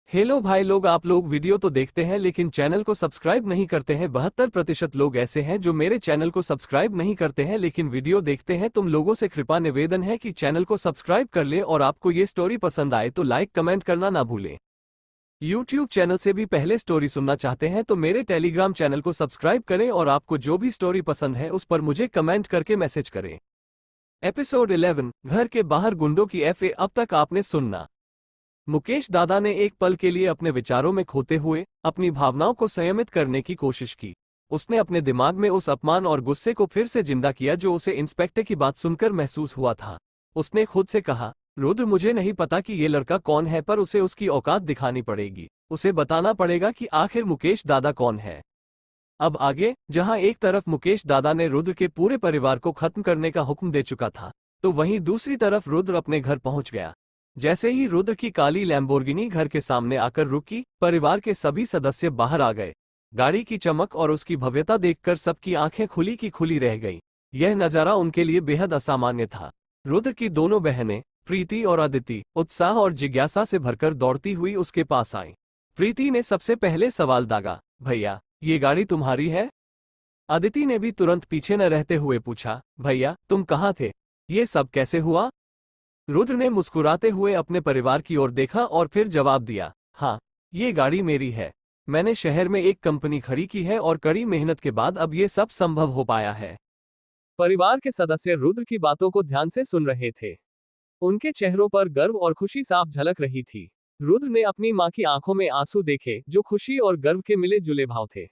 Hello भाई लोग, आप लोग वीडियो तो देखते हैं लेकिन चैनल को सब्सक्राइब नहीं करते हैं। 72% लोग ऐसे हैं जो मेरे चैनल को सब्सक्राइब नहीं करते हैं लेकिन वीडियो देखते हैं। तुम लोगों से कृपा निवेदन है कि चैनल को सब्सक्राइब कर ले और आपको ये स्टोरी पसंद आए तो लाइक कमेंट करना ना भूलें। यूट्यूब चैनल से भी पहले स्टोरी सुनना चाहते हैं तो मेरे टेलीग्राम चैनल को सब्सक्राइब करें और आपको जो भी स्टोरी पसंद है उस पर मुझे कमेंट करके मैसेज करें। एपिसोड 11, घर के बाहर गुंडों की एफए। अब तक आपने सुनना। मुकेश दादा ने एक पल के लिए अपने विचारों में खोते हुए अपनी भावनाओं को संयमित करने की कोशिश की। उसने अपने दिमाग में उस अपमान और गुस्से को फिर से जिंदा किया जो उसे इंस्पेक्टर की बात सुनकर महसूस हुआ था। उसने खुद से कहा, रुद्र, मुझे नहीं पता कि ये लड़का कौन है, पर उसे उसकी औकात दिखानी पड़ेगी। उसे बताना पड़ेगा कि आखिर मुकेश दादा कौन है। अब आगे, जहां एक तरफ मुकेश दादा ने रुद्र के पूरे परिवार को खत्म करने का हुक्म दे चुका था, तो वहीं दूसरी तरफ रुद्र अपने घर पहुंच गया। जैसे ही रुद्र की काली लैम्बोर्गिनी घर के सामने आकर रुकी, परिवार के सभी सदस्य बाहर आ गए। गाड़ी की चमक और उसकी भव्यता देखकर सबकी आंखें खुली की खुली रह गईं। यह नजारा उनके लिए बेहद असामान्य था। रुद्र की दोनों बहनें प्रीति और अदिति उत्साह और जिज्ञासा से भरकर दौड़ती हुई उसके पास आईं। प्रीति ने सबसे पहले सवाल दागा, भैया, ये गाड़ी तुम्हारी है? अदिति ने भी तुरंत पीछे न रहते हुए पूछा, भैया तुम कहाँ थे? ये सब कैसे हुआ? रुद्र ने मुस्कुराते हुए अपने परिवार की ओर देखा और फिर जवाब दिया, हाँ, ये गाड़ी मेरी है। मैंने शहर में एक कंपनी खड़ी की है और कड़ी मेहनत के बाद अब ये सब संभव हो पाया है। परिवार के सदस्य रुद्र की बातों को ध्यान से सुन रहे थे। उनके चेहरों पर गर्व और खुशी साफ झलक रही थी। रुद्र ने अपनी मां की आंखों में आंसू देखे जो खुशी और गर्व के मिले जुले भाव थे।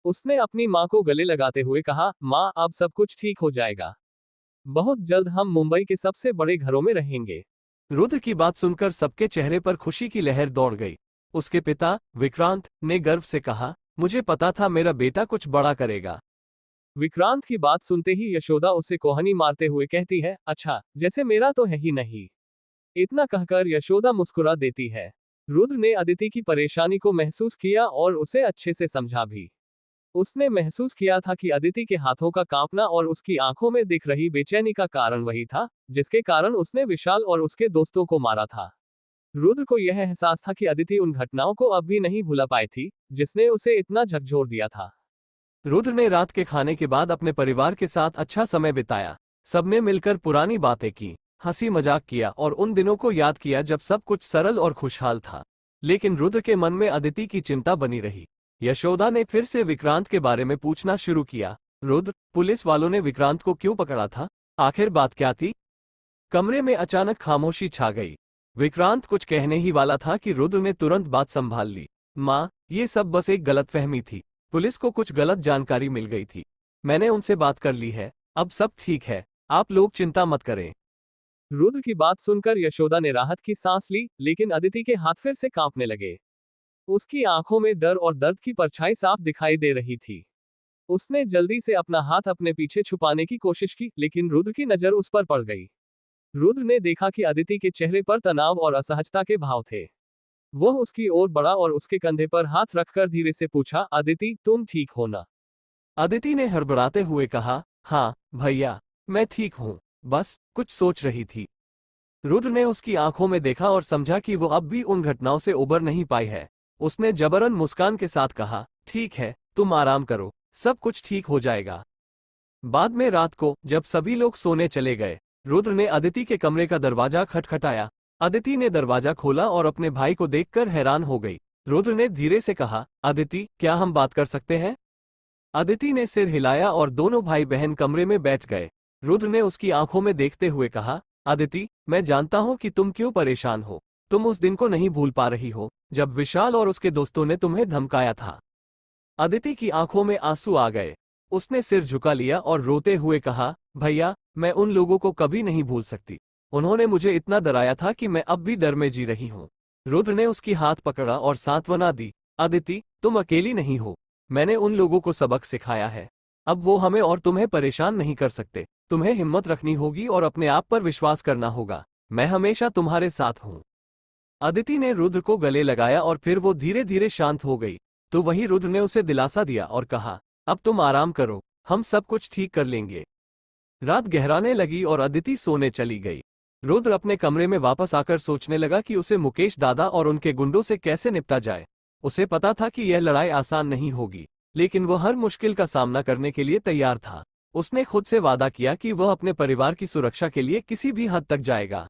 उसने अपनी मां को गले लगाते हुए कहा, मां, अब सब कुछ ठीक हो जाएगा। बहुत जल्द हम मुंबई के सबसे बड़े घरों में रहेंगे। रुद्र की बात सुनकर सबके चेहरे पर खुशी की लहर दौड़ गई। उसके पिता विक्रांत ने गर्व से कहा, मुझे पता था मेरा बेटा कुछ बड़ा करेगा। विक्रांत की बात सुनते ही यशोदा उसे कोहनी मारते हुए कहती है, अच्छा, जैसे मेरा तो है ही नहीं। इतना कहकर यशोदा मुस्कुरा देती है। रुद्र ने अदिति की परेशानी को महसूस किया और उसे अच्छे से समझा भी। उसने महसूस किया था कि अदिति के हाथों का कांपना और उसकी आंखों में दिख रही बेचैनी का कारण वही था जिसके कारण उसने विशाल और उसके दोस्तों को मारा था। रुद्र को यह एहसास था कि अदिति उन घटनाओं को अब भी नहीं भुला पाई थी जिसने उसे इतना झकझोर दिया था। रुद्र ने रात के खाने के बाद अपने परिवार के साथ अच्छा समय बिताया। सबने मिलकर पुरानी बातें की, हंसी मजाक किया और उन दिनों को याद किया जब सब कुछ सरल और खुशहाल था। लेकिन रुद्र के मन में अदिति की चिंता बनी रही। यशोदा ने फिर से विक्रांत के बारे में पूछना शुरू किया, रुद्र, पुलिस वालों ने विक्रांत को क्यों पकड़ा था? आखिर बात क्या थी? कमरे में अचानक खामोशी छा गई। विक्रांत कुछ कहने ही वाला था कि रुद्र ने तुरंत बात संभाल ली। माँ, ये सब बस एक गलतफहमी थी। पुलिस को कुछ गलत जानकारी मिल गई थी। मैंने उनसे बात कर ली है, अब सब ठीक है। आप लोग चिंता मत करें। रुद्र की बात सुनकर यशोदा ने राहत की सांस ली, लेकिन अदिति के हाथ फिर से कांपने लगे। उसकी आंखों में डर और दर्द की परछाई साफ दिखाई दे रही थी। उसने जल्दी से अपना हाथ अपने पीछे छुपाने की कोशिश की, लेकिन रुद्र की नजर उस पर पड़ गई। रुद्र ने देखा कि अदिति के चेहरे पर तनाव और असहजता के भाव थे। वह उसकी ओर बढ़ा और उसके कंधे पर हाथ रखकर धीरे से पूछा, अदिति, तुम ठीक हो ना? अदिति ने हड़बड़ाते हुए कहा, हाँ भैया, मैं ठीक हूँ, बस कुछ सोच रही थी। रुद्र ने उसकी आंखों में देखा और समझा कि वो अब भी उन घटनाओं से उबर नहीं पाई है। उसने जबरन मुस्कान के साथ कहा, ठीक है, तुम आराम करो, सब कुछ ठीक हो जाएगा। बाद में रात को जब सभी लोग सोने चले गए, रुद्र ने अदिति के कमरे का दरवाजा खटखटाया। अदिति ने दरवाजा खोला और अपने भाई को देखकर हैरान हो गई। रुद्र ने धीरे से कहा, अदिति, क्या हम बात कर सकते हैं? अदिति ने सिर हिलाया और दोनों भाई बहन कमरे में बैठ गए। रुद्र ने उसकी आंखों में देखते हुए कहा, अदिति, मैं जानता हूं कि तुम क्यों परेशान हो। तुम उस दिन को नहीं भूल पा रही हो जब विशाल और उसके दोस्तों ने तुम्हें धमकाया था। अदिति की आंखों में आंसू आ गए। उसने सिर झुका लिया और रोते हुए कहा, भैया, मैं उन लोगों को कभी नहीं भूल सकती। उन्होंने मुझे इतना डराया था कि मैं अब भी डर में जी रही हूँ। रुद्र ने उसकी हाथ पकड़ा और सांत्वना दी, अदिति, तुम अकेली नहीं हो। मैंने उन लोगों को सबक सिखाया है। अब वो हमें और तुम्हें परेशान नहीं कर सकते। तुम्हें हिम्मत रखनी होगी और अपने आप पर विश्वास करना होगा। मैं हमेशा तुम्हारे साथ हूँ। अदिति ने रुद्र को गले लगाया और फिर वो धीरे धीरे शांत हो गई। तो वही रुद्र ने उसे दिलासा दिया और कहा, अब तुम आराम करो, हम सब कुछ ठीक कर लेंगे। रात गहराने लगी और अदिति सोने चली गई। रुद्र अपने कमरे में वापस आकर सोचने लगा कि उसे मुकेश दादा और उनके गुंडों से कैसे निपटा जाए। उसे पता था कि यह लड़ाई आसान नहीं होगी, लेकिन वह हर मुश्किल का सामना करने के लिए तैयार था। उसने खुद से वादा किया कि वह अपने परिवार की सुरक्षा के लिए किसी भी हद तक जाएगा।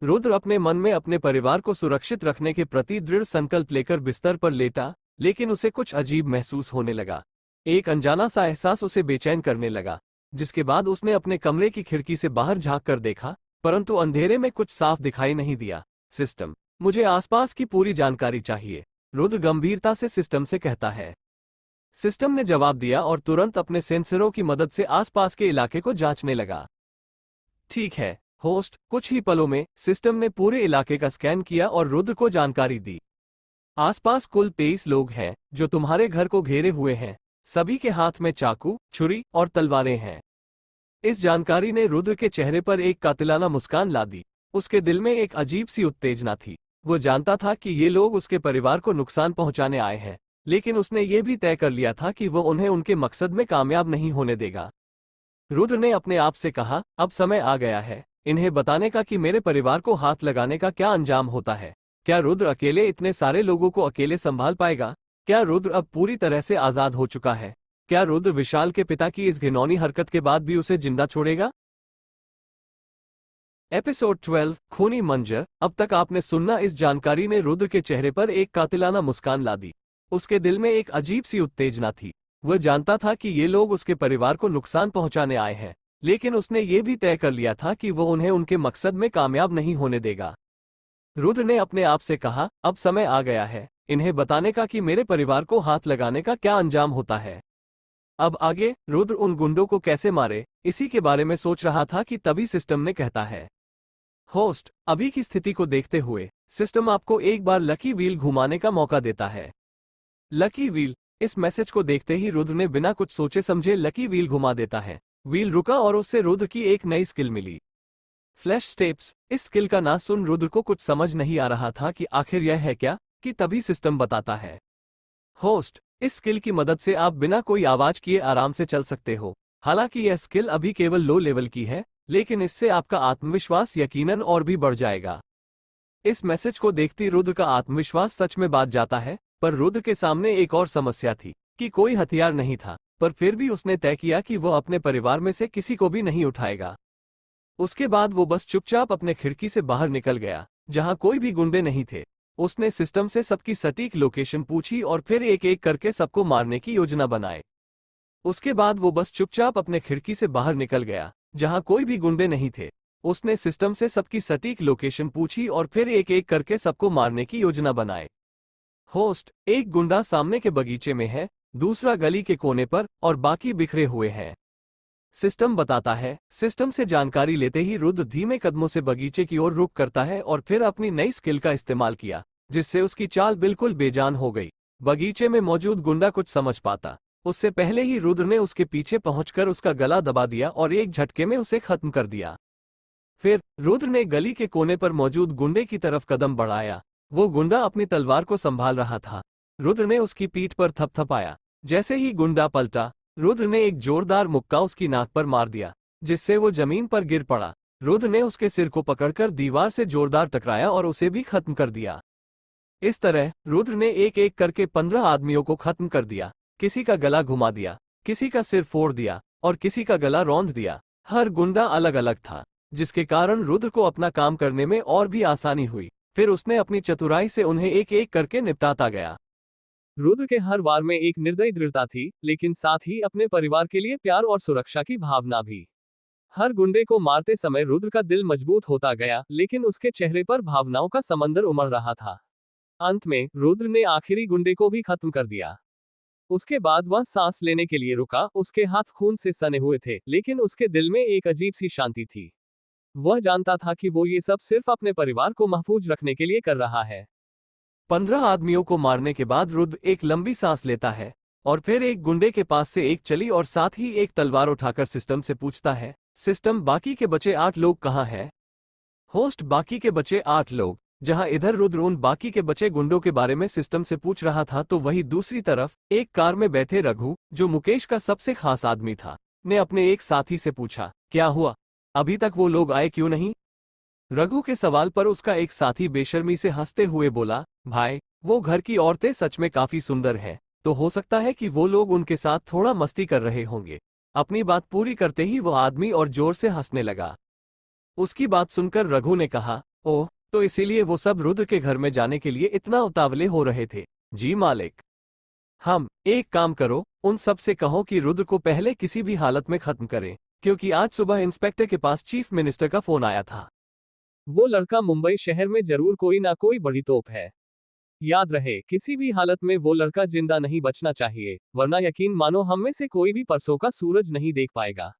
रुद्र अपने मन में अपने परिवार को सुरक्षित रखने के प्रति दृढ़ संकल्प लेकर बिस्तर पर लेटा, लेकिन उसे कुछ अजीब महसूस होने लगा। एक अनजाना सा एहसास उसे बेचैन करने लगा, जिसके बाद उसने अपने कमरे की खिड़की से बाहर झांक कर देखा, परंतु अंधेरे में कुछ साफ दिखाई नहीं दिया। सिस्टम, मुझे आसपास की पूरी जानकारी चाहिए, रुद्र गंभीरता से सिस्टम से कहता है। सिस्टम ने जवाब दिया और तुरंत अपने सेंसरों की मदद से आसपास के इलाके को जांचने लगा। ठीक है होस्ट। कुछ ही पलों में सिस्टम ने पूरे इलाके का स्कैन किया और रुद्र को जानकारी दी। आसपास कुल 23 लोग हैं जो तुम्हारे घर को घेरे हुए हैं। सभी के हाथ में चाकू, छुरी और तलवारें हैं। इस जानकारी ने रुद्र के चेहरे पर एक कातिलाना मुस्कान ला दी। उसके दिल में एक अजीब सी उत्तेजना थी। वो जानता था कि ये लोग उसके परिवार को नुकसान पहुंचाने आए हैं, लेकिन उसने ये भी तय कर लिया था कि वो उन्हें उनके मकसद में कामयाब नहीं होने देगा। रुद्र ने अपने आप से कहा, अब समय आ गया है इन्हें बताने का कि मेरे परिवार को हाथ लगाने का क्या अंजाम होता है। क्या रुद्र अकेले इतने सारे लोगों को अकेले संभाल पाएगा? क्या रुद्र अब पूरी तरह से आजाद हो चुका है? क्या रुद्र विशाल के पिता की इस घिनौनी हरकत के बाद भी उसे जिंदा छोड़ेगा? एपिसोड 12 खूनी मंजर। अब तक आपने सुनना इस जानकारी ने रुद्र के चेहरे पर एक कातिलाना मुस्कान ला दी। उसके दिल में एक अजीब सी उत्तेजना थी। वह जानता था कि ये लोग उसके परिवार को नुकसान पहुंचाने आए हैं, लेकिन उसने ये भी तय कर लिया था कि वो उन्हें उनके मकसद में कामयाब नहीं होने देगा। रुद्र ने अपने आप से कहा, अब समय आ गया है इन्हें बताने का कि मेरे परिवार को हाथ लगाने का क्या अंजाम होता है। अब आगे रुद्र उन गुंडों को कैसे मारे, इसी के बारे में सोच रहा था कि तभी सिस्टम ने कहता है, होस्ट, अभी की स्थिति को देखते हुए सिस्टम आपको एक बार लकी व्हील घुमाने का मौका देता है। Lucky wheel. इस मैसेज को देखते ही रुद्र ने बिना कुछ सोचे समझे लकी व्हील घुमा देता है। व्हील रुका और उससे रुद्र की एक नई स्किल मिली, फ्लैश स्टेप्स। इस स्किल का नाम सुन रुद्र को कुछ समझ नहीं आ रहा था कि आखिर यह है क्या, कि तभी सिस्टम बताता है, होस्ट, इस स्किल की मदद से आप बिना कोई आवाज किए आराम से चल सकते हो। हालांकि यह स्किल अभी केवल लो लेवल की है, लेकिन इससे आपका आत्मविश्वास यकीनन और भी बढ़ जाएगा। इस मैसेज को देखती रुद्र का आत्मविश्वास सच में बात जाता है, पर रुद्र के सामने एक और समस्या थी कि कोई हथियार नहीं था, पर फिर भी उसने तय किया कि वह अपने परिवार में से किसी को भी नहीं उठाएगा। उसके बाद वो बस चुपचाप अपने खिड़की से बाहर निकल गया, जहां कोई भी गुंडे नहीं थे। उसने सिस्टम से सबकी सटीक लोकेशन पूछी और फिर एक एक करके सबको मारने की योजना बनाई। उसके बाद वो बस चुपचाप अपने खिड़की से बाहर निकल गया, जहां कोई भी गुंडे नहीं थे। उसने सिस्टम से सबकी सटीक लोकेशन पूछी और फिर एक एक करके सबको मारने की योजना बनाई। होस्ट, एक गुंडा सामने के बगीचे में है, दूसरा गली के कोने पर और बाकी बिखरे हुए हैं। सिस्टम बताता है। सिस्टम से जानकारी लेते ही रुद्र धीमे कदमों से बगीचे की ओर रुख करता है और फिर अपनी नई स्किल का इस्तेमाल किया, जिससे उसकी चाल बिल्कुल बेजान हो गई। बगीचे में मौजूद गुंडा कुछ समझ पाता उससे पहले ही रुद्र ने उसके पीछे पहुंचकर उसका गला दबा दिया और एक झटके में उसे खत्म कर दिया। फिर रुद्र ने गली के कोने पर मौजूद गुंडे की तरफ कदम बढ़ाया। वो गुंडा अपनी तलवार को संभाल रहा था। रुद्र ने उसकी पीठ पर थपथपाया। जैसे ही गुंडा पलटा, रुद्र ने एक जोरदार मुक्का उसकी नाक पर मार दिया, जिससे वो जमीन पर गिर पड़ा। रुद्र ने उसके सिर को पकड़कर दीवार से जोरदार टकराया और उसे भी खत्म कर दिया। इस तरह रुद्र ने एक एक करके 15 आदमियों को खत्म कर दिया। किसी का गला घुमा दिया, किसी का सिर फोड़ दिया और किसी का गला रौंद दिया। हर गुंडा अलग अलग था, जिसके कारण रुद्र को अपना काम करने में और भी आसानी हुई। फिर उसने अपनी चतुराई से उन्हें एक एक करके निपटाता गया। रुद्र के हर वार में एक निर्दयी दृढ़ता थी, लेकिन साथ ही अपने परिवार के लिए प्यार और सुरक्षा की भावना भी। हर गुंडे को मारते समय रुद्र का दिल मजबूत होता गया, लेकिन उसके चेहरे पर भावनाओं का समंदर उमड़ रहा था। अंत में रुद्र ने आखिरी गुंडे को भी खत्म कर दिया। उसके बाद वह सांस लेने के लिए रुका। उसके हाथ खून से सने हुए थे, लेकिन उसके दिल में एक अजीब सी शांति थी। वह जानता था कि वो ये सब सिर्फ अपने परिवार को महफूज रखने के लिए कर रहा है। 15 आदमियों को मारने के बाद रुद्र एक लंबी सांस लेता है और फिर एक गुंडे के पास से एक चली और साथ ही एक तलवार उठाकर सिस्टम से पूछता है, सिस्टम, बाकी के बचे 8 लोग कहाँ हैं? होस्ट, बाकी के बचे 8 लोग। जहां इधर रुद्र उन बाकी के बचे गुंडों के बारे में सिस्टम से पूछ रहा था, तो वही दूसरी तरफ एक कार में बैठे रघु, जो मुकेश का सबसे खास आदमी था, ने अपने एक साथी से पूछा, क्या हुआ? अभी तक वो लोग आए क्यों नहीं? रघु के सवाल पर उसका एक साथी बेशर्मी से हंसते हुए बोला, भाई, वो घर की औरतें सच में काफी सुंदर हैं, तो हो सकता है कि वो लोग उनके साथ थोड़ा मस्ती कर रहे होंगे। अपनी बात पूरी करते ही वो आदमी और जोर से हंसने लगा। उसकी बात सुनकर रघु ने कहा, ओह, तो इसीलिए वो सब रुद्र के घर में जाने के लिए इतना उतावले हो रहे थे। जी मालिक। हम एक काम करो, उन सब से कहो कि रुद्र को पहले किसी भी हालत में खत्म करें, क्योंकि आज सुबह इंस्पेक्टर के पास चीफ मिनिस्टर का फोन आया था। वो लड़का मुंबई शहर में जरूर कोई ना कोई बड़ी तोप है। याद रहे, किसी भी हालत में वो लड़का जिंदा नहीं बचना चाहिए, वरना यकीन मानो हम में से कोई भी परसों का सूरज नहीं देख पाएगा।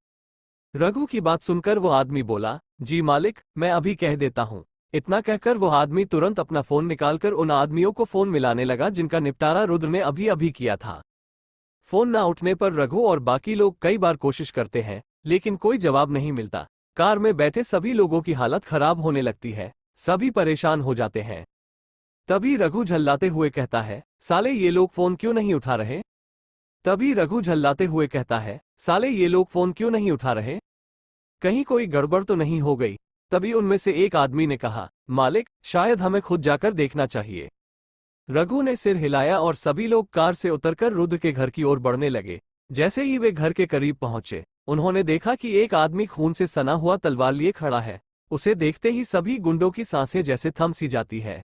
रघु की बात सुनकर वो आदमी बोला, जी मालिक, मैं अभी कह देता हूँ। इतना कहकर वो आदमी तुरंत अपना फोन निकालकर उन आदमियों को फोन मिलाने लगा जिनका निपटारा रुद्र ने अभी अभी किया था। फोन ना उठने पर रघु और बाकी लोग कई बार कोशिश करते हैं, लेकिन कोई जवाब नहीं मिलता। कार में बैठे सभी लोगों की हालत खराब होने लगती है, सभी परेशान हो जाते हैं। तभी रघु झल्लाते हुए कहता है, साले ये लोग फोन क्यों नहीं उठा रहे? तभी रघु झल्लाते हुए कहता है, साले ये लोग फोन क्यों नहीं उठा रहे? कहीं कोई गड़बड़ तो नहीं हो गई? तभी उनमें से एक आदमी ने कहा, मालिक, शायद हमें खुद जाकर देखना चाहिए। रघु ने सिर हिलाया और सभी लोग कार से उतरकर रुद्र के घर की ओर बढ़ने लगे। जैसे ही वे घर के करीब पहुंचे, उन्होंने देखा कि एक आदमी खून से सना हुआ तलवार लिए खड़ा है। उसे देखते ही सभी गुंडों की सांसें जैसे थम सी जाती है,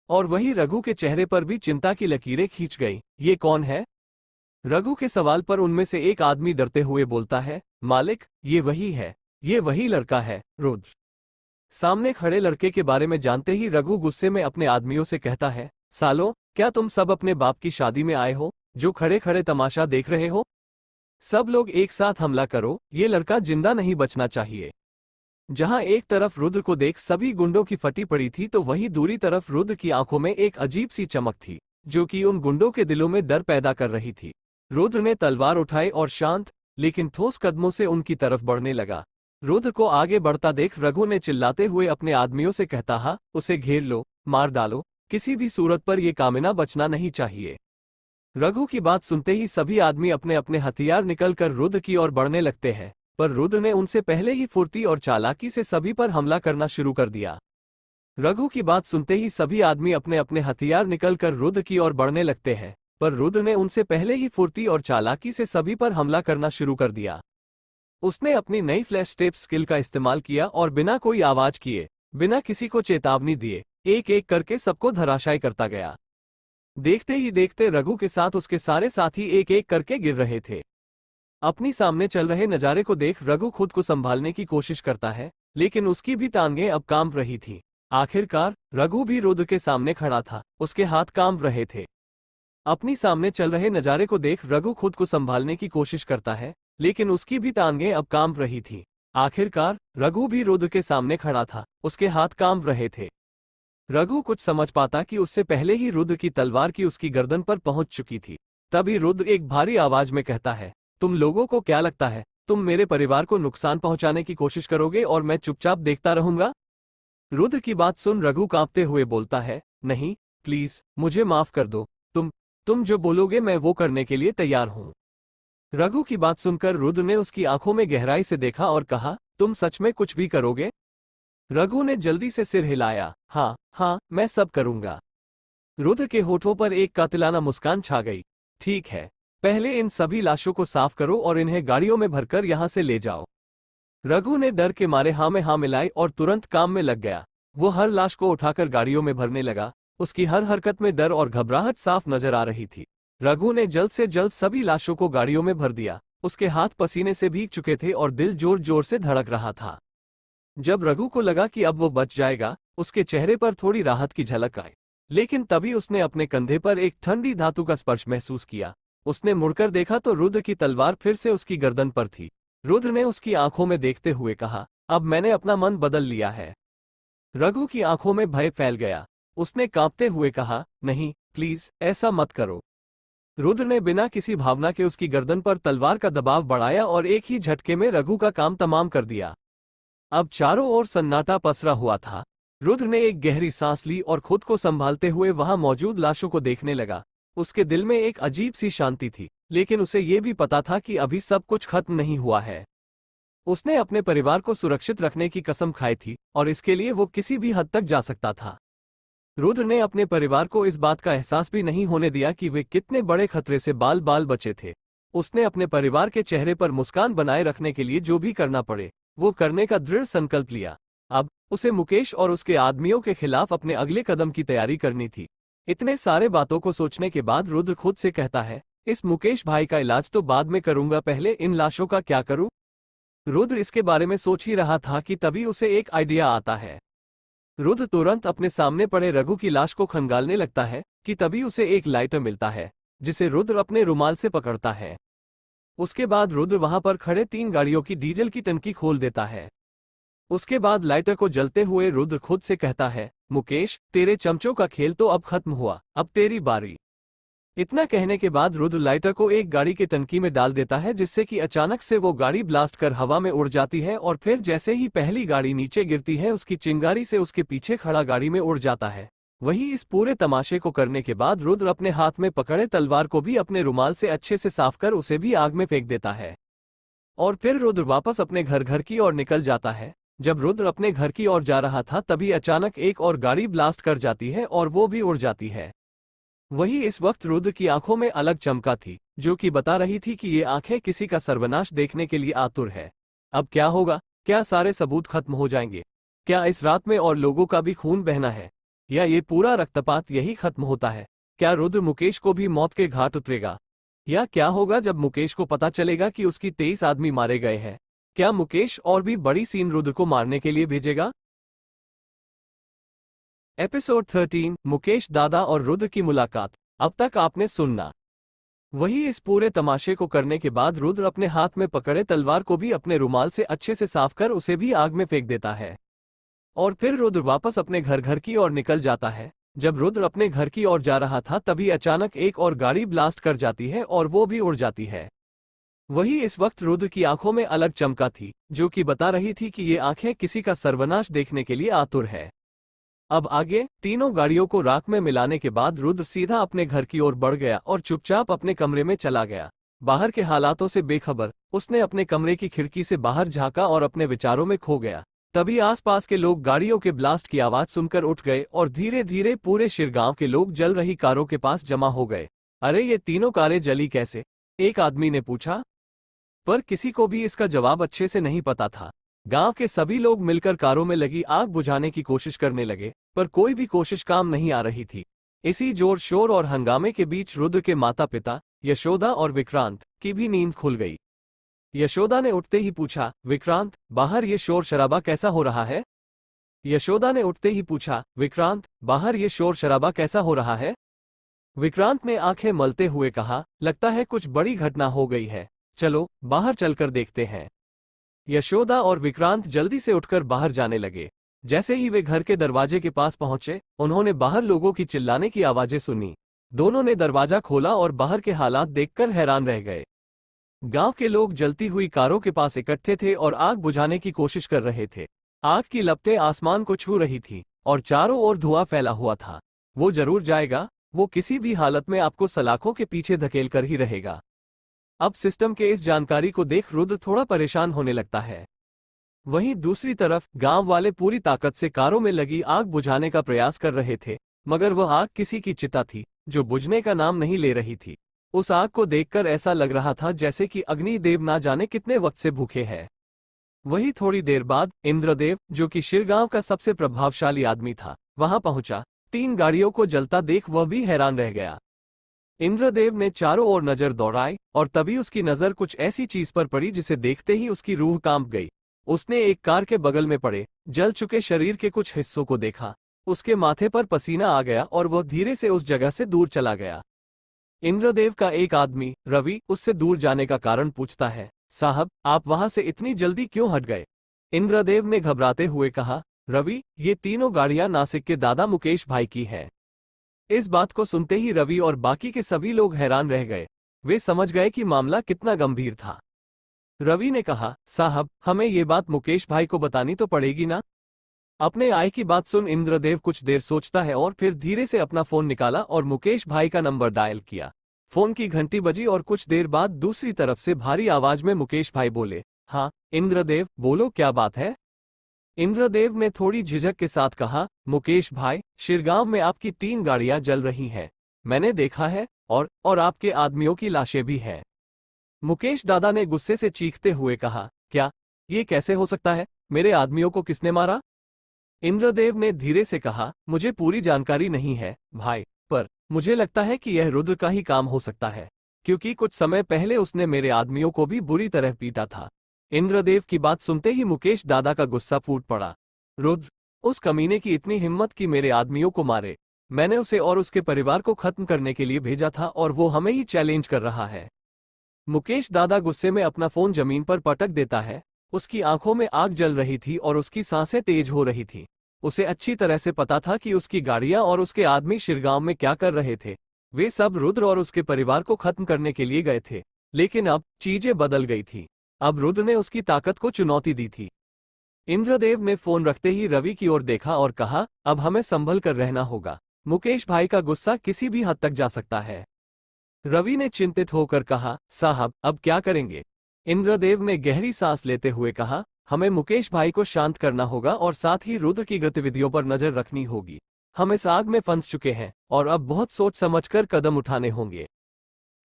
और वही रघु के चेहरे पर भी चिंता की लकीरें खींच गई। ये कौन है? रघु के सवाल पर उनमें से एक आदमी डरते हुए बोलता है, मालिक, ये वही है, ये वही लड़का है, रुद्र। सामने खड़े लड़के के बारे में जानते ही रघु गुस्से में अपने आदमियों से कहता है, सालों, क्या तुम सब अपने बाप की शादी में आए हो, जो खड़े खड़े तमाशा देख रहे हो? सब लोग एक साथ हमला करो, ये लड़का जिंदा नहीं बचना चाहिए। जहां एक तरफ रुद्र को देख सभी गुंडों की फटी पड़ी थी, तो वहीं दूसरी तरफ रुद्र की आंखों में एक अजीब सी चमक थी, जो कि उन गुंडों के दिलों में डर पैदा कर रही थी। रुद्र ने तलवार उठाई और शांत लेकिन ठोस कदमों से उनकी तरफ बढ़ने लगा। रुद्र को आगे बढ़ता देख रघु ने चिल्लाते हुए अपने आदमियों से कहता, हा, उसे घेर लो, मार डालो, किसी भी सूरत पर यह कामिना बचना नहीं चाहिए। रघु की बात सुनते ही सभी आदमी अपने अपने हथियार निकलकर रुद्र की ओर बढ़ने लगते हैं, पर रुद्र ने उनसे पहले ही फुर्ती और चालाकी से सभी पर हमला करना शुरू कर दिया। रघु की बात सुनते ही सभी आदमी अपने अपने हथियार निकलकर रुद्र की ओर बढ़ने लगते हैं, पर रुद्र ने उनसे पहले ही फुर्ती और चालाकी से सभी पर हमला करना शुरू कर दिया। उसने अपनी नई फ्लैश स्टेप स्किल का इस्तेमाल किया और बिना कोई आवाज किए, बिना किसी को चेतावनी दिए, एक एक करके सबको धराशायी करता गया। देखते ही देखते रघु के साथ उसके सारे साथी एक एक करके गिर रहे थे। अपनी सामने चल रहे नजारे को देख रघु खुद को संभालने की कोशिश करता है, लेकिन उसकी भी टांगें अब कांप रही थी। आखिरकार रघु भी रुद्र के सामने खड़ा था, उसके हाथ कांप रहे थे। अपनी सामने चल रहे नजारे को देख रघु खुद को संभालने की कोशिश करता है, लेकिन उसकी भी टांगें अब कांप रही थी। आखिरकार रघु भी रुद्र के सामने खड़ा था, उसके हाथ कांप रहे थे। रघु कुछ समझ पाता कि उससे पहले ही रुद्र की तलवार की उसकी गर्दन पर पहुंच चुकी थी। तभी रुद्र एक भारी आवाज में कहता है, तुम लोगों को क्या लगता है, तुम मेरे परिवार को नुकसान पहुंचाने की कोशिश करोगे और मैं चुपचाप देखता रहूंगा? रुद्र की बात सुन रघु कांपते हुए बोलता है, नहीं, प्लीज मुझे माफ कर दो, तुम जो बोलोगे मैं वो करने के लिए तैयार हूं। रघु की बात सुनकर रुद्र ने उसकी आंखों में गहराई से देखा और कहा, तुम सच में कुछ भी करोगे? रघु ने जल्दी से सिर हिलाया, हाँ हाँ, मैं सब करूंगा। रुद्र के होठों पर एक कातिलाना मुस्कान छा गई। ठीक है, पहले इन सभी लाशों को साफ करो और इन्हें गाड़ियों में भरकर यहां से ले जाओ। रघु ने डर के मारे हाँ में हाँ मिलाई और तुरंत काम में लग गया। वो हर लाश को उठाकर गाड़ियों में भरने लगा। उसकी हर हरकत में डर और घबराहट साफ नजर आ रही थी। रघु ने जल्द से जल्द सभी लाशों को गाड़ियों में भर दिया। उसके हाथ पसीने से भीग चुके थे और दिल जोर जोर से धड़क रहा था। जब रघु को लगा कि अब वो बच जाएगा, उसके चेहरे पर थोड़ी राहत की झलक आई, लेकिन तभी उसने अपने कंधे पर एक ठंडी धातु का स्पर्श महसूस किया। उसने मुड़कर देखा तो रुद्र की तलवार फिर से उसकी गर्दन पर थी। रुद्र ने उसकी आंखों में देखते हुए कहा, अब मैंने अपना मन बदल लिया है। रघु की आंखों में भय फैल गया। उसने कांपते हुए कहा, नहीं, प्लीज ऐसा मत करो। रुद्र ने बिना किसी भावना के उसकी गर्दन पर तलवार का दबाव बढ़ाया और एक ही झटके में रघु का काम तमाम कर दिया। अब चारों ओर सन्नाटा पसरा हुआ था। रुद्र ने एक गहरी सांस ली और खुद को संभालते हुए वहां मौजूद लाशों को देखने लगा। उसके दिल में एक अजीब सी शांति थी, लेकिन उसे ये भी पता था कि अभी सब कुछ खत्म नहीं हुआ है। उसने अपने परिवार को सुरक्षित रखने की कसम खाई थी और इसके लिए वो किसी भी हद तक जा सकता था। रुद्र ने अपने परिवार को इस बात का एहसास भी नहीं होने दिया कि वे कितने बड़े खतरे से बाल बाल बचे थे। उसने अपने परिवार के चेहरे पर मुस्कान बनाए रखने के लिए जो भी करना पड़े वो करने का दृढ़ संकल्प लिया। अब उसे मुकेश और उसके आदमियों के खिलाफ अपने अगले कदम की तैयारी करनी थी। इतने सारे बातों को सोचने के बाद रुद्र खुद से कहता है, इस मुकेश भाई का इलाज तो बाद में करूंगा, पहले इन लाशों का क्या करूं? रुद्र इसके बारे में सोच ही रहा था कि तभी उसे एक आइडिया आता है। रुद्र तुरंत अपने सामने पड़े रघु की लाश को खंगालने लगता है कि तभी उसे एक लाइटर मिलता है जिसे रुद्र अपने रुमाल से पकड़ता है। उसके बाद रुद्र वहां पर खड़े 3 गाड़ियों की डीजल की टंकी खोल देता है। उसके बाद लाइटर को जलते हुए रुद्र खुद से कहता है, मुकेश तेरे चमचों का खेल तो अब खत्म हुआ, अब तेरी बारी। इतना कहने के बाद रुद्र लाइटर को एक गाड़ी के टंकी में डाल देता है जिससे कि अचानक से वो गाड़ी ब्लास्ट कर हवा में उड़ जाती है और फिर जैसे ही पहली गाड़ी नीचे गिरती है उसकी चिंगारी से उसके पीछे खड़ा गाड़ी में उड़ जाता है। वही इस पूरे तमाशे को करने के बाद रुद्र अपने हाथ में पकड़े तलवार को भी अपने रुमाल से अच्छे से साफ कर उसे भी आग में फेंक देता है और फिर रुद्र वापस अपने घर की ओर निकल जाता है। जब रुद्र अपने घर की ओर जा रहा था तभी अचानक एक और गाड़ी ब्लास्ट कर जाती है और वो भी उड़ जाती है। वही इस वक्त रुद्र की आंखों में अलग चमका थी जो कि बता रही थी कि ये आंखें किसी का सर्वनाश देखने के लिए आतुर है। अब क्या होगा? क्या सारे सबूत खत्म हो जाएंगे? क्या इस रात में और लोगों का भी खून बहना है या ये पूरा रक्तपात यही खत्म होता है? क्या रुद्र मुकेश को भी मौत के घाट उतरेगा? या क्या होगा जब मुकेश को पता चलेगा कि उसकी 23 आदमी मारे गए हैं? क्या मुकेश और भी बड़ी सीन रुद्र को मारने के लिए भेजेगा? एपिसोड 13 मुकेश दादा और रुद्र की मुलाकात। अब तक आपने सुनना। वही इस पूरे तमाशे को करने के बाद रुद्र अपने हाथ में पकड़े तलवार को भी अपने रुमाल से अच्छे से साफ कर उसे भी आग में फेंक देता है और फिर रुद्र वापस अपने घर की ओर निकल जाता है। जब रुद्र अपने घर की ओर जा रहा था तभी अचानक एक और गाड़ी ब्लास्ट कर जाती है और वो भी उड़ जाती है। वही इस वक्त रुद्र की आंखों में अलग चमका थी जो कि बता रही थी कि ये आंखें किसी का सर्वनाश देखने के लिए आतुर है। अब आगे तीनों गाड़ियों को राख में मिलाने के बाद रुद्र सीधा अपने घर की ओर बढ़ गया और चुपचाप अपने कमरे में चला गया। बाहर के हालातों से बेखबर उसने अपने कमरे की खिड़की से बाहर झांका और अपने विचारों में खो गया। तभी आसपास के लोग गाड़ियों के ब्लास्ट की आवाज सुनकर उठ गए और धीरे धीरे पूरे शिरगांव के लोग जल रही कारों के पास जमा हो गए। अरे ये तीनों कारें जली कैसे? एक आदमी ने पूछा, पर किसी को भी इसका जवाब अच्छे से नहीं पता था। गांव के सभी लोग मिलकर कारों में लगी आग बुझाने की कोशिश करने लगे पर कोई भी कोशिश काम नहीं आ रही थी। इसी जोर शोर और हंगामे के बीच रुद्र के माता पिता यशोदा और विक्रांत की भी नींद खुल गई। यशोदा ने उठते ही पूछा, विक्रांत बाहर ये शोर शराबा कैसा हो रहा है? यशोदा ने उठते ही पूछा, विक्रांत बाहर ये शोर शराबा कैसा हो रहा है? विक्रांत ने आंखें मलते हुए कहा, लगता है कुछ बड़ी घटना हो गई है, चलो बाहर चलकर देखते हैं। यशोदा और विक्रांत जल्दी से उठकर बाहर जाने लगे। जैसे ही वे घर के दरवाजे के पास पहुंचे उन्होंने बाहर लोगों की चिल्लाने की आवाजें सुनी। दोनों ने दरवाजा खोला और बाहर के हालात देखकर हैरान रह गए। गांव के लोग जलती हुई कारों के पास इकट्ठे थे और आग बुझाने की कोशिश कर रहे थे। आग की लपटें आसमान को छू रही थी और चारों ओर धुआं फैला हुआ था। वो जरूर जाएगा, वो किसी भी हालत में आपको सलाखों के पीछे धकेल कर ही रहेगा। अब सिस्टम के इस जानकारी को देख रुद्र थोड़ा परेशान होने लगता है। वहीं दूसरी तरफ गांव वाले पूरी ताकत से कारों में लगी आग बुझाने का प्रयास कर रहे थे मगर वह आग किसी की चिता थी जो बुझने का नाम नहीं ले रही थी। उस आग को देखकर ऐसा लग रहा था जैसे कि अग्निदेव ना जाने कितने वक्त से भूखे हैं। वही थोड़ी देर बाद इंद्रदेव जो कि शिरगांव का सबसे प्रभावशाली आदमी था वहां पहुंचा। 3 गाड़ियों को जलता देख वह भी हैरान रह गया। इंद्रदेव ने चारों ओर नजर दौड़ाई और तभी उसकी नजर कुछ ऐसी चीज पर पड़ी जिसे देखते ही उसकी रूह कांप गई। उसने एक कार के बगल में पड़े जल चुके शरीर के कुछ हिस्सों को देखा। उसके माथे पर पसीना आ गया और वह धीरे से उस जगह से दूर चला गया। इंद्रदेव का एक आदमी रवि उससे दूर जाने का कारण पूछता है, साहब आप वहां से इतनी जल्दी क्यों हट गए? इंद्रदेव ने घबराते हुए कहा, रवि ये तीनों गाड़ियां नासिक के दादा मुकेश भाई की हैं। इस बात को सुनते ही रवि और बाकी के सभी लोग हैरान रह गए। वे समझ गए कि मामला कितना गंभीर था। रवि ने कहा, साहब हमें ये बात मुकेश भाई को बतानी तो पड़ेगी ना? अपने आय की बात सुन इंद्रदेव कुछ देर सोचता है और फिर धीरे से अपना फोन निकाला और मुकेश भाई का नंबर डायल किया। फोन की घंटी बजी और कुछ देर बाद दूसरी तरफ से भारी आवाज में मुकेश भाई बोले, हाँ इंद्रदेव, बोलो क्या बात है। इंद्रदेव ने थोड़ी झिझक के साथ कहा, मुकेश भाई, शिरगांव में आपकी 3 गाड़ियां जल रही हैं, मैंने देखा है, और आपके आदमियों की लाशें भी हैं। मुकेश दादा ने गुस्से से चीखते हुए कहा, क्या? ये कैसे हो सकता है? मेरे आदमियों को किसने मारा? इंद्रदेव ने धीरे से कहा, मुझे पूरी जानकारी नहीं है भाई, पर मुझे लगता है कि यह रुद्र का ही काम हो सकता है, क्योंकि कुछ समय पहले उसने मेरे आदमियों को भी बुरी तरह पीटा था। इंद्रदेव की बात सुनते ही मुकेश दादा का गुस्सा फूट पड़ा। रुद्र, उस कमीने की इतनी हिम्मत कि मेरे आदमियों को मारे। मैंने उसे और उसके परिवार को खत्म करने के लिए भेजा था और वो हमें ही चैलेंज कर रहा है। मुकेश दादा गुस्से में अपना फोन जमीन पर पटक देता है। उसकी आंखों में आग जल रही थी और उसकी सांसें तेज हो रही थी। उसे अच्छी तरह से पता था कि उसकी गाड़ियां और उसके आदमी शिरगांव में क्या कर रहे थे। वे सब रुद्र और उसके परिवार को खत्म करने के लिए गए थे। लेकिन अब चीजें बदल गई थी। अब रुद्र ने उसकी ताकत को चुनौती दी थी। इंद्रदेव ने फोन रखते ही रवि की ओर देखा और कहा, अब हमें संभल कर रहना होगा। मुकेश भाई का गुस्सा किसी भी हद तक जा सकता है। रवि ने चिंतित होकर कहा, साहब, अब क्या करेंगे? इंद्रदेव ने गहरी सांस लेते हुए कहा, हमें मुकेश भाई को शांत करना होगा और साथ ही रुद्र की गतिविधियों पर नजर रखनी होगी। हम इस आग में फंस चुके हैं और अब बहुत सोच समझकर कदम उठाने होंगे।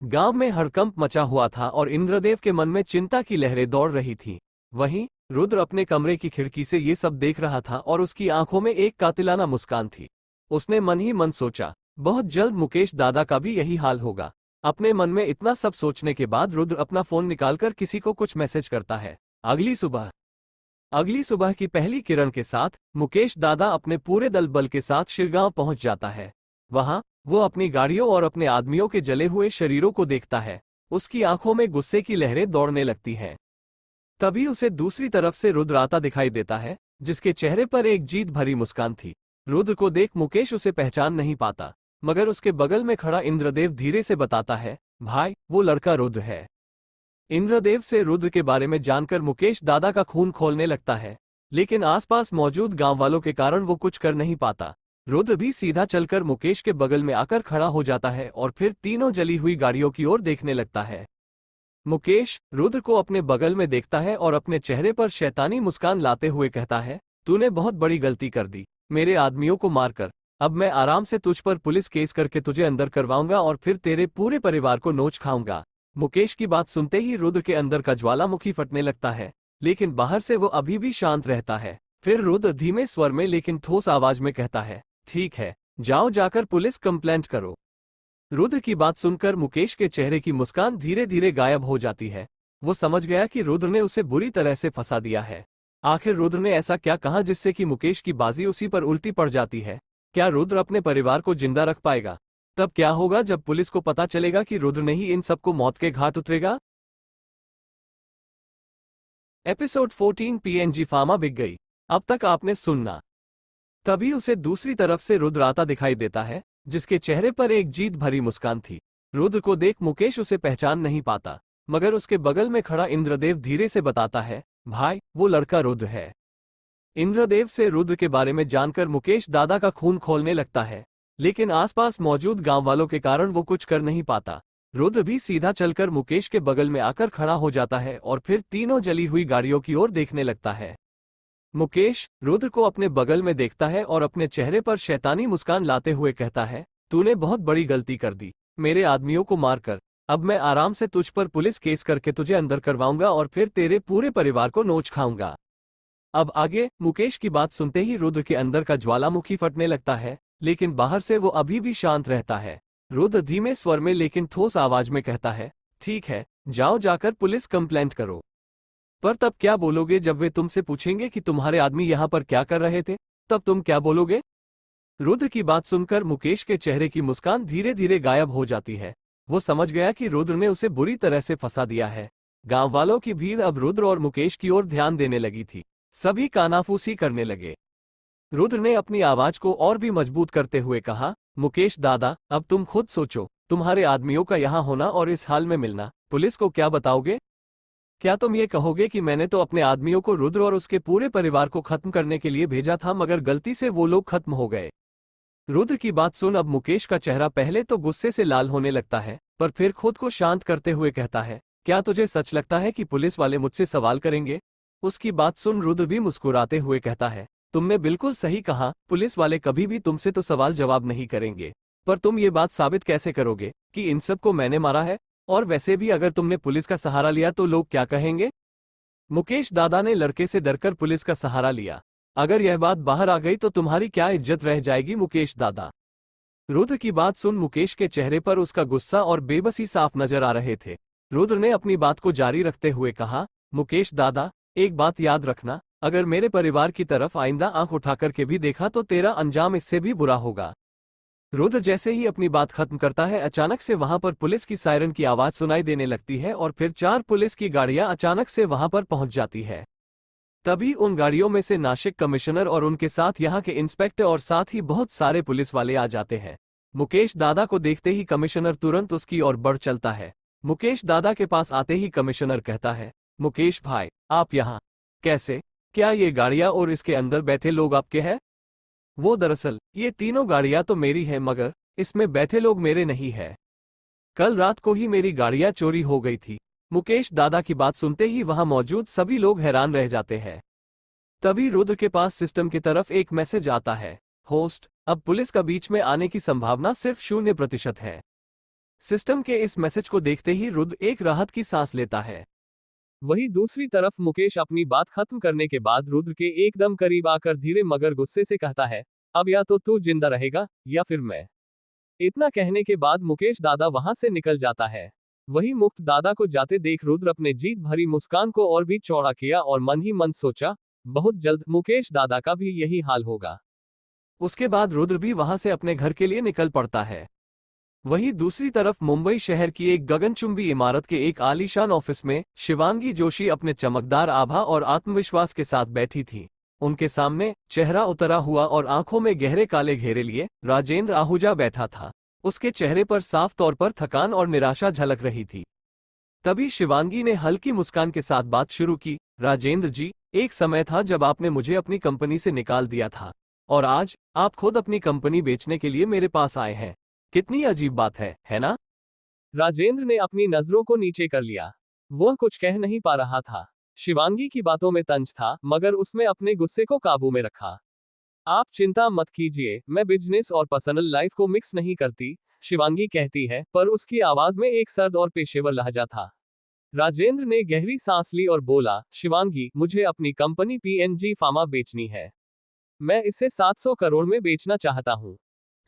गांव में हड़कंप मचा हुआ था और इंद्रदेव के मन में चिंता की लहरें दौड़ रही थीं। वहीं रुद्र अपने कमरे की खिड़की से ये सब देख रहा था और उसकी आंखों में एक कातिलाना मुस्कान थी। उसने मन ही मन सोचा, बहुत जल्द मुकेश दादा का भी यही हाल होगा। अपने मन में इतना सब सोचने के बाद रुद्र अपना फोन निकालकर किसी को कुछ मैसेज करता है। अगली सुबह की पहली किरण के साथ मुकेश दादा अपने पूरे दल बल के साथ शिरगांव पहुंच जाता है। वहां वो अपनी गाड़ियों और अपने आदमियों के जले हुए शरीरों को देखता है। उसकी आंखों में गुस्से की लहरें दौड़ने लगती हैं। तभी उसे दूसरी तरफ से रुद्र आता दिखाई देता है, जिसके चेहरे पर एक जीत भरी मुस्कान थी। रुद्र को देख मुकेश उसे पहचान नहीं पाता, मगर उसके बगल में खड़ा इंद्रदेव धीरे से बताता है, भाई, वो लड़का रुद्र है। इंद्रदेव से रुद्र के बारे में जानकर मुकेश दादा का खून खौलने लगता है, लेकिन आसपास मौजूद गांव वालों के कारण वो कुछ कर नहीं पाता। रुद्र भी सीधा चलकर मुकेश के बगल में आकर खड़ा हो जाता है और फिर तीनों जली हुई गाड़ियों की ओर देखने लगता है। मुकेश रुद्र को अपने बगल में देखता है और अपने चेहरे पर शैतानी मुस्कान लाते हुए कहता है, तूने बहुत बड़ी गलती कर दी, मेरे आदमियों को मारकर। अब मैं आराम से तुझ पर पुलिस केस करके तुझे अंदर करवाऊंगा और फिर तेरे पूरे परिवार को नोच खाऊंगा। मुकेश की बात सुनते ही रुद्र के अंदर का ज्वालामुखी फटने लगता है, लेकिन बाहर से वो अभी भी शांत रहता है। फिर रुद्र धीमे स्वर में लेकिन ठोस आवाज में कहता है, ठीक है, जाओ जाकर पुलिस कंप्लेंट करो। रुद्र की बात सुनकर मुकेश के चेहरे की मुस्कान धीरे धीरे गायब हो जाती है। वो समझ गया कि रुद्र ने उसे बुरी तरह से फंसा दिया है। आखिर रुद्र ने ऐसा क्या कहा जिससे कि मुकेश की बाजी उसी पर उल्टी पड़ जाती है? क्या रुद्र अपने परिवार को जिंदा रख पाएगा? तब क्या होगा जब पुलिस को पता चलेगा कि रुद्र ने ही इन सबको मौत के घाट उतरेगा? एपिसोड 14 पीएनजी फार्मा बिक गई। अब तक आपने सुनना। तभी उसे दूसरी तरफ से रुद्र आता दिखाई देता है, जिसके चेहरे पर एक जीत भरी मुस्कान थी। रुद्र को देख मुकेश उसे पहचान नहीं पाता, मगर उसके बगल में खड़ा इंद्रदेव धीरे से बताता है, भाई, वो लड़का रुद्र है। इंद्रदेव से रुद्र के बारे में जानकर मुकेश दादा का खून खौलने लगता है, लेकिन आसपास मौजूद गांव वालों के कारण वो कुछ कर नहीं पाता। रुद्र भी सीधा चलकर मुकेश के बगल में आकर खड़ा हो जाता है और फिर तीनों जली हुई गाड़ियों की ओर देखने लगता है। मुकेश रुद्र को अपने बगल में देखता है और अपने चेहरे पर शैतानी मुस्कान लाते हुए कहता है, तूने बहुत बड़ी गलती कर दी, मेरे आदमियों को मारकर। अब मैं आराम से तुझ पर पुलिस केस करके तुझे अंदर करवाऊंगा और फिर तेरे पूरे परिवार को नोच खाऊंगा। अब आगे मुकेश की बात सुनते ही रुद्र के अंदर का ज्वालामुखी फटने लगता है, लेकिन बाहर से वो अभी भी शांत रहता है। रुद्र धीमे स्वर में लेकिन ठोस आवाज में कहता है, ठीक है, जाओ जाकर पुलिस कंप्लेंट करो। पर तब क्या बोलोगे जब वे तुमसे पूछेंगे कि तुम्हारे आदमी यहाँ पर क्या कर रहे थे? तब तुम क्या बोलोगे? रुद्र की बात सुनकर मुकेश के चेहरे की मुस्कान धीरे धीरे गायब हो जाती है। वो समझ गया कि रुद्र ने उसे बुरी तरह से फंसा दिया है। गांव वालों की भीड़ अब रुद्र और मुकेश की ओर ध्यान देने लगी थी। सभी कानाफूसी करने लगे। रुद्र ने अपनी आवाज को और भी मजबूत करते हुए कहा, मुकेश दादा, अब तुम खुद सोचो, तुम्हारे आदमियों का यहाँ होना और इस हाल में मिलना, पुलिस को क्या बताओगे? क्या तुम ये कहोगे कि मैंने तो अपने आदमियों को रुद्र और उसके पूरे परिवार को खत्म करने के लिए भेजा था, मगर गलती से वो लोग खत्म हो गए? रुद्र की बात सुन अब मुकेश का चेहरा पहले तो गुस्से से लाल होने लगता है, पर फिर खुद को शांत करते हुए कहता है, क्या तुझे सच लगता है कि पुलिस वाले मुझसे सवाल करेंगे? उसकी बात सुन रुद्र भी मुस्कुराते हुए कहता है, तुमने बिल्कुल सही कहा, पुलिस वाले कभी भी तुमसे तो सवाल जवाब नहीं करेंगे। पर तुम ये बात साबित कैसे करोगे कि इन सबको मैंने मारा है? और वैसे भी अगर तुमने पुलिस का सहारा लिया तो लोग क्या कहेंगे? मुकेश दादा ने लड़के से डरकर पुलिस का सहारा लिया। अगर यह बात बाहर आ गई तो तुम्हारी क्या इज्जत रह जाएगी मुकेश दादा? रुद्र की बात सुन मुकेश के चेहरे पर उसका गुस्सा और बेबसी साफ नजर आ रहे थे। रुद्र ने अपनी बात को जारी रखते हुए कहा, मुकेश दादा, एक बात याद रखना, अगर मेरे परिवार की तरफ आइंदा आंख उठाकर के भी देखा तो तेरा अंजाम इससे भी बुरा होगा। रुद्र जैसे ही अपनी बात खत्म करता है, अचानक से वहां पर पुलिस की सायरन की आवाज सुनाई देने लगती है और फिर 4 पुलिस की गाड़ियां अचानक से वहां पर पहुंच जाती है। तभी उन गाड़ियों में से नासिक कमिश्नर और उनके साथ यहां के इंस्पेक्टर और साथ ही बहुत सारे पुलिस वाले आ जाते हैं। मुकेश दादा को देखते ही कमिश्नर तुरंत उसकी ओर बढ़ चलता है। मुकेश दादा के पास आते ही कमिश्नर कहता है, मुकेश भाई, आप यहाँ कैसे? क्या ये गाड़ियां और इसके अंदर बैठे लोग आपके हैं? वो दरअसल ये तीनों गाड़ियां तो मेरी हैं, मगर इसमें बैठे लोग मेरे नहीं है। कल रात को ही मेरी गाड़ियां चोरी हो गई थी। मुकेश दादा की बात सुनते ही वहां मौजूद सभी लोग हैरान रह जाते हैं। तभी रुद्र के पास सिस्टम की तरफ एक मैसेज आता है, होस्ट, अब पुलिस का बीच में आने की संभावना सिर्फ 0% है। सिस्टम के इस मैसेज को देखते ही रुद्र एक राहत की सांस लेता है। वहीं दूसरी तरफ मुकेश अपनी बात खत्म करने के बाद रुद्र के एकदम करीब आकर धीरे मगर गुस्से से कहता है, अब या तो तू जिंदा रहेगा या फिर मैं। इतना कहने के बाद मुकेश दादा वहां से निकल जाता है। वहीं मुक्त दादा को जाते देख रुद्र अपने जीत भरी मुस्कान को और भी चौड़ा किया और मन ही मन सोचा, बहुत जल्द मुकेश दादा का भी यही हाल होगा। उसके बाद रुद्र भी वहां से अपने घर के लिए निकल पड़ता है। वहीं दूसरी तरफ मुंबई शहर की एक गगनचुंबी इमारत के एक आलीशान ऑफिस में शिवांगी जोशी अपने चमकदार आभा और आत्मविश्वास के साथ बैठी थी। उनके सामने चेहरा उतरा हुआ और आंखों में गहरे काले घेरे लिए राजेंद्र आहूजा बैठा था। उसके चेहरे पर साफ तौर पर थकान और निराशा झलक रही थी। तभी शिवांगी ने हल्की मुस्कान के साथ बात शुरू की, राजेंद्र जी, एक समय था जब आपने मुझे अपनी कंपनी से निकाल दिया था और आज आप खुद अपनी कंपनी बेचने के लिए मेरे पास आए हैं। कितनी अजीब बात है ना? राजेंद्र ने अपनी नजरों को नीचे कर लिया। वह कुछ कह नहीं पा रहा था। शिवांगी की बातों में तंज था, मगर उसमें अपने गुस्से को काबू में रखा। आप चिंता मत कीजिए, मैं बिजनेस और पर्सनल लाइफ को मिक्स नहीं करती, शिवांगी कहती है, पर उसकी आवाज में एक सर्द और पेशेवर लहजा था। राजेंद्र ने गहरी सांस ली और बोला, शिवांगी, मुझे अपनी कंपनी पीएनजी फार्मा बेचनी है। मैं इसे 700 करोड़ में बेचना चाहता हूँ।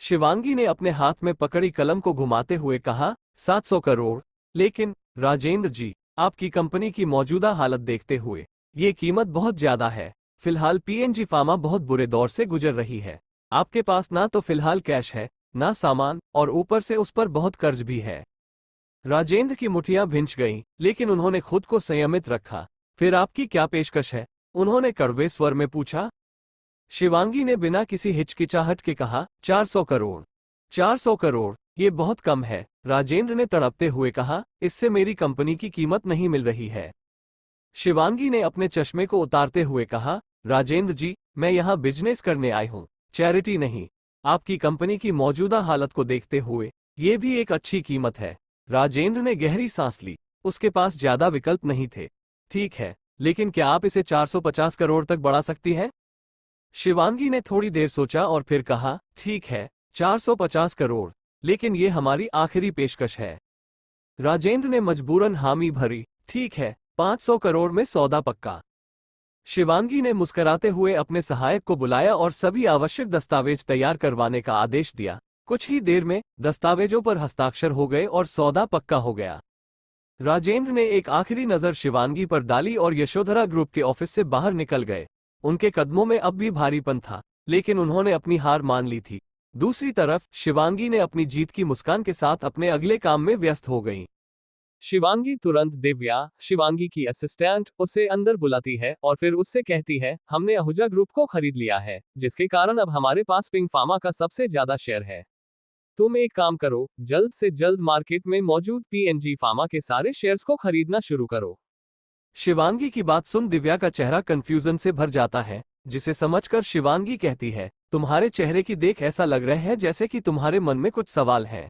शिवांगी ने अपने हाथ में पकड़ी कलम को घुमाते हुए कहा, 700 करोड़? लेकिन राजेंद्र जी, आपकी कंपनी की मौजूदा हालत देखते हुए ये कीमत बहुत ज्यादा है। फिलहाल पीएनजी फार्मा बहुत बुरे दौर से गुजर रही है। आपके पास ना तो फिलहाल कैश है, ना सामान, और ऊपर से उस पर बहुत कर्ज भी है। राजेंद्र की मुठियां भिंच गईं, लेकिन उन्होंने खुद को संयमित रखा। फिर आपकी क्या पेशकश है? उन्होंने कड़वे स्वर में पूछा। शिवांगी ने बिना किसी हिचकिचाहट के कहा, 400 करोड़। 400 करोड़, ये बहुत कम है, राजेंद्र ने तड़पते हुए कहा, इससे मेरी कंपनी की कीमत नहीं मिल रही है। शिवांगी ने अपने चश्मे को उतारते हुए कहा, राजेंद्र जी, मैं यहाँ बिजनेस करने आई हूँ, चैरिटी नहीं। आपकी कंपनी की मौजूदा हालत को देखते हुए ये भी एक अच्छी कीमत है। राजेंद्र ने गहरी सांस ली। उसके पास ज्यादा विकल्प नहीं थे। ठीक है, लेकिन क्या आप इसे 450 करोड़ तक बढ़ा सकती हैं? शिवांगी ने थोड़ी देर सोचा और फिर कहा, ठीक है, 450 करोड़, लेकिन ये हमारी आखिरी पेशकश है। राजेंद्र ने मजबूरन हामी भरी। ठीक है, 500 करोड़ में सौदा पक्का। शिवांगी ने मुस्कुराते हुए अपने सहायक को बुलाया और सभी आवश्यक दस्तावेज तैयार करवाने का आदेश दिया। कुछ ही देर में दस्तावेजों पर हस्ताक्षर हो गए और सौदा पक्का हो गया। राजेंद्र ने एक आखिरी नजर शिवांगी पर डाली और यशोधरा ग्रुप के ऑफिस से बाहर निकल गए। उनके कदमों में अब भी भारीपन था, लेकिन उन्होंने अपनी हार मान ली थी। दूसरी तरफ शिवांगी ने अपनी जीत की मुस्कान के साथ अपने अगले काम में व्यस्त हो गई। शिवांगी तुरंत दिव्या, शिवांगी की असिस्टेंट, उसे अंदर बुलाती है और फिर उससे कहती है, हमने आहूजा ग्रुप को खरीद लिया है, जिसके कारण अब हमारे पास पिंक फार्मा का सबसे ज्यादा शेयर है। तुम एक काम करो, जल्द से जल्द मार्केट में मौजूद पीएनजी फार्मा के सारे शेयर्स को खरीदना शुरू करो। शिवांगी की बात सुन दिव्या का चेहरा कंफ्यूजन से भर जाता है, जिसे समझकर शिवांगी कहती है, तुम्हारे चेहरे की देख ऐसा लग रहा है जैसे कि तुम्हारे मन में कुछ सवाल है।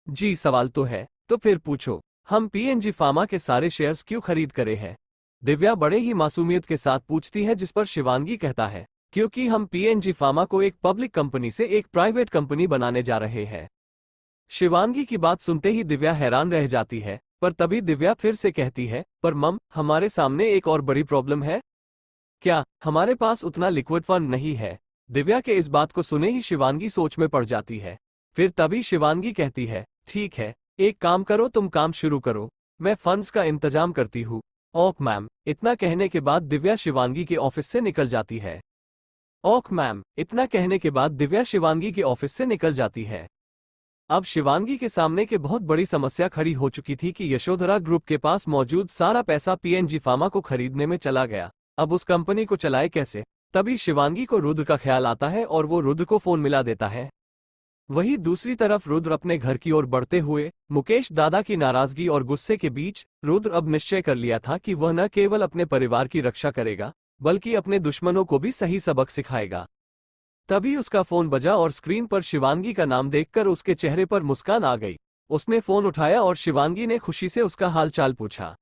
जी सवाल तो है, तो फिर पूछो। हम पीएनजी फार्मा के सारे शेयर्स क्यों खरीद करे हैं? दिव्या बड़े ही मासूमियत के साथ पूछती है, जिस पर शिवांगी कहता है, क्योंकि हम पीएनजी फार्मा को एक पब्लिक कंपनी से एक प्राइवेट कंपनी बनाने जा रहे हैं। शिवांगी की बात सुनते ही दिव्या हैरान रह जाती है, पर तभी दिव्या फिर से कहती है, पर मम, हमारे सामने एक और बड़ी प्रॉब्लम है। क्या हमारे पास उतना लिक्विड फंड नहीं है? दिव्या के इस बात को सुने ही शिवांगी सोच में पड़ जाती है। फिर तभी शिवांगी कहती है, ठीक है, एक काम करो, तुम काम शुरू करो, मैं फंड्स का इंतजाम करती हूँ। Okay ma'am. इतना कहने के बाद दिव्या शिवांगी के ऑफिस से निकल जाती है। Okay ma'am. इतना कहने के बाद दिव्या शिवांगी के ऑफिस से निकल जाती है। अब शिवांगी के सामने के बहुत बड़ी समस्या खड़ी हो चुकी थी कि यशोधरा ग्रुप के पास मौजूद सारा पैसा पीएनजी फार्मा को खरीदने में चला गया। अब उस कंपनी को चलाए कैसे? तभी शिवांगी को रुद्र का ख्याल आता है और वो रुद्र को फोन मिला देता है। वहीं दूसरी तरफ रुद्र अपने घर की ओर बढ़ते हुए मुकेश दादा की नाराजगी और गुस्से के बीच रुद्र अब निश्चय कर लिया था कि वह न केवल अपने परिवार की रक्षा करेगा, बल्कि अपने दुश्मनों को भी सही सबक सिखाएगा। तभी उसका फोन बजा और स्क्रीन पर शिवांगी का नाम देखकर उसके चेहरे पर मुस्कान आ गई। उसने फोन उठाया और शिवांगी ने खुशी से उसका हालचाल पूछा।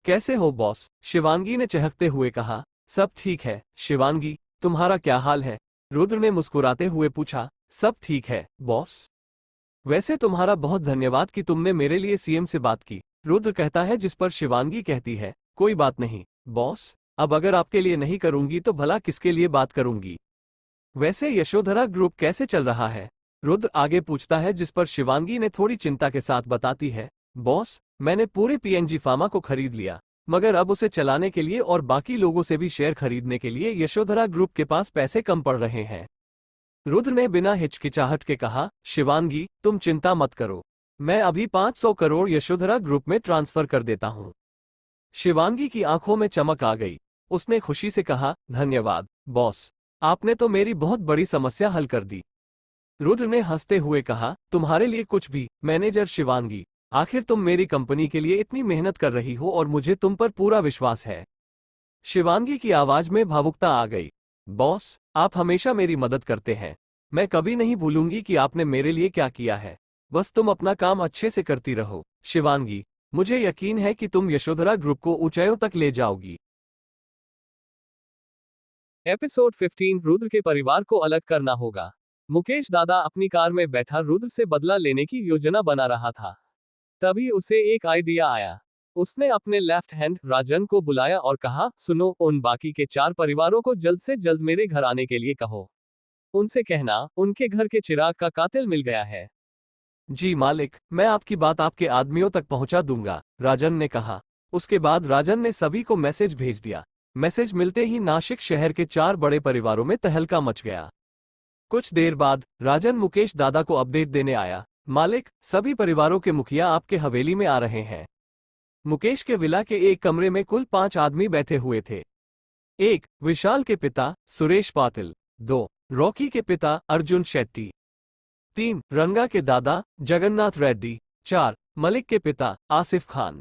कैसे हो बॉस? शिवांगी ने चहकते हुए कहा। सब ठीक है शिवांगी, तुम्हारा क्या हाल है? रुद्र ने मुस्कुराते हुए पूछा। सब ठीक है बॉस। वैसे तुम्हारा बहुत धन्यवाद कि तुमने मेरे लिए सीएम से बात की, रुद्र कहता है, जिस पर शिवांगी कहती है, कोई बात नहीं बॉस, अब अगर आपके लिए नहीं करूंगी तो भला किसके लिए बात करूंगी? वैसे यशोधरा ग्रुप कैसे चल रहा है? रुद्र आगे पूछता है, जिस पर शिवांगी ने थोड़ी चिंता के साथ बताती है, बॉस, मैंने पूरे पीएनजी फार्मा को खरीद लिया, मगर अब उसे चलाने के लिए और बाकी लोगों से भी शेयर खरीदने के लिए यशोधरा ग्रुप के पास पैसे कम पड़ रहे हैं। रुद्र ने बिना हिचकिचाहट के कहा, शिवांगी, तुम चिंता मत करो, मैं अभी 500 करोड़ यशोधरा ग्रुप में ट्रांसफर कर देता हूं। शिवांगी की आंखों में चमक आ गई। उसने खुशी से कहा, धन्यवाद बॉस, आपने तो मेरी बहुत बड़ी समस्या हल कर दी। रुद्र ने हंसते हुए कहा, तुम्हारे लिए कुछ भी मैनेजर शिवांगी, आखिर तुम मेरी कंपनी के लिए इतनी मेहनत कर रही हो और मुझे तुम पर पूरा विश्वास है। शिवांगी की आवाज में भावुकता आ गई। बॉस, आप हमेशा मेरी मदद करते हैं, मैं कभी नहीं भूलूंगी कि आपने मेरे लिए क्या किया है। बस तुम अपना काम अच्छे से करती रहो शिवांगी, मुझे यकीन है कि तुम यशोधरा ग्रुप को ऊंचाइयों तक ले जाओगी। एपिसोड 15 रुद्र के परिवार को अलग करना होगा। मुकेश दादा अपनी कार में बैठा रुद्र से बदला लेने की योजना बना रहा था। तभी उसे एक आइडिया आया। उसने अपने लेफ्ट हैंड राजन को बुलाया और कहा, सुनो, उन बाकी के 4 परिवारों को जल्द से जल्द मेरे घर आने के लिए कहो। उनसे कहना, उनके घर के चिराग का कातिल मिल गया है। जी मालिक, मैं आपकी बात आपके आदमियों तक पहुंचा दूंगा, राजन ने कहा। उसके बाद राजन ने सभी को मैसेज भेज दिया। मैसेज मिलते ही नासिक शहर के 4 बड़े परिवारों में तहलका मच गया। कुछ देर बाद राजन मुकेश दादा को अपडेट देने आया, मालिक, सभी परिवारों के मुखिया आपके हवेली में आ रहे हैं। मुकेश के विला के एक कमरे में कुल 5 आदमी बैठे हुए थे। 1. विशाल के पिता सुरेश पाटिल। 2. रॉकी के पिता अर्जुन शेट्टी। 3. रंगा के दादा जगन्नाथ रेड्डी। 4. मलिक के पिता आसिफ खान।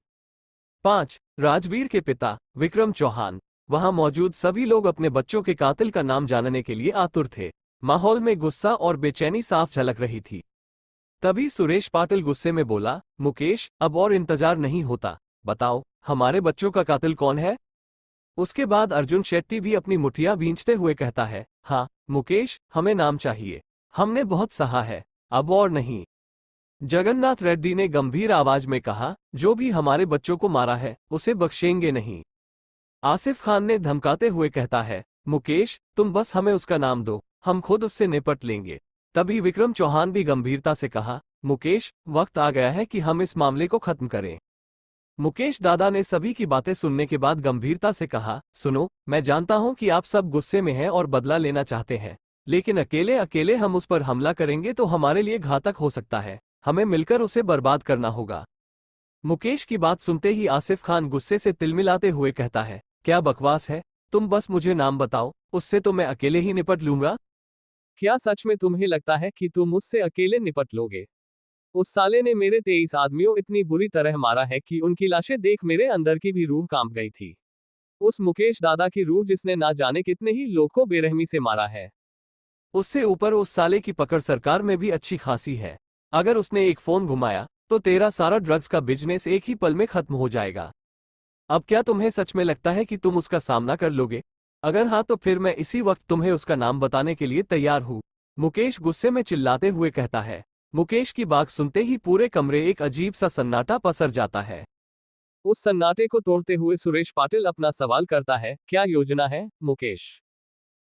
5. राजवीर के पिता विक्रम चौहान। वहां मौजूद सभी लोग अपने बच्चों के कातिल का नाम जानने के लिए आतुर थे। माहौल में गुस्सा और बेचैनी साफ झलक रही थी। तभी सुरेश पाटिल गुस्से में बोला, मुकेश, अब और इंतजार नहीं होता, बताओ, हमारे बच्चों का कातिल कौन है? उसके बाद अर्जुन शेट्टी भी अपनी मुठिया भींचते हुए कहता है, हाँ मुकेश, हमें नाम चाहिए, हमने बहुत सहा है, अब और नहीं। जगन्नाथ रेड्डी ने गंभीर आवाज में कहा, जो भी हमारे बच्चों को मारा है उसे बख्शेंगे नहीं। आसिफ खान ने धमकाते हुए कहता है, मुकेश, तुम बस हमें उसका नाम दो, हम खुद उससे निपट लेंगे। तभी विक्रम चौहान भी गंभीरता से कहा, मुकेश, वक्त आ गया है कि हम इस मामले को खत्म करें। मुकेश दादा ने सभी की बातें सुनने के बाद गंभीरता से कहा, सुनो, मैं जानता हूं कि आप सब गुस्से में हैं और बदला लेना चाहते हैं, लेकिन अकेले अकेले हम उस पर हमला करेंगे तो हमारे लिए घातक हो सकता है, हमें मिलकर उसे बर्बाद करना होगा। मुकेश की बात सुनते ही आसिफ खान गुस्से से तिलमिलाते हुए कहता है, क्या बकवास है, तुम बस मुझे नाम बताओ, उससे तो मैं अकेले ही निपट लूंगा। क्या सच में तुम्हें लगता है कि तुम उससे अकेले निपट लोगे? उस साले ने मेरे 23 आदमियों इतनी बुरी तरह मारा है कि उनकी लाशें देख मेरे अंदर की भी रूह कांप गई थी। उस मुकेश दादा की रूह जिसने ना जाने कितने ही लोग को बेरहमी से मारा है। उससे ऊपर उस साले की पकड़ सरकार में भी अच्छी खासी है। अगर उसने एक फोन घुमाया तो तेरा सारा ड्रग्स का बिजनेस एक ही पल में खत्म हो जाएगा। अब क्या तुम्हें सच में लगता है कि तुम उसका सामना कर लोगे? अगर हाँ तो फिर मैं इसी वक्त तुम्हें उसका नाम बताने के लिए तैयार हूँ, मुकेश गुस्से में चिल्लाते हुए कहता है। मुकेश की बात सुनते ही पूरे कमरे एक अजीब सा सन्नाटा पसर जाता है। उस सन्नाटे को तोड़ते हुए सुरेश पाटिल अपना सवाल करता है, क्या योजना है, मुकेश?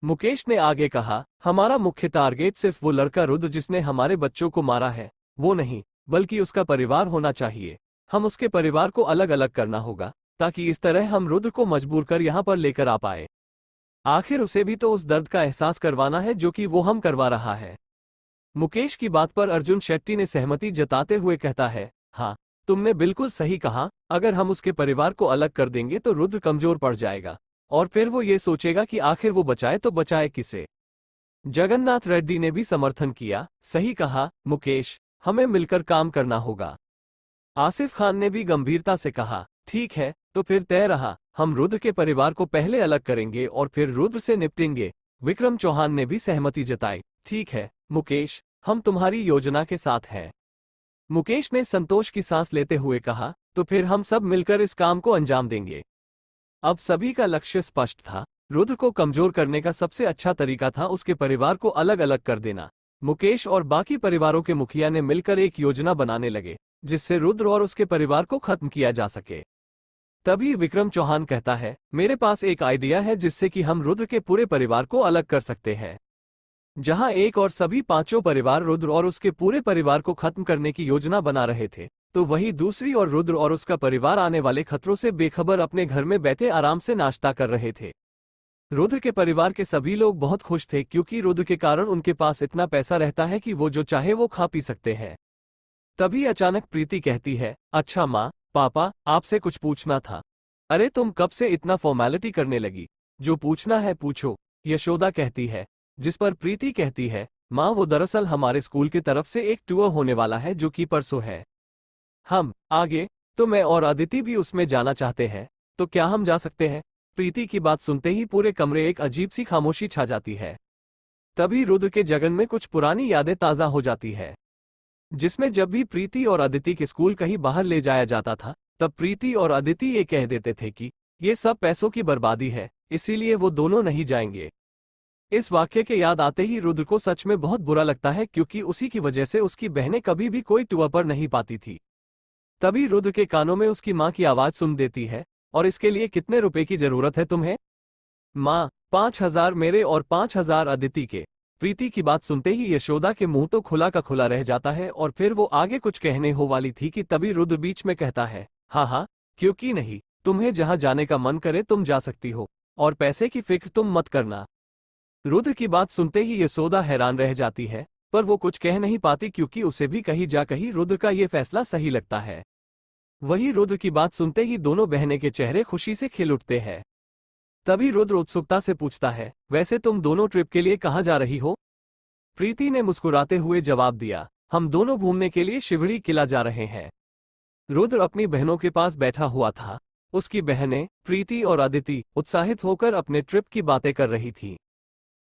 मुकेश ने आगे कहा, हमारा मुख्य टारगेट सिर्फ वो लड़का रुद्र जिसने हमारे बच्चों को मारा है, वो नहीं, बल्कि उसका परिवार होना चाहिए। हम उसके परिवार को अलग अलग करना होगा, ताकि इस तरह हम रुद्र को मजबूर कर यहाँ पर लेकर आ पाए। आखिर उसे भी तो उस दर्द का एहसास करवाना है जो कि वो हम करवा रहा है। मुकेश की बात पर अर्जुन शेट्टी ने सहमति जताते हुए कहता है, हाँ, तुमने बिल्कुल सही कहा, अगर हम उसके परिवार को अलग कर देंगे तो रुद्र कमजोर पड़ जाएगा, और फिर वो ये सोचेगा कि आखिर वो बचाए तो बचाए किसे। जगन्नाथ रेड्डी ने भी समर्थन किया, सही कहा, मुकेश, हमें मिलकर काम करना होगा। आसिफ खान ने भी गंभीरता से कहा, ठीक है, तो फिर तय रहा, हम रुद्र के परिवार को पहले अलग करेंगे और फिर रुद्र से निपटेंगे। विक्रम चौहान ने भी सहमति जताई, ठीक है, मुकेश, हम तुम्हारी योजना के साथ हैं। मुकेश ने संतोष की सांस लेते हुए कहा, तो फिर हम सब मिलकर इस काम को अंजाम देंगे। अब सभी का लक्ष्य स्पष्ट था, रुद्र को कमजोर करने का सबसे अच्छा तरीका था उसके परिवार को अलग अलग कर देना। मुकेश और बाकी परिवारों के मुखिया ने मिलकर एक योजना बनाने लगे, जिससे रुद्र और उसके परिवार को खत्म किया जा सके। तभी विक्रम चौहान कहता है, मेरे पास एक आइडिया है जिससे कि हम रुद्र के पूरे परिवार को अलग कर सकते हैं। जहां एक और सभी पांचों परिवार रुद्र और उसके पूरे परिवार को खत्म करने की योजना बना रहे थे, तो वही दूसरी और रुद्र और उसका परिवार आने वाले खतरों से बेखबर अपने घर में बैठे आराम से नाश्ता कर रहे थे। रुद्र के परिवार के सभी लोग बहुत खुश थे क्योंकि रुद्र के कारण उनके पास इतना पैसा रहता है कि वो जो चाहे वो खा पी सकते हैं। तभी अचानक प्रीति कहती है, अच्छा माँ, पापा, आपसे कुछ पूछना था। अरे तुम कब से इतना फॉर्मेलिटी करने लगी? जो पूछना है पूछो, यशोदा कहती है। जिस पर प्रीति कहती है, माँ वो दरअसल हमारे स्कूल की तरफ से एक टूर होने वाला है जो कि परसों है। हम आगे तो मैं और अदिति भी उसमें जाना चाहते हैं, तो क्या हम जा सकते हैं? प्रीति की बात सुनते ही पूरे कमरे एक अजीब सी खामोशी छा जाती है। तभी रुद्र के जगन में कुछ पुरानी यादें ताज़ा हो जाती है, जिसमें जब भी प्रीति और अदिति के स्कूल कहीं बाहर ले जाया जाता था, तब प्रीति और अदिति ये कह देते थे कि ये सब पैसों की बर्बादी है, इसीलिए वो दोनों नहीं जाएंगे। इस वाक्य के याद आते ही रुद्र को सच में बहुत बुरा लगता है क्योंकि उसी की वजह से उसकी बहनें कभी भी कोई टूर पर नहीं पाती थी। तभी रुद्र के कानों में उसकी माँ की आवाज सुन देती है, और इसके लिए कितने रुपए की जरूरत है तुम्हें? माँ, 5,000 मेरे और 5,000 अदिति के। प्रीति की बात सुनते ही यशोदा के मुंह तो खुला का खुला रह जाता है और फिर वो आगे कुछ कहने हो वाली थी कि तभी रुद्र बीच में कहता है, हाँ हाँ, क्योंकि नहीं, तुम्हें जहां जाने का मन करे तुम जा सकती हो, और पैसे की फिक्र तुम मत करना। रुद्र की बात सुनते ही यशोदा हैरान रह जाती है, पर वो कुछ कह नहीं पाती क्योंकि उसे भी कहीं जा कहीं रुद्र का ये फैसला सही लगता है। वही रुद्र की बात सुनते ही दोनों बहनें के चेहरे खुशी से खिल उठते हैं। तभी रुद्र उत्सुकता से पूछता है, वैसे तुम दोनों ट्रिप के लिए कहाँ जा रही हो? प्रीति ने मुस्कुराते हुए जवाब दिया, हम दोनों घूमने के लिए शिवड़ी किला जा रहे हैं। रुद्र अपनी बहनों के पास बैठा हुआ था। उसकी बहनें प्रीति और अदिति उत्साहित होकर अपने ट्रिप की बातें कर रही थी।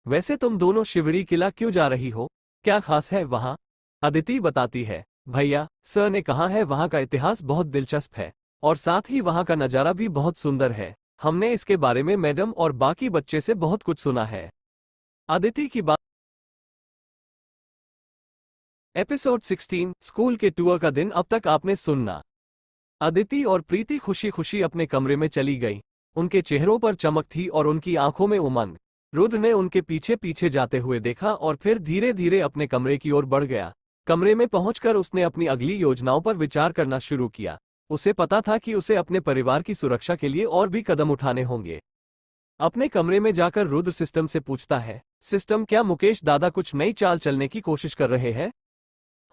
वैसे तुम दोनों शिवड़ी किला क्यों जा रही हो? क्या खास है वहां? अदिति बताती है, भैया, सर ने कहा है वहां का इतिहास बहुत दिलचस्प है, और साथ ही वहां का नज़ारा भी बहुत सुंदर है। हमने इसके बारे में मैडम और बाकी बच्चे से बहुत कुछ सुना है। अदिति की बात। एपिसोड 16 स्कूल के टूर का दिन अब तक आपने सुनना। अदिति और प्रीति खुशी खुशी अपने कमरे में चली गई। उनके चेहरों पर चमक थी और उनकी आंखों में उमंग। रुद्र ने उनके पीछे पीछे जाते हुए देखा और फिर धीरे धीरे अपने कमरे की ओर बढ़ गया। कमरे में पहुंचकर उसने अपनी अगली योजनाओं पर विचार करना शुरू किया। उसे पता था कि उसे अपने परिवार की सुरक्षा के लिए और भी कदम उठाने होंगे। अपने कमरे में जाकर रुद्र सिस्टम से पूछता है, सिस्टम, क्या मुकेश दादा कुछ नई चाल चलने की कोशिश कर रहे हैं?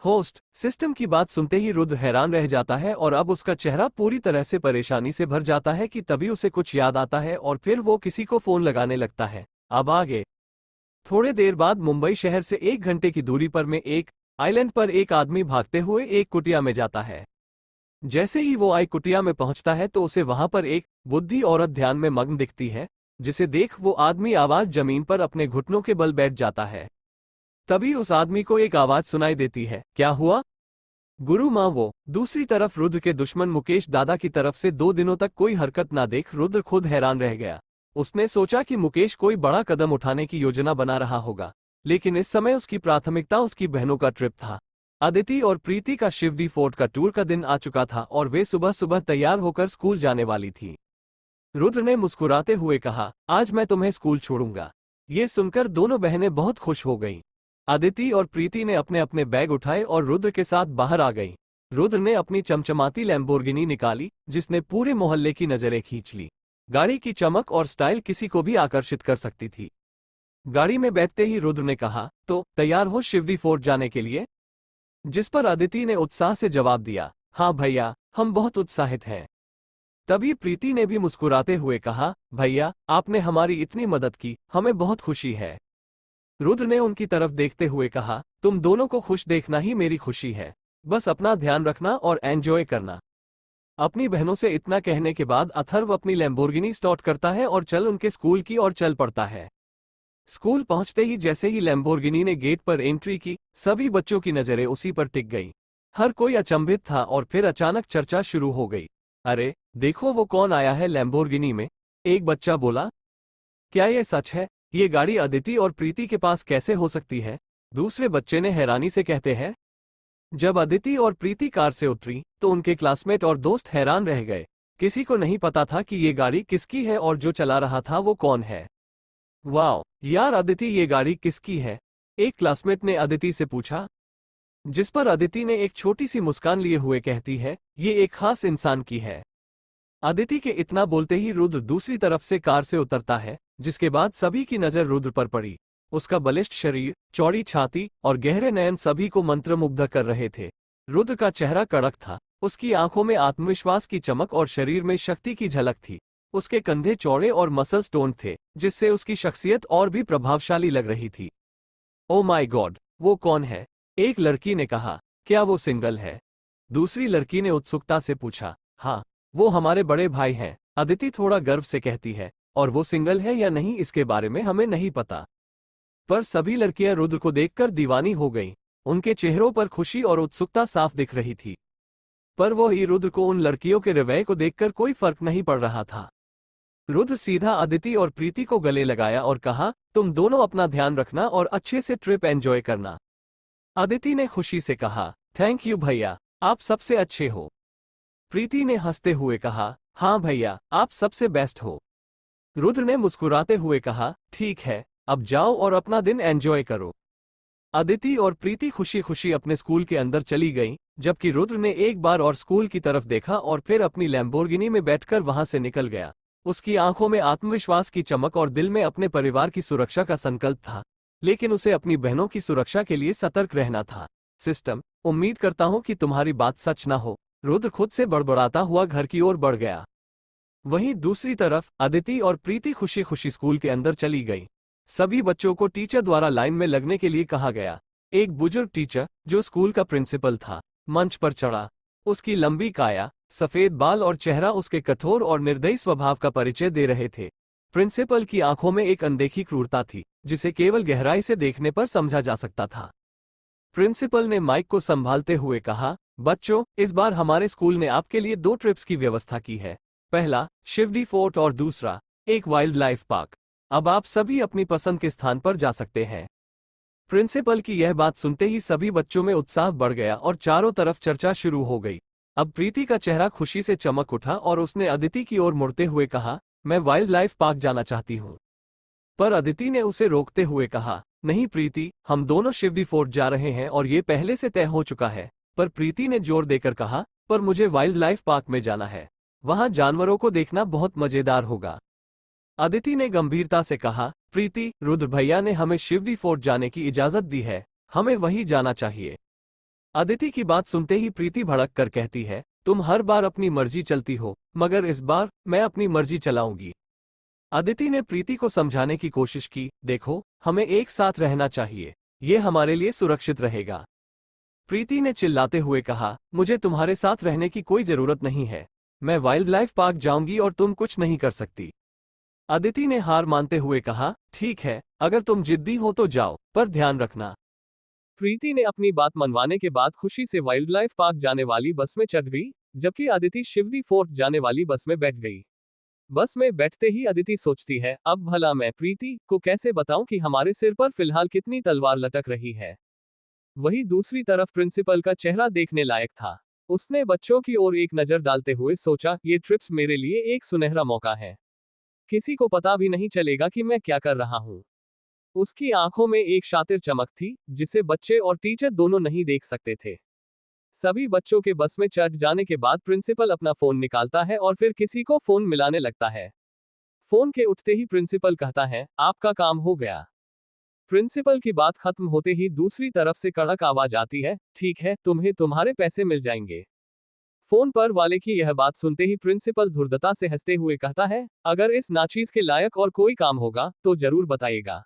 होस्ट सिस्टम की बात सुनते ही रुद्र हैरान रह जाता है और अब उसका चेहरा पूरी तरह से परेशानी से भर जाता है कि तभी उसे कुछ याद आता है और फिर वो किसी को फोन लगाने लगता है। अब आगे थोड़े देर बाद मुंबई शहर से 1 घंटे की दूरी पर में एक आइलैंड पर एक आदमी भागते हुए एक कुटिया में जाता है। जैसे ही वो आई कुटिया में पहुंचता है तो उसे वहां पर एक बुद्धि औरत ध्यान में मग्न दिखती है, जिसे देख वो आदमी आवाज जमीन पर अपने घुटनों के बल बैठ जाता है। तभी उस आदमी को एक आवाज सुनाई देती है, क्या हुआ? गुरु माँ वो। दूसरी तरफ रुद्र के दुश्मन मुकेश दादा की तरफ से 2 दिनों तक कोई हरकत ना देख रुद्र खुद हैरान रह गया। उसने सोचा कि मुकेश कोई बड़ा कदम उठाने की योजना बना रहा होगा, लेकिन इस समय उसकी प्राथमिकता उसकी बहनों का ट्रिप था। अदिति और प्रीति का शिवडी फोर्ट का टूर का दिन आ चुका था और वे सुबह सुबह तैयार होकर स्कूल जाने वाली थी। रुद्र ने मुस्कुराते हुए कहा, आज मैं तुम्हें स्कूल छोड़ूंगा। ये सुनकर दोनों बहनें बहुत खुश हो गईं। अदिति और प्रीति ने अपने अपने बैग उठाए और रुद्र के साथ बाहर आ गईं। रुद्र ने अपनी चमचमाती लैम्बोर्गिनी निकाली, जिसने पूरे मोहल्ले की नजरें खींच ली। गाड़ी की चमक और स्टाइल किसी को भी आकर्षित कर सकती थी। गाड़ी में बैठते ही रुद्र ने कहा, तो तैयार हो शिवडी फोर्ट जाने के लिए? जिस पर अदिति ने उत्साह से जवाब दिया, हाँ भैया, हम बहुत उत्साहित हैं। तभी प्रीति ने भी मुस्कुराते हुए कहा, भैया, आपने हमारी इतनी मदद की, हमें बहुत खुशी है। रुद्र ने उनकी तरफ देखते हुए कहा, तुम दोनों को खुश देखना ही मेरी खुशी है। बस अपना ध्यान रखना और एंजॉय करना। अपनी बहनों से इतना कहने के बाद अथर्व अपनी लैम्बोर्गिनी स्टार्ट करता है और चल उनके स्कूल की ओर चल पड़ता है। स्कूल पहुंचते ही जैसे ही लैम्बोर्गिनी ने गेट पर एंट्री की, सभी बच्चों की नजरें उसी पर टिक गई। हर कोई अचंभित था और फिर अचानक चर्चा शुरू हो गई। अरे देखो, वो कौन आया है लैम्बोर्गिनी में? एक बच्चा बोला। क्या ये सच है? ये गाड़ी अदिति और प्रीति के पास कैसे हो सकती है? दूसरे बच्चे ने हैरानी से कहते हैं। जब अदिति और प्रीति कार से उतरी तो उनके क्लासमेट और दोस्त हैरान रह गए। किसी को नहीं पता था कि ये गाड़ी किसकी है और जो चला रहा था वो कौन है। वाह यार अदिति, ये गाड़ी किसकी है? एक क्लासमेट ने अदिति से पूछा, जिस पर अदिति ने एक छोटी सी मुस्कान लिए हुए कहती है, ये एक खास इंसान की है। अदिति के इतना बोलते ही रुद्र दूसरी तरफ से कार से उतरता है, जिसके बाद सभी की नजर रुद्र पर पड़ी। उसका बलिष्ठ शरीर, चौड़ी छाती और गहरे नयन सभी को मंत्रमुग्ध कर रहे थे। रुद्र का चेहरा कड़क था, उसकी आंखों में आत्मविश्वास की चमक और शरीर में शक्ति की झलक थी। उसके कंधे चौड़े और मसल स्टोन थे, जिससे उसकी शख्सियत और भी प्रभावशाली लग रही थी। ओ माय गॉड, वो कौन है? एक लड़की ने कहा। क्या वो सिंगल है? दूसरी लड़की ने उत्सुकता से पूछा। हाँ, वो हमारे बड़े भाई हैं, अदिति थोड़ा गर्व से कहती है। और वो सिंगल है या नहीं इसके बारे में हमें नहीं पता। पर सभी लड़कियां रुद्र को देखकर दीवानी हो गईं। उनके चेहरों पर खुशी और उत्सुकता साफ दिख रही थी। पर वो ही रुद्र को उन लड़कियों के रवैये को देखकर कोई फर्क नहीं पड़ रहा था। रुद्र सीधा अदिति और प्रीति को गले लगाया और कहा, तुम दोनों अपना ध्यान रखना और अच्छे से ट्रिप एंजॉय करना। अदिति ने खुशी से कहा, थैंक यू भैया, आप सबसे अच्छे हो। प्रीति ने हंसते हुए कहा, हाँ भैया, आप सबसे बेस्ट हो। रुद्र ने मुस्कुराते हुए कहा, ठीक है, अब जाओ और अपना दिन एंजॉय करो। अदिति और प्रीति खुशी खुशी अपने स्कूल के अंदर चली गईं, जबकि रुद्र ने एक बार और स्कूल की तरफ देखा और फिर अपनी लैम्बोर्गिनी में बैठकर वहां से निकल गया। उसकी आंखों में आत्मविश्वास की चमक और दिल में अपने परिवार की सुरक्षा का संकल्प था, लेकिन उसे अपनी बहनों की सुरक्षा के लिए सतर्क रहना था। सिस्टम, उम्मीद करता हूं कि तुम्हारी बात सच ना हो। रुद्र खुद से बड़बड़ाता हुआ घर की ओर बढ़ गया। वहीं दूसरी तरफ अदिति और प्रीति खुशी खुशी स्कूल के अंदर चली गई। सभी बच्चों को टीचर द्वारा लाइन में लगने के लिए कहा गया। एक बुजुर्ग टीचर, जो स्कूल का प्रिंसिपल था, मंच पर चढ़ा। उसकी लंबी काया, सफेद बाल और चेहरा उसके कठोर और निर्दयी स्वभाव का परिचय दे रहे थे। प्रिंसिपल की आंखों में एक अनदेखी क्रूरता थी, जिसे केवल गहराई से देखने पर समझा जा सकता था। प्रिंसिपल ने माइक को संभालते हुए कहा, बच्चों, इस बार हमारे स्कूल ने आपके लिए 2 ट्रिप्स की व्यवस्था की है। पहला शिवडी फोर्ट और दूसरा एक वाइल्ड लाइफ पार्क। अब आप सभी अपनी पसंद के स्थान पर जा सकते हैं। प्रिंसिपल की यह बात सुनते ही सभी बच्चों में उत्साह बढ़ गया और चारों तरफ चर्चा शुरू हो गई। अब प्रीति का चेहरा खुशी से चमक उठा और उसने अदिति की ओर मुड़ते हुए कहा, मैं वाइल्ड लाइफ पार्क जाना चाहती हूँ। पर अदिति ने उसे रोकते हुए कहा, नहीं प्रीति, हम दोनों शिवडी फोर्ट जा रहे हैं और ये पहले से तय हो चुका है। पर प्रीति ने जोर देकर कहा, पर मुझे वाइल्ड लाइफ पार्क में जाना है, वहां जानवरों को देखना बहुत मजेदार होगा। अदिति ने गंभीरता से कहा, प्रीति, रुद्र भैया ने हमें शिवडी फोर्ट जाने की इजाजत दी है, हमें वहीं जाना चाहिए। अदिति की बात सुनते ही प्रीति भड़क कर कहती है, तुम हर बार अपनी मर्जी चलती हो, मगर इस बार मैं अपनी मर्जी चलाऊंगी। अदिति ने प्रीति को समझाने की कोशिश की, देखो, हमें एक साथ रहना चाहिए, ये हमारे लिए सुरक्षित रहेगा। प्रीति ने चिल्लाते हुए कहा, मुझे तुम्हारे साथ रहने की कोई जरूरत नहीं है, मैं वाइल्ड लाइफ पार्क जाऊंगी और तुम कुछ नहीं कर सकती। अदिति ने हार मानते हुए कहा, ठीक है, अगर तुम जिद्दी हो तो जाओ, पर ध्यान रखना प्रीति ने अपनी बात मनवाने के बाद खुशी से वाइल्ड लाइफ पार्क जाने वाली बस में चढ़ गई, जबकि अदिति शिवदी फोर्ट जाने वाली बस में बैठ गई। बस में बैठते ही अदिति सोचती है, अब भला मैं प्रीति को कैसे बताऊं कि हमारे सिर पर फिलहाल कितनी तलवार लटक रही है। वहीं दूसरी तरफ प्रिंसिपल का चेहरा देखने लायक था। उसने बच्चों की ओर एक नजर डालते हुए सोचा, ये ट्रिप्स मेरे लिए एक सुनहरा मौका है। किसी को पता भी नहीं चलेगा कि मैं क्या कर रहा हूं। उसकी आंखों में एक शातिर चमक थी, जिसे बच्चे और टीचर दोनों नहीं देख सकते थे। सभी बच्चों के बस में चढ़ जाने के बाद प्रिंसिपल अपना फोन निकालता है और फिर किसी को फोन मिलाने लगता है। फोन के उठते ही प्रिंसिपल कहता है, आपका काम हो गया। प्रिंसिपल की बात खत्म होते ही दूसरी तरफ से कड़क आवाज आती है, ठीक है, तुम्हें तुम्हारे पैसे मिल जाएंगे। फोन पर वाले की यह बात सुनते ही प्रिंसिपल धुर्दता से हंसते हुए कहता है, अगर इस नाचीज के लायक और कोई काम होगा तो जरूर बताइएगा।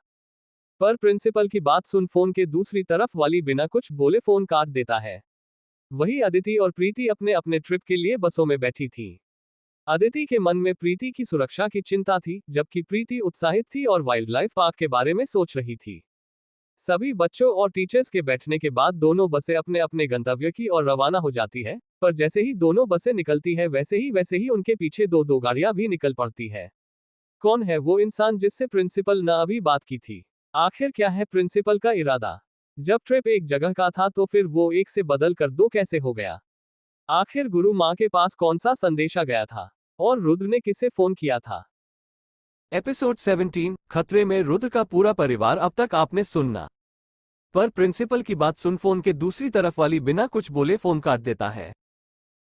पर प्रिंसिपल की बात सुन फोन के दूसरी तरफ वाली बिना कुछ बोले फोन काट देता है। वही अदिति और प्रीति अपने अपने ट्रिप के लिए बसों में बैठी थी। अदिति के मन में प्रीति की सुरक्षा की चिंता थी, जबकि प्रीति उत्साहित थी और वाइल्ड लाइफ पार्क के बारे में सोच रही थी। सभी बच्चों और टीचर्स के बैठने के बाद दोनों बसें अपने अपने गंतव्य की ओर रवाना हो जाती है, पर जैसे ही दोनों बसें निकलती है वैसे ही उनके पीछे दो दो गाड़ियां भी निकल पड़ती है। कौन है वो इंसान जिससे प्रिंसिपल ने अभी बात की थी? आखिर क्या है प्रिंसिपल का इरादा? जब ट्रिप एक जगह का था तो फिर वो एक से बदल कर दो कैसे हो गया? आखिर गुरु माँ के पास कौन सा संदेशा गया था और रुद्र ने किसे फोन किया था? एपिसोड 17 खतरे में रुद्र का पूरा परिवार अब तक आपने सुनना। पर प्रिंसिपल की बात सुन फोन के दूसरी तरफ वाली बिना कुछ बोले फोन काट देता है।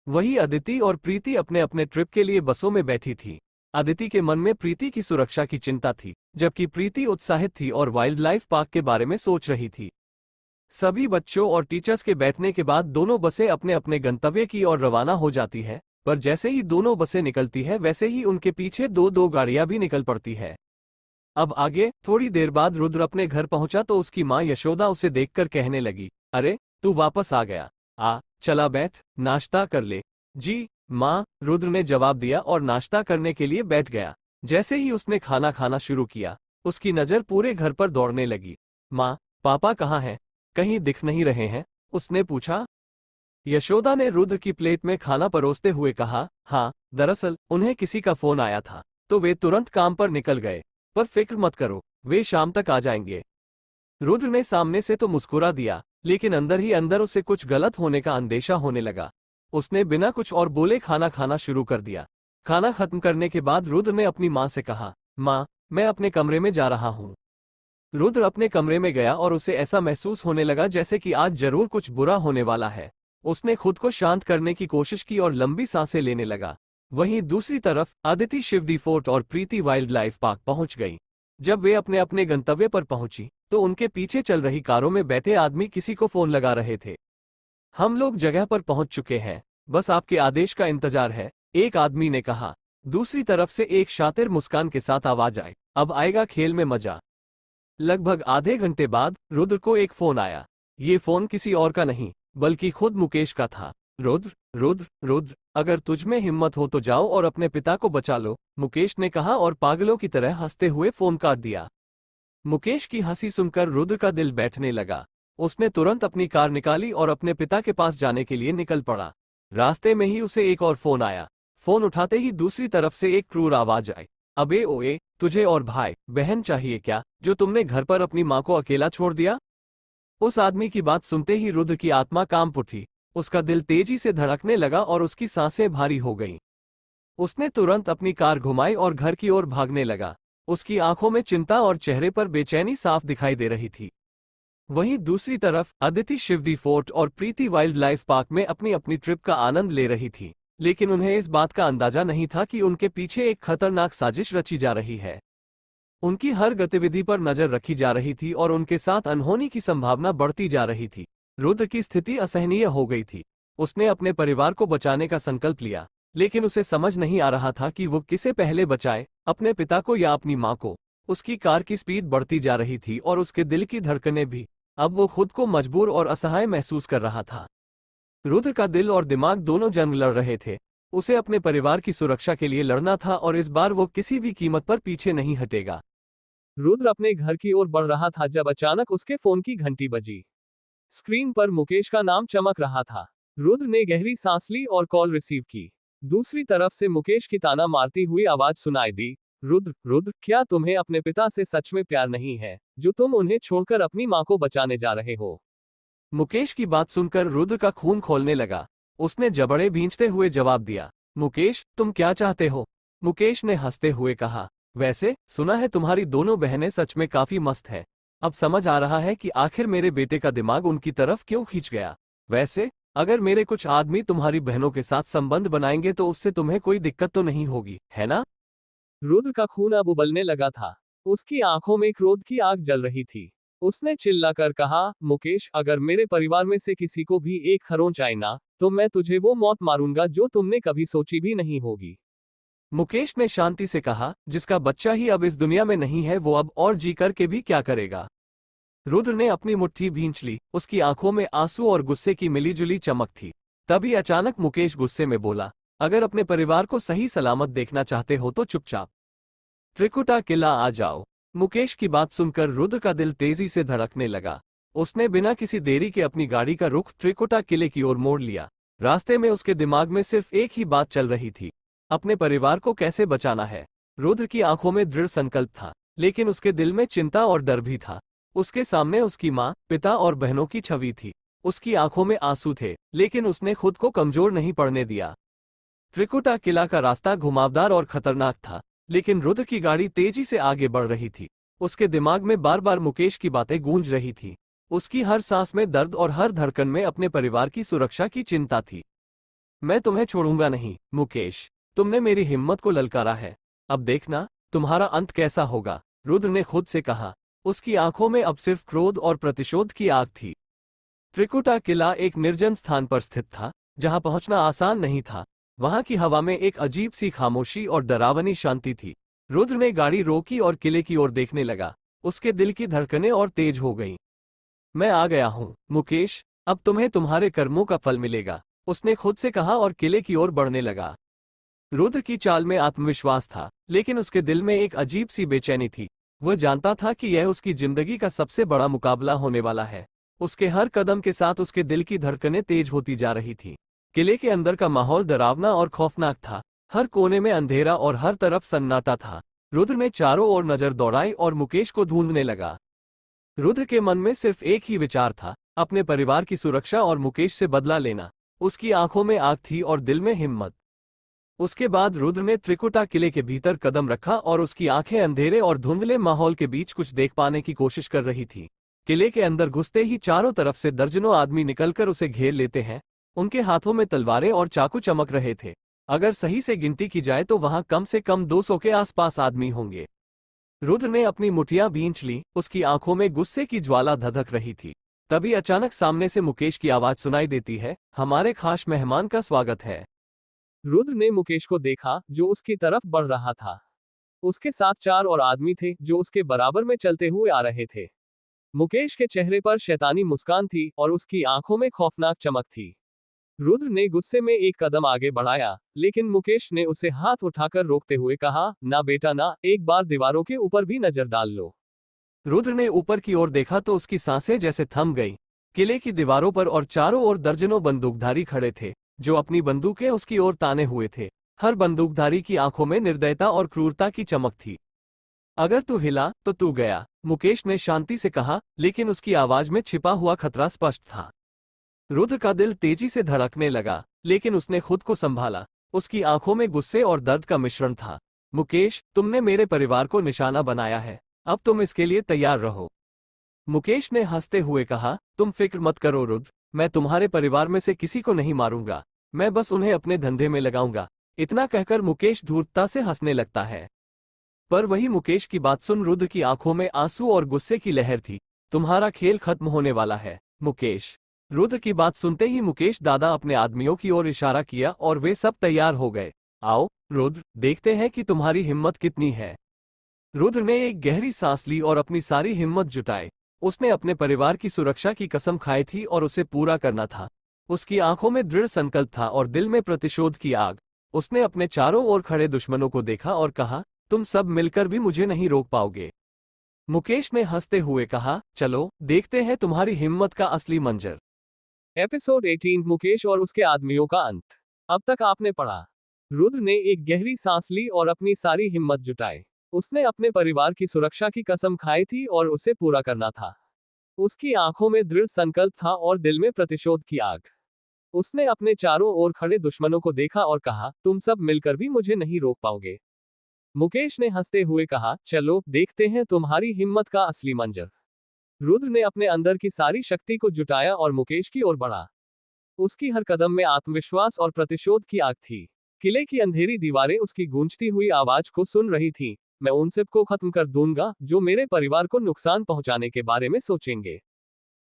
वही अदिति और प्रीति अपने अपने ट्रिप के लिए बसों में बैठी थी। अदिति के मन में प्रीति की सुरक्षा की चिंता थी, जबकि प्रीति उत्साहित थी और वाइल्ड लाइफ पार्क के बारे में सोच रही थी। सभी बच्चों और टीचर्स के बैठने के बाद दोनों बसें अपने अपने गंतव्य की ओर रवाना हो जाती है, पर जैसे ही दोनों बसें निकलती है वैसे ही उनके पीछे दो दो गाड़ियां भी निकल पड़ती है। अब आगे थोड़ी देर बाद रुद्र अपने घर पहुंचा तो उसकी मां यशोदा उसे देखकर कहने लगी, अरे तू वापस आ गया, चला बैठ, नाश्ता कर ले। जी मां, रुद्र ने जवाब दिया और नाश्ता करने के लिए बैठ गया। जैसे ही उसने खाना खाना शुरू किया, उसकी नजर पूरे घर पर दौड़ने लगी। मां, पापा कहाँ हैं? कहीं दिख नहीं रहे हैं? उसने पूछा। यशोदा ने रुद्र की प्लेट में खाना परोसते हुए कहा, हाँ, दरअसल उन्हें किसी का फोन आया था, तो वे तुरंत काम पर निकल गए, पर फिक्र मत करो, वे शाम तक आ जाएंगे। रुद्र ने सामने से तो मुस्कुरा दिया, लेकिन अंदर ही अंदर उसे कुछ गलत होने का अंदेशा होने लगा। उसने बिना कुछ और बोले खाना खाना शुरू कर दिया। खाना खत्म करने के बाद रुद्र ने अपनी माँ से कहा, माँ, मैं अपने कमरे में जा रहा हूँ। रुद्र अपने कमरे में गया और उसे ऐसा महसूस होने लगा जैसे कि आज जरूर कुछ बुरा होने वाला है। उसने खुद को शांत करने की कोशिश की और लंबी सांसें लेने लगा। वहीं दूसरी तरफ अदिति शिवदी फोर्ट और प्रीति वाइल्ड लाइफ पार्क पहुंच गई। जब वे अपने अपने गंतव्य पर पहुंची तो उनके पीछे चल रही कारों में बैठे आदमी किसी को फोन लगा रहे थे। हम लोग जगह पर पहुंच चुके हैं, बस आपके आदेश का इंतजार है, एक आदमी ने कहा। दूसरी तरफ से एक शातिर मुस्कान के साथ आवाज आई, अब आएगा खेल में मजा। लगभग आधे घंटे बाद रुद्र को एक फोन आया। ये फोन किसी और का नहीं बल्कि खुद मुकेश का था। रुद्र रुद्र रुद्र, अगर तुझ में हिम्मत हो तो जाओ और अपने पिता को बचा लो, मुकेश ने कहा और पागलों की तरह हंसते हुए फोन काट दिया। मुकेश की हंसी सुनकर रुद्र का दिल बैठने लगा। उसने तुरंत अपनी कार निकाली और अपने पिता के पास जाने के लिए निकल पड़ा। रास्ते में ही उसे एक और फोन आया। फोन उठाते ही दूसरी तरफ से एक क्रूर आवाज आई, अबे ओए, तुझे और भाई बहन चाहिए क्या, जो तुमने घर पर अपनी माँ को अकेला छोड़ दिया? उस आदमी की बात सुनते ही रुद्र की आत्मा कांप उठी। उसका दिल तेजी से धड़कने लगा और उसकी सांसें भारी हो गईं। उसने तुरंत अपनी कार घुमाई और घर की ओर भागने लगा। उसकी आंखों में चिंता और चेहरे पर बेचैनी साफ दिखाई दे रही थी। वहीं दूसरी तरफ अदिति शिवदी फोर्ट और प्रीति वाइल्ड लाइफ पार्क में अपनी अपनी ट्रिप का आनंद ले रही थी, लेकिन उन्हें इस बात का अंदाजा नहीं था कि उनके पीछे एक खतरनाक साजिश रची जा रही है। उनकी हर गतिविधि पर नजर रखी जा रही थी और उनके साथ अनहोनी की संभावना बढ़ती जा रही थी। रुद्र की स्थिति असहनीय हो गई थी। उसने अपने परिवार को बचाने का संकल्प लिया, लेकिन उसे समझ नहीं आ रहा था कि वो किसे पहले बचाए, अपने पिता को या अपनी माँ को। उसकी कार की स्पीड बढ़ती जा रही थी और उसके दिल की धड़कनें भी। अब वो खुद को मजबूर और असहाय महसूस कर रहा था। रुद्र का दिल और दिमाग दोनों जंग लड़ रहे थे। उसे अपने परिवार की सुरक्षा के लिए लड़ना था और इस बार वो किसी भी कीमत पर पीछे नहीं हटेगा। रुद्र अपने घर की ओर बढ़ रहा था जब अचानक उसके फोन की घंटी बजी। स्क्रीन पर मुकेश का नाम चमक रहा था। रुद्र ने गहरी सांस ली और कॉल रिसीव की। दूसरी तरफ से मुकेश की ताना मारती हुई आवाज सुनाई दी। रुद्र, रुद्र, क्या तुम्हें अपने पिता से सच में प्यार नहीं है, जो तुम उन्हें छोड़कर अपनी मां को बचाने जा रहे हो? मुकेश की बात सुनकर रुद्र का खून खौलने लगा। उसने जबड़े भींचते हुए जवाब दिया, मुकेश, तुम क्या चाहते हो? मुकेश ने हंसते हुए कहा, वैसे सुना है तुम्हारी दोनों बहनें सच में काफी मस्त है। अब समझ आ रहा है कि आखिर मेरे बेटे का दिमाग उनकी तरफ क्यों खींच गया। वैसे अगर मेरे कुछ आदमी तुम्हारी बहनों के साथ संबंध बनाएंगे तो उससे तुम्हें कोई दिक्कत तो नहीं होगी, है ना? रुद्र का खून अब उबलने लगा था। उसकी आंखों में क्रोध की आग जल रही थी। उसने चिल्लाकर कहा, मुकेश, अगर मेरे परिवार में से किसी को भी एक खरोंच आए ना, तो मैं तुझे वो मौत मारूंगा जो तुमने कभी सोची भी नहीं होगी। मुकेश ने शांति से कहा, जिसका बच्चा ही अब इस दुनिया में नहीं है वो अब और जी करके भी क्या करेगा? रुद्र ने अपनी मुट्ठी भींच ली। उसकी आंखों में आंसू और गुस्से की मिलीजुली चमक थी। तभी अचानक मुकेश गुस्से में बोला, अगर अपने परिवार को सही सलामत देखना चाहते हो तो चुपचाप त्रिकुटा किला आ जाओ। मुकेश की बात सुनकर रुद्र का दिल तेजी से धड़कने लगा। उसने बिना किसी देरी के अपनी गाड़ी का रुख त्रिकुटा किले की ओर मोड़ लिया। रास्ते में उसके दिमाग में सिर्फ एक ही बात चल रही थी, अपने परिवार को कैसे बचाना है। रुद्र की आंखों में दृढ़ संकल्प था, लेकिन उसके दिल में चिंता और डर भी था। उसके सामने उसकी माँ, पिता और बहनों की छवि थी। उसकी आंखों में आंसू थे, लेकिन उसने खुद को कमजोर नहीं पड़ने दिया। त्रिकुटा किला का रास्ता घुमावदार और खतरनाक था, लेकिन रुद्र की गाड़ी तेजी से आगे बढ़ रही थी। उसके दिमाग में बार बार मुकेश की बातें गूंज रही थी। उसकी हर सांस में दर्द और हर धड़कन में अपने परिवार की सुरक्षा की चिंता थी। मैं तुम्हें छोड़ूंगा नहीं, मुकेश। तुमने मेरी हिम्मत को ललकारा है। अब देखना तुम्हारा अंत कैसा होगा, रुद्र ने खुद से कहा। उसकी आंखों में अब सिर्फ क्रोध और प्रतिशोध की आग थी। त्रिकुटा किला एक निर्जन स्थान पर स्थित था, जहां पहुंचना आसान नहीं था। वहां की हवा में एक अजीब सी खामोशी और डरावनी शांति थी। रुद्र ने गाड़ी रोकी और किले की ओर देखने लगा। उसके दिल की धड़कनें और तेज हो गईं। मैं आ गया हूं, मुकेश। अब तुम्हें तुम्हारे कर्मों का फल मिलेगा, उसने खुद से कहा और किले की ओर बढ़ने लगा। रुद्र की चाल में आत्मविश्वास था, लेकिन उसके दिल में एक अजीब सी बेचैनी थी। वह जानता था कि यह उसकी जिंदगी का सबसे बड़ा मुकाबला होने वाला है। उसके हर कदम के साथ उसके दिल की धड़कनें तेज होती जा रही थीं। किले के अंदर का माहौल डरावना और खौफनाक था। हर कोने में अंधेरा और हर तरफ सन्नाटा था। रुद्र ने चारों ओर नजर दौड़ाई और मुकेश को ढूंढने लगा। रुद्र के मन में सिर्फ एक ही विचार था, अपने परिवार की सुरक्षा और मुकेश से बदला लेना। उसकी आंखों में आग थी और दिल में हिम्मत। उसके बाद रुद्र ने त्रिकुटा किले के भीतर कदम रखा और उसकी आंखें अंधेरे और धुंधले माहौल के बीच कुछ देख पाने की कोशिश कर रही थी। किले के अंदर घुसते ही चारों तरफ से दर्जनों आदमी निकलकर उसे घेर लेते हैं। उनके हाथों में तलवारें और चाकू चमक रहे थे। अगर सही से गिनती की जाए तो वहां कम से कम 200 के आसपास आदमी होंगे। रुद्र ने अपनी मुठियां भींच ली। उसकी आंखों में गुस्से की ज्वाला धधक रही थी। तभी अचानक सामने से मुकेश की आवाज सुनाई देती है, हमारे खास मेहमान का स्वागत है। रुद्र ने मुकेश को देखा, जो उसकी तरफ बढ़ रहा था। उसके साथ 4 और आदमी थे, जो उसके बराबर में चलते हुए आ रहे थे। मुकेश के चेहरे पर शैतानी मुस्कान थी और उसकी आंखों में खौफनाक चमक थी। रुद्र ने गुस्से में एक कदम आगे बढ़ाया, लेकिन मुकेश ने उसे हाथ उठाकर रोकते हुए कहा, ना बेटा ना, एक बार दीवारों के ऊपर भी नजर डाल लो। रुद्र ने ऊपर की ओर देखा तो उसकी सांसें जैसे थम गईं। किले की दीवारों पर और चारों ओर दर्जनों बंदूकधारी खड़े थे, जो अपनी बंदूकें उसकी ओर ताने हुए थे। हर बंदूकधारी की आंखों में निर्दयता और क्रूरता की चमक थी। अगर तू हिला तो तू गया, मुकेश ने शांति से कहा, लेकिन उसकी आवाज में छिपा हुआ खतरा स्पष्ट था। रुद्र का दिल तेजी से धड़कने लगा, लेकिन उसने खुद को संभाला। उसकी आंखों में गुस्से और दर्द का मिश्रण था। मुकेश, तुमने मेरे परिवार को निशाना बनाया है, अब तुम इसके लिए तैयार रहो। मुकेश ने हंसते हुए कहा, तुम फिक्र मत करो रुद्र, मैं तुम्हारे परिवार में से किसी को नहीं मारूंगा। मैं बस उन्हें अपने धंधे में लगाऊंगा। इतना कहकर मुकेश धूर्तता से हंसने लगता है। पर वही मुकेश की बात सुन रुद्र की आंखों में आंसू और गुस्से की लहर थी। तुम्हारा खेल खत्म होने वाला है, मुकेश। रुद्र की बात सुनते ही मुकेश दादा अपने आदमियों की ओर इशारा किया और वे सब तैयार हो गए। आओ रुद्र, देखते हैं कि तुम्हारी हिम्मत कितनी है। रुद्र ने एक गहरी सांस ली और अपनी सारी हिम्मत जुटाई। उसने अपने परिवार की सुरक्षा की कसम खाई थी और उसे पूरा करना था। उसकी आंखों में दृढ़ संकल्प था और दिल में प्रतिशोध की आग। उसने अपने चारों ओर खड़े दुश्मनों को देखा और कहा, तुम सब मिलकर भी मुझे नहीं रोक पाओगे। मुकेश ने हंसते हुए कहा, चलो देखते हैं तुम्हारी हिम्मत का असली मंजर। एपिसोड 18 मुकेश और उसके आदमियों का अंत। अब तक आपने पढ़ा। रुद्र ने एक गहरी सांस ली और अपनी सारी हिम्मत जुटाई। उसने अपने परिवार की सुरक्षा की कसम खाई थी और उसे पूरा करना था। उसकी आंखों में दृढ़ संकल्प था और दिल में प्रतिशोध की आग। उसने अपने चारों ओर खड़े दुश्मनों को देखा और कहा, तुम सब मिलकर भी मुझे नहीं रोक पाओगे। मुकेश ने हंसते हुए कहा, चलो देखते हैं तुम्हारी हिम्मत का असली मंजर। रुद्र ने अपने अंदर की सारी शक्ति को जुटाया और मुकेश की ओर बढ़ा। उसकी हर कदम में आत्मविश्वास और प्रतिशोध की आग थी। किले की अंधेरी दीवारें उसकी गूंजती हुई आवाज को सुन रही थीं। मैं उन सबको खत्म कर दूंगा जो मेरे परिवार को नुकसान पहुंचाने के बारे में सोचेंगे।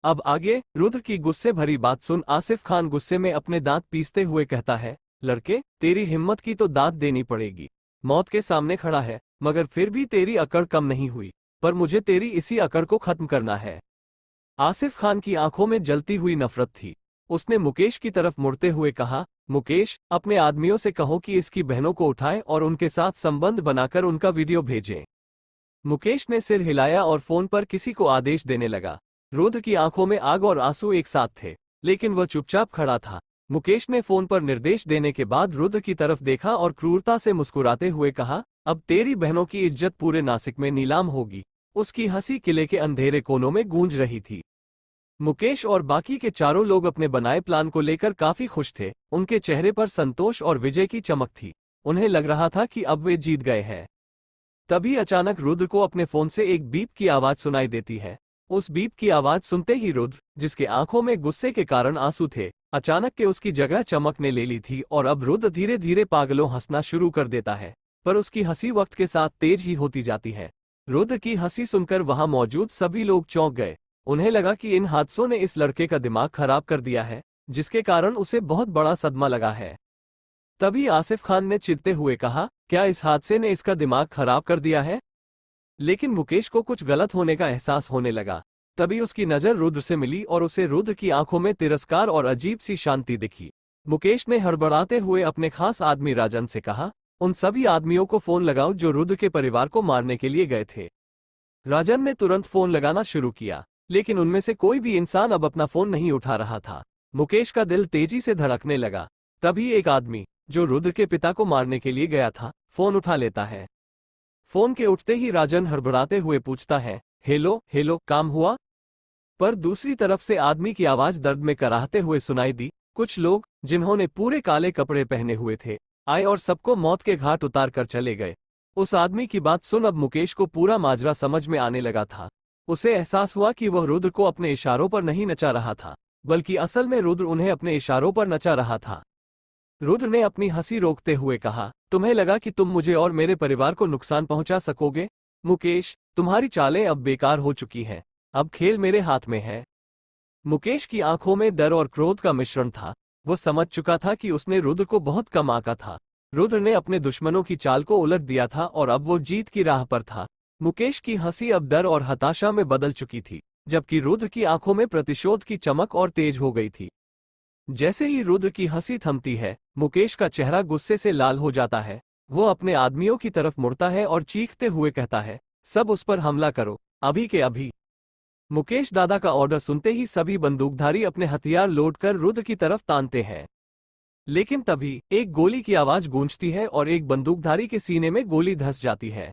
अब आगे रुद्र की गुस्से भरी बात सुन आसिफ खान गुस्से में अपने दांत पीसते हुए कहता है, लड़के, तेरी हिम्मत की तो दाद देनी पड़ेगी। मौत के सामने खड़ा है, मगर फिर भी तेरी अकड़ कम नहीं हुई। पर मुझे तेरी इसी अकड़ को खत्म करना है। आसिफ खान की आंखों में जलती हुई नफरत थी। उसने मुकेश की तरफ मुड़ते हुए कहा, मुकेश, अपने आदमियों से कहो कि इसकी बहनों को उठाएं और उनके साथ संबंध बनाकर उनका वीडियो भेजें। मुकेश ने सिर हिलाया और फोन पर किसी को आदेश देने लगा। रुद्र की आंखों में आग और आंसू एक साथ थे, लेकिन वह चुपचाप खड़ा था। मुकेश ने फोन पर निर्देश देने के बाद रुद्र की तरफ देखा और क्रूरता से मुस्कुराते हुए कहा, अब तेरी बहनों की इज्जत पूरे नासिक में नीलाम होगी। उसकी हंसी किले के अंधेरे कोनों में गूंज रही थी। मुकेश और बाकी के चारों लोग अपने बनाए प्लान को लेकर काफी खुश थे। उनके चेहरे पर संतोष और विजय की चमक थी। उन्हें लग रहा था कि अब वे जीत गए हैं। तभी अचानक रुद्र को अपने फोन से एक बीप की आवाज सुनाई देती है। उस बीप की आवाज सुनते ही रुद्र, जिसके आंखों में गुस्से के कारण आंसू थे, अचानक के उसकी जगह चमक ने ले ली थी और अब रुद्र धीरे धीरे पागलों हंसना शुरू कर देता है। पर उसकी हंसी वक्त के साथ तेज ही होती जाती है। रुद्र की हंसी सुनकर वहां मौजूद सभी लोग चौंक गए। उन्हें लगा कि इन हादसों ने इस लड़के का दिमाग खराब कर दिया है, जिसके कारण उसे बहुत बड़ा सदमा लगा है। तभी आसिफ खान ने चिढ़ते हुए कहा, क्या इस हादसे ने इसका दिमाग खराब कर दिया है? लेकिन मुकेश को कुछ गलत होने का एहसास होने लगा। तभी उसकी नजर रुद्र से मिली और उसे रुद्र की आंखों में तिरस्कार और अजीब सी शांति दिखी। मुकेश ने हड़बड़ाते हुए अपने खास आदमी राजन से कहा, उन सभी आदमियों को फोन लगाओ जो रुद्र के परिवार को मारने के लिए गए थे। राजन ने तुरंत फोन लगाना शुरू किया, लेकिन उनमें से कोई भी इंसान अब अपना फोन नहीं उठा रहा था। मुकेश का दिल तेजी से धड़कने लगा। तभी एक आदमी, जो रुद्र के पिता को मारने के लिए गया था, फोन उठा लेता है। फोन के उठते ही राजन हड़बड़ाते हुए पूछता है, हेलो हेलो, काम हुआ? पर दूसरी तरफ से आदमी की आवाज दर्द में कराहते हुए सुनाई दी, कुछ लोग, जिन्होंने पूरे काले कपड़े पहने हुए थे, आए और सबको मौत के घाट उतार कर चले गए। उस आदमी की बात सुन अब मुकेश को पूरा माजरा समझ में आने लगा था। उसे एहसास हुआ कि वह रुद्र को अपने इशारों पर नहीं नचा रहा था, बल्कि असल में रुद्र उन्हें अपने इशारों पर नचा रहा था। रुद्र ने अपनी हंसी रोकते हुए कहा, तुम्हें लगा कि तुम मुझे और मेरे परिवार को नुकसान पहुंचा सकोगे? मुकेश, तुम्हारी चालें अब बेकार हो चुकी हैं। अब खेल मेरे हाथ में है। मुकेश की आंखों में डर और क्रोध का मिश्रण था। वो समझ चुका था कि उसने रुद्र को बहुत कम आंका था। रुद्र ने अपने दुश्मनों की चाल को उलट दिया था और अब वो जीत की राह पर था। मुकेश की हंसी अब डर और हताशा में बदल चुकी थी, जबकि रुद्र की आंखों में प्रतिशोध की चमक और तेज हो गई थी। जैसे ही रुद्र की हंसी थमती है, मुकेश का चेहरा गुस्से से लाल हो जाता है। वो अपने आदमियों की तरफ मुड़ता है और चीखते हुए कहता है, सब उस पर हमला करो, अभी के अभी। मुकेश दादा का ऑर्डर सुनते ही सभी बंदूकधारी अपने हथियार लोड कर रुद्र की तरफ तानते हैं। लेकिन तभी एक गोली की आवाज गूंजती है और एक बंदूकधारी के सीने में गोली धंस जाती है।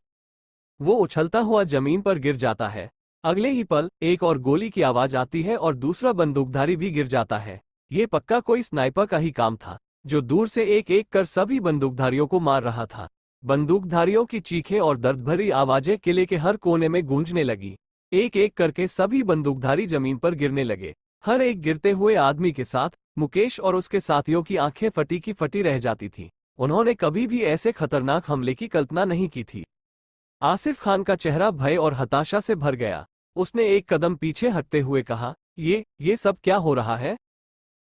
वो उछलता हुआ जमीन पर गिर जाता है। अगले ही पल एक और गोली की आवाज आती है और दूसरा बंदूकधारी भी गिर जाता है। ये पक्का कोई स्नाइपर का ही काम था, जो दूर से एक एक कर सभी बंदूकधारियों को मार रहा था। बंदूकधारियों की चीखें और दर्द भरी आवाजें किले के हर कोने में गूंजने लगी। एक एक करके सभी बंदूकधारी जमीन पर गिरने लगे। हर एक गिरते हुए आदमी के साथ मुकेश और उसके साथियों की आंखें फटी की फटी रह जाती थीं। उन्होंने कभी भी ऐसे खतरनाक हमले की कल्पना नहीं की थी। आसिफ खान का चेहरा भय और हताशा से भर गया। उसने एक कदम पीछे हटते हुए कहा, ये सब क्या हो रहा है?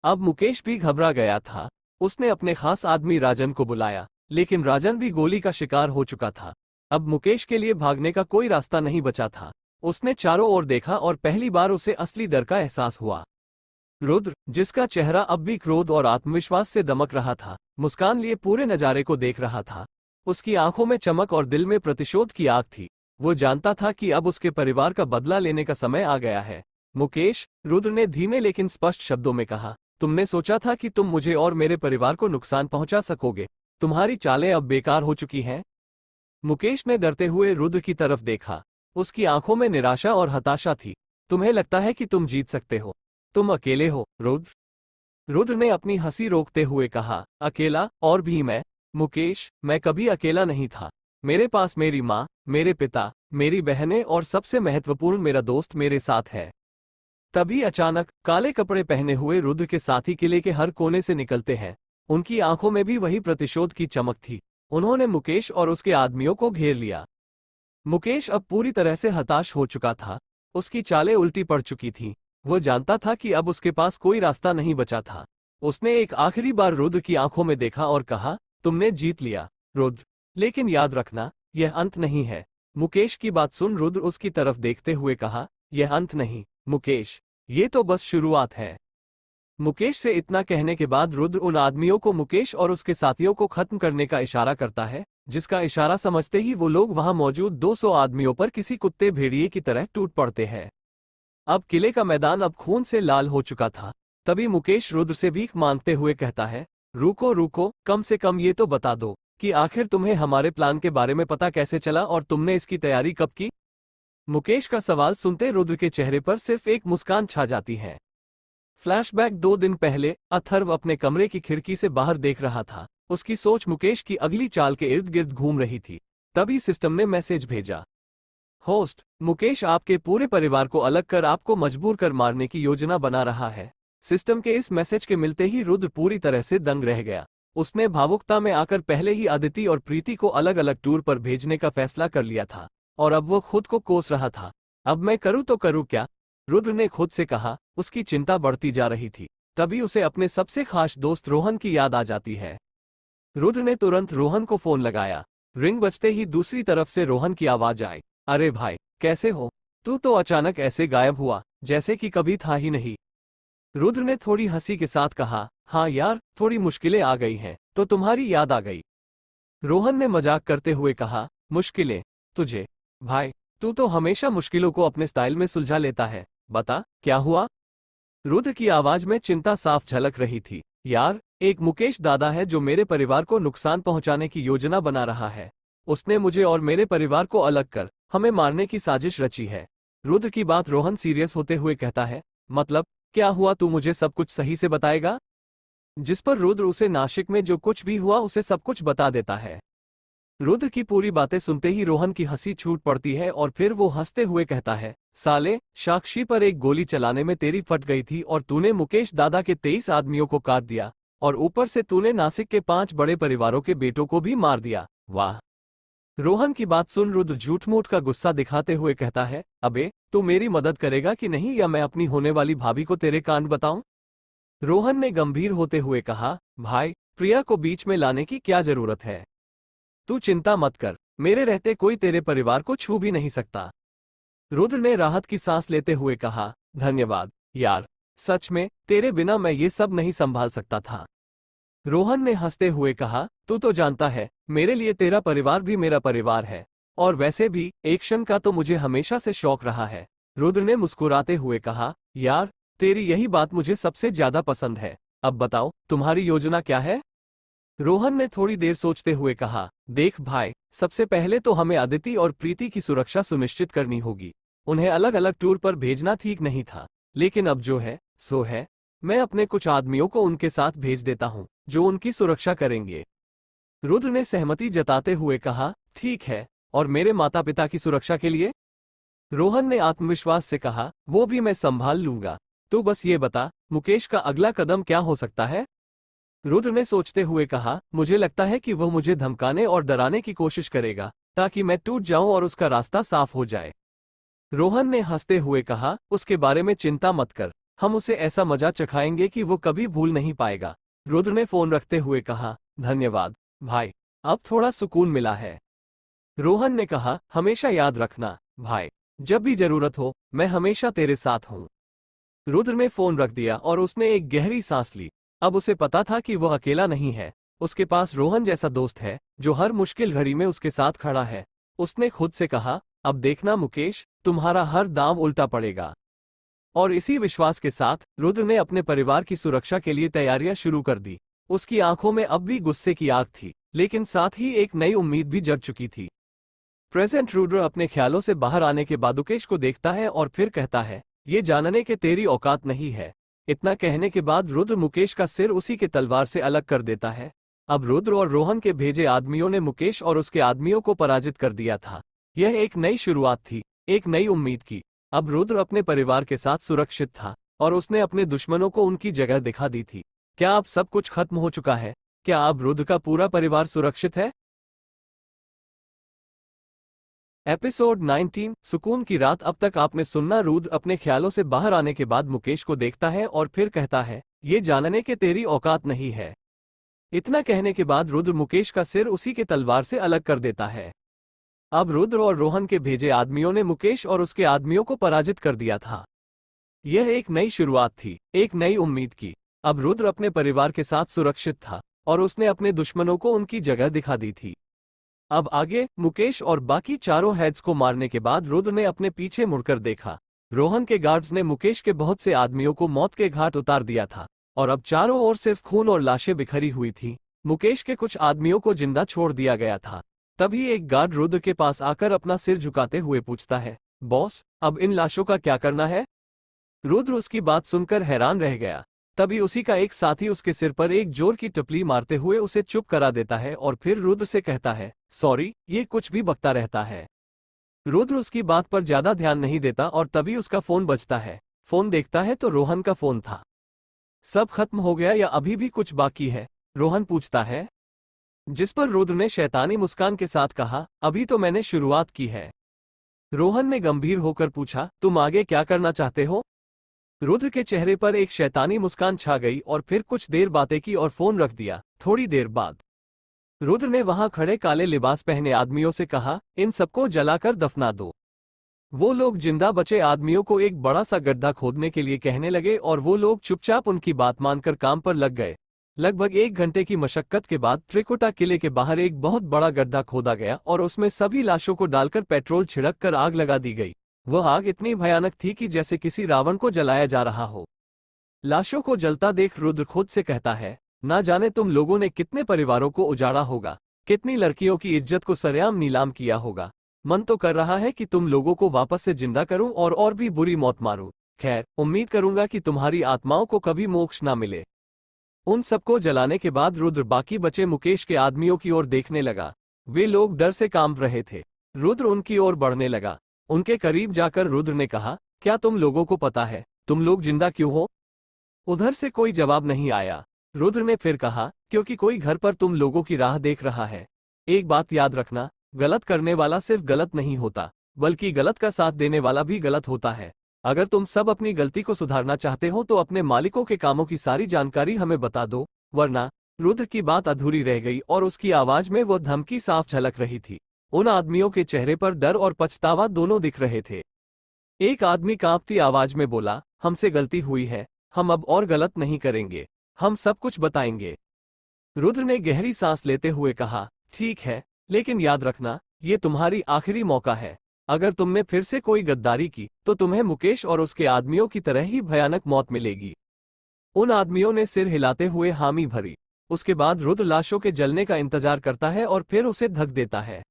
अब मुकेश भी घबरा गया था। उसने अपने खास आदमी राजन को बुलाया, लेकिन राजन भी गोली का शिकार हो चुका था। अब मुकेश के लिए भागने का कोई रास्ता नहीं बचा था। उसने चारों ओर देखा और पहली बार उसे असली डर का एहसास हुआ। रुद्र, जिसका चेहरा अब भी क्रोध और आत्मविश्वास से दमक रहा था, मुस्कान लिए पूरे नजारे को देख रहा था। उसकी आंखों में चमक और दिल में प्रतिशोध की आग थी। वो जानता था कि अब उसके परिवार का बदला लेने का समय आ गया है। मुकेश, रुद्र ने धीमे लेकिन स्पष्ट शब्दों में कहा, तुमने सोचा था कि तुम मुझे और मेरे परिवार को नुकसान पहुंचा सकोगे। तुम्हारी चालें अब बेकार हो चुकी हैं। मुकेश ने डरते हुए रुद्र की तरफ देखा। उसकी आंखों में निराशा और हताशा थी। तुम्हें लगता है कि तुम जीत सकते हो? तुम अकेले हो, रुद्र। रुद्र ने अपनी हंसी रोकते हुए कहा, अकेला? और भी मैं? मुकेश, मैं कभी अकेला नहीं था। मेरे पास मेरी माँ, मेरे पिता, मेरी बहनें और सबसे महत्वपूर्ण मेरा दोस्त मेरे साथ है। तभी अचानक काले कपड़े पहने हुए रुद्र के साथी किले के हर कोने से निकलते हैं। उनकी आंखों में भी वही प्रतिशोध की चमक थी। उन्होंने मुकेश और उसके आदमियों को घेर लिया। मुकेश अब पूरी तरह से हताश हो चुका था। उसकी चालें उल्टी पड़ चुकी थीं। वो जानता था कि अब उसके पास कोई रास्ता नहीं बचा था। उसने एक आखिरी बार रुद्र की आंखों में देखा और कहा, तुमने जीत लिया, रुद्र। लेकिन याद रखना, यह अंत नहीं है। मुकेश की बात सुन रुद्र उसकी तरफ देखते हुए कहा, यह अंत नहीं, मुकेश। ये तो बस शुरुआत है। मुकेश से इतना कहने के बाद रुद्र उन आदमियों को मुकेश और उसके साथियों को खत्म करने का इशारा करता है, जिसका इशारा समझते ही वो लोग वहां मौजूद 200 आदमियों पर किसी कुत्ते भेड़िए की तरह टूट पड़ते हैं। अब किले का मैदान अब खून से लाल हो चुका था। तभी मुकेश रुद्र से भीख मांगते हुए कहता है, रुको रुको, कम से कम ये तो बता दो कि आखिर तुम्हें हमारे प्लान के बारे में पता कैसे चला और तुमने इसकी तैयारी कब की? मुकेश का सवाल सुनते रुद्र के चेहरे पर सिर्फ एक मुस्कान छा जाती है। फ्लैशबैक 2 दिन पहले अथर्व अपने कमरे की खिड़की से बाहर देख रहा था। उसकी सोच मुकेश की अगली चाल के इर्द गिर्द घूम रही थी। तभी सिस्टम ने मैसेज भेजा, होस्ट, मुकेश आपके पूरे परिवार को अलग कर आपको मजबूर कर मारने की योजना बना रहा है। सिस्टम के इस मैसेज के मिलते ही रुद्र पूरी तरह से दंग रह गया। उसने भावुकता में आकर पहले ही अदिति और प्रीति को अलग अलग टूर पर भेजने का फैसला कर लिया था और अब वो खुद को कोस रहा था। अब मैं करूँ तो करूँ क्या? रुद्र ने खुद से कहा। उसकी चिंता बढ़ती जा रही थी। तभी उसे अपने सबसे खास दोस्त रोहन की याद आ जाती है। रुद्र ने तुरंत रोहन को फोन लगाया। रिंग बजते ही दूसरी तरफ से रोहन की आवाज आई, अरे भाई, कैसे हो? तू तो अचानक ऐसे गायब हुआ, जैसे कि कभी था ही नहीं। रुद्र ने थोड़ी हंसी के साथ कहा, हाँ यार, थोड़ी मुश्किलें आ गई हैं, तो तुम्हारी याद आ गई। रोहन ने मजाक करते हुए कहा, मुश्किलें? तुझे? भाई, तू तो हमेशा मुश्किलों को अपने स्टाइल में सुलझा लेता है। बता, क्या हुआ? रुद्र की आवाज में चिंता साफ झलक रही थी। यार, एक मुकेश दादा है जो मेरे परिवार को नुकसान पहुंचाने की योजना बना रहा है। उसने मुझे और मेरे परिवार को अलग कर हमें मारने की साजिश रची है। रुद्र की बात रोहन सीरियस होते हुए कहता है, मतलब क्या हुआ? तू मुझे सब कुछ सही से बताएगा? जिस पर रुद्र उसे नासिक में जो कुछ भी हुआ उसे सब कुछ बता देता है। रुद्र की पूरी बातें सुनते ही रोहन की हंसी छूट पड़ती है और फिर वो हंसते हुए कहता है, साले, साक्षी पर एक गोली चलाने में तेरी फट गई थी और तूने मुकेश दादा के 23 आदमियों को काट दिया और ऊपर से तूने नासिक के 5 बड़े परिवारों के बेटों को भी मार दिया। वाह! रोहन की बात सुन रुद्र झूठ मूठ का गुस्सा दिखाते हुए कहता है, अबे, तू मेरी मदद करेगा कि नहीं, या मैं अपनी होने वाली भाभी को तेरे कांड बताऊं? रोहन ने गंभीर होते हुए कहा, भाई, प्रिया को बीच में लाने की क्या जरूरत है? तू चिंता मत कर, मेरे रहते कोई तेरे परिवार को छू भी नहीं सकता। रुद्र ने राहत की सांस लेते हुए कहा, धन्यवाद यार, सच में तेरे बिना मैं ये सब नहीं संभाल सकता था। रोहन ने हंसते हुए कहा, तू तो जानता है, मेरे लिए तेरा परिवार भी मेरा परिवार है, और वैसे भी एक्शन का तो मुझे हमेशा से शौक रहा है। रुद्र ने मुस्कुराते हुए कहा, यार, तेरी यही बात मुझे सबसे ज्यादा पसंद है। अब बताओ, तुम्हारी योजना क्या है? रोहन ने थोड़ी देर सोचते हुए कहा, देख भाई, सबसे पहले तो हमें अदिति और प्रीति की सुरक्षा सुनिश्चित करनी होगी। उन्हें अलग अलग टूर पर भेजना ठीक नहीं था, लेकिन अब जो है सो है। मैं अपने कुछ आदमियों को उनके साथ भेज देता हूं, जो उनकी सुरक्षा करेंगे। रुद्र ने सहमति जताते हुए कहा, ठीक है, और मेरे माता पिता की सुरक्षा के लिए? रोहन ने आत्मविश्वास से कहा, वो भी मैं संभाल लूंगा। तू बस ये बता, मुकेश का अगला कदम क्या हो सकता है? रुद्र ने सोचते हुए कहा, मुझे लगता है कि वह मुझे धमकाने और डराने की कोशिश करेगा, ताकि मैं टूट जाऊं और उसका रास्ता साफ हो जाए। रोहन ने हंसते हुए कहा, उसके बारे में चिंता मत कर, हम उसे ऐसा मजा चखाएंगे कि वो कभी भूल नहीं पाएगा। रुद्र ने फोन रखते हुए कहा, धन्यवाद भाई, अब थोड़ा सुकून मिला है। रोहन ने कहा, हमेशा याद रखना भाई, जब भी जरूरत हो मैं हमेशा तेरे साथ हूं। रुद्र ने फोन रख दिया और उसने एक गहरी सांस ली। अब उसे पता था कि वह अकेला नहीं है, उसके पास रोहन जैसा दोस्त है जो हर मुश्किल घड़ी में उसके साथ खड़ा है। उसने खुद से कहा, अब देखना मुकेश, तुम्हारा हर दांव उल्टा पड़ेगा। और इसी विश्वास के साथ रुद्र ने अपने परिवार की सुरक्षा के लिए तैयारियां शुरू कर दी। उसकी आंखों में अब भी गुस्से की आग थी, लेकिन साथ ही एक नई उम्मीद भी जग चुकी थी। प्रेजेंट रुद्र अपने ख्यालों से बाहर आने के बाद मुकेश को देखता है और फिर कहता है, ये जानने के तेरी औकात नहीं है। इतना कहने के बाद रुद्र मुकेश का सिर उसी के तलवार से अलग कर देता है। अब रुद्र और रोहन के भेजे आदमियों ने मुकेश और उसके आदमियों को पराजित कर दिया था। यह एक नई शुरुआत थी, एक नई उम्मीद की। अब रुद्र अपने परिवार के साथ सुरक्षित था और उसने अपने दुश्मनों को उनकी जगह दिखा दी थी। क्या अब सब कुछ खत्म हो चुका है? क्या अब रुद्र का पूरा परिवार सुरक्षित है? एपिसोड 19 सुकून की रात। अब तक आपने सुनना। रुद्र अपने ख्यालों से बाहर आने के बाद मुकेश को देखता है और फिर कहता है, ये जानने के तेरी औकात नहीं है। इतना कहने के बाद रुद्र मुकेश का सिर उसी के तलवार से अलग कर देता है। अब रुद्र और रोहन के भेजे आदमियों ने मुकेश और उसके आदमियों को पराजित कर दिया था। यह एक नई शुरुआत थी, एक नई उम्मीद की। अब रुद्र अपने परिवार के साथ सुरक्षित था और उसने अपने दुश्मनों को उनकी जगह दिखा दी थी। अब आगे मुकेश और बाकी चारों हेड्स को मारने के बाद रुद्र ने अपने पीछे मुड़कर देखा। रोहन के गार्ड्स ने मुकेश के बहुत से आदमियों को मौत के घाट उतार दिया था और अब चारों ओर सिर्फ खून और लाशें बिखरी हुई थी। मुकेश के कुछ आदमियों को जिंदा छोड़ दिया गया था। तभी एक गार्ड रुद्र के पास आकर अपना सिर झुकाते हुए पूछता है, बॉस, अब इन लाशों का क्या करना है? रुद्र उसकी बात सुनकर हैरान रह गया। तभी उसी का एक साथी उसके सिर पर एक जोर की टपली मारते हुए उसे चुप करा देता है और फिर रुद्र से कहता है, सॉरी, ये कुछ भी बकता रहता है। रुद्र उसकी बात पर ज्यादा ध्यान नहीं देता और तभी उसका फोन बजता है। फोन देखता है तो रोहन का फोन था। सब खत्म हो गया या अभी भी कुछ बाकी है? रोहन पूछता है, जिस पर रुद्र ने शैतानी मुस्कान के साथ कहा, अभी तो मैंने शुरुआत की है। रोहन ने गंभीर होकर पूछा, तुम आगे क्या करना चाहते हो? रुद्र के चेहरे पर एक शैतानी मुस्कान छा गई और फिर कुछ देर बातें की और फोन रख दिया। थोड़ी देर बाद रुद्र ने वहां खड़े काले लिबास पहने आदमियों से कहा, इन सबको जलाकर दफना दो। वो लोग जिंदा बचे आदमियों को एक बड़ा सा गड्ढा खोदने के लिए कहने लगे और वो लोग चुपचाप उनकी बात मानकर काम पर लग गए। लगभग 1 घंटे की मशक्कत के बाद त्रिकुटा किले के बाहर एक बहुत बड़ा गड्ढा खोदा गया और उसमें सभी लाशों को डालकर पेट्रोल छिड़क कर आग लगा दी गई। वह आग इतनी भयानक थी कि जैसे किसी रावण को जलाया जा रहा हो। लाशों को जलता देख रुद्र खुद से कहता है, ना जाने तुम लोगों ने कितने परिवारों को उजाड़ा होगा, कितनी लड़कियों की इज्जत को सरेआम नीलाम किया होगा। मन तो कर रहा है कि तुम लोगों को वापस से जिंदा करूं और भी बुरी मौत मारूं। खैर, उम्मीद करूंगा कि तुम्हारी आत्माओं को कभी मोक्ष ना मिले। उन सबको जलाने के बाद रुद्र बाकी बचे मुकेश के आदमियों की ओर देखने लगा। वे लोग डर से कांप रहे थे। रुद्र उनकी ओर बढ़ने लगा। उनके करीब जाकर रुद्र ने कहा, क्या तुम लोगों को पता है तुम लोग जिंदा क्यों हो? उधर से कोई जवाब नहीं आया। रुद्र ने फिर कहा, क्योंकि कोई घर पर तुम लोगों की राह देख रहा है। एक बात याद रखना, गलत करने वाला सिर्फ गलत नहीं होता, बल्कि गलत का साथ देने वाला भी गलत होता है। अगर तुम सब अपनी गलती को सुधारना चाहते हो तो अपने मालिकों के कामों की सारी जानकारी हमें बता दो, वरना। रुद्र की बात अधूरी रह गई और उसकी आवाज में वो धमकी साफ झलक रही थी। उन आदमियों के चेहरे पर डर और पछतावा दोनों दिख रहे थे। एक आदमी कांपती आवाज में बोला, हमसे गलती हुई है, हम अब और गलत नहीं करेंगे, हम सब कुछ बताएंगे। रुद्र ने गहरी सांस लेते हुए कहा, ठीक है, लेकिन याद रखना, ये तुम्हारी आखिरी मौका है। अगर तुमने फिर से कोई गद्दारी की तो तुम्हें मुकेश और उसके आदमियों की तरह ही भयानक मौत मिलेगी। उन आदमियों ने सिर हिलाते हुए हामी भरी। उसके बाद रुद्र लाशों के जलने का इंतजार करता है और फिर उसे धक देता है।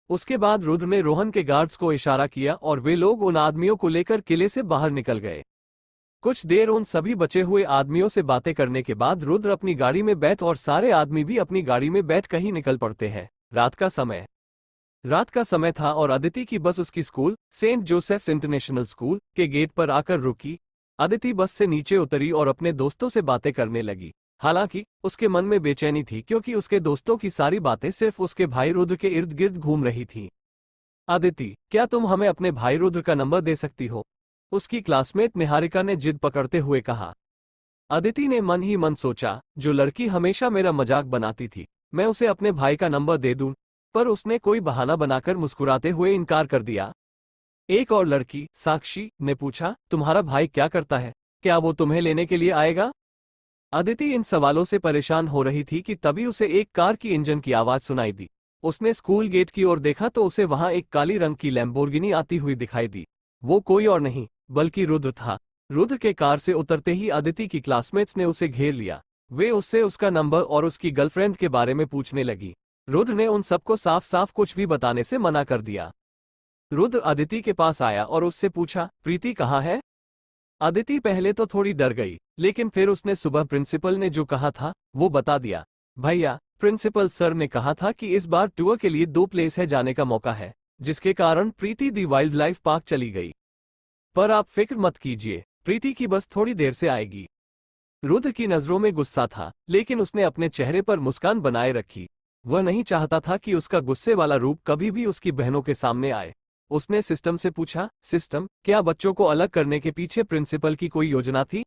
उसके बाद रुद्र ने रोहन के गार्ड्स को इशारा किया और वे लोग उन आदमियों को लेकर किले से बाहर निकल गए। कुछ देर उन सभी बचे हुए आदमियों से बातें करने के बाद रुद्र अपनी गाड़ी में बैठ और सारे आदमी भी अपनी गाड़ी में बैठ कहीं निकल पड़ते हैं। रात का समय था और अदिति की बस उसकी school Saint Joseph's international school के गेट पर आकर रुकी। अदिति बस से नीचे उतरी और अपने दोस्तों से बातें करने लगी। हालांकि उसके मन में बेचैनी थी क्योंकि उसके दोस्तों की सारी बातें सिर्फ उसके भाई रुद्र के इर्द गिर्द घूम रही थीं। अदिति, क्या तुम हमें अपने भाई रुद्र का नंबर दे सकती हो? उसकी क्लासमेट निहारिका ने जिद पकड़ते हुए कहा। अदिति ने मन ही मन सोचा, जो लड़की हमेशा मेरा मजाक बनाती थी, मैं उसे अपने भाई का नंबर दे दूं, पर उसने कोई बहाना बनाकर मुस्कुराते हुए इनकार कर दिया। एक और लड़की, साक्षी, ने पूछा, तुम्हारा भाई क्या करता है? क्या वो तुम्हें लेने के लिए आएगा? अदिति इन सवालों से परेशान हो रही थी कि तभी उसे एक कार की इंजन की आवाज सुनाई दी। उसने स्कूल गेट की ओर देखा तो उसे वहां एक काली रंग की लैम्बोर्गिनी आती हुई दिखाई दी। वो कोई और नहीं बल्कि रुद्र था। रुद्र के कार से उतरते ही अदिति की क्लासमेट्स ने उसे घेर लिया। वे उससे उसका नंबर और उसकी गर्लफ्रेंड के बारे में पूछने लगी। रुद्र ने उन सबको साफ साफ कुछ भी बताने से मना कर दिया। रुद्र अदिति के पास आया और उससे पूछा, प्रीति कहाँ है? अदिति पहले तो थोड़ी डर गई, लेकिन फिर उसने सुबह प्रिंसिपल ने जो कहा था वो बता दिया। भैया, प्रिंसिपल सर ने कहा था कि इस बार टूर के लिए 2 प्लेस है जाने का मौका है, जिसके कारण प्रीति दी वाइल्ड लाइफ पार्क चली गई। पर आप फिक्र मत कीजिए, प्रीति की बस थोड़ी देर से आएगी। रुद्र की नजरों में गुस्सा था, लेकिन उसने अपने चेहरे पर मुस्कान बनाए रखी। वह नहीं चाहता था कि उसका गुस्से वाला रूप कभी भी उसकी बहनों के सामने आए। उसने सिस्टम से पूछा, सिस्टम, क्या बच्चों को अलग करने के पीछे प्रिंसिपल की कोई योजना थी?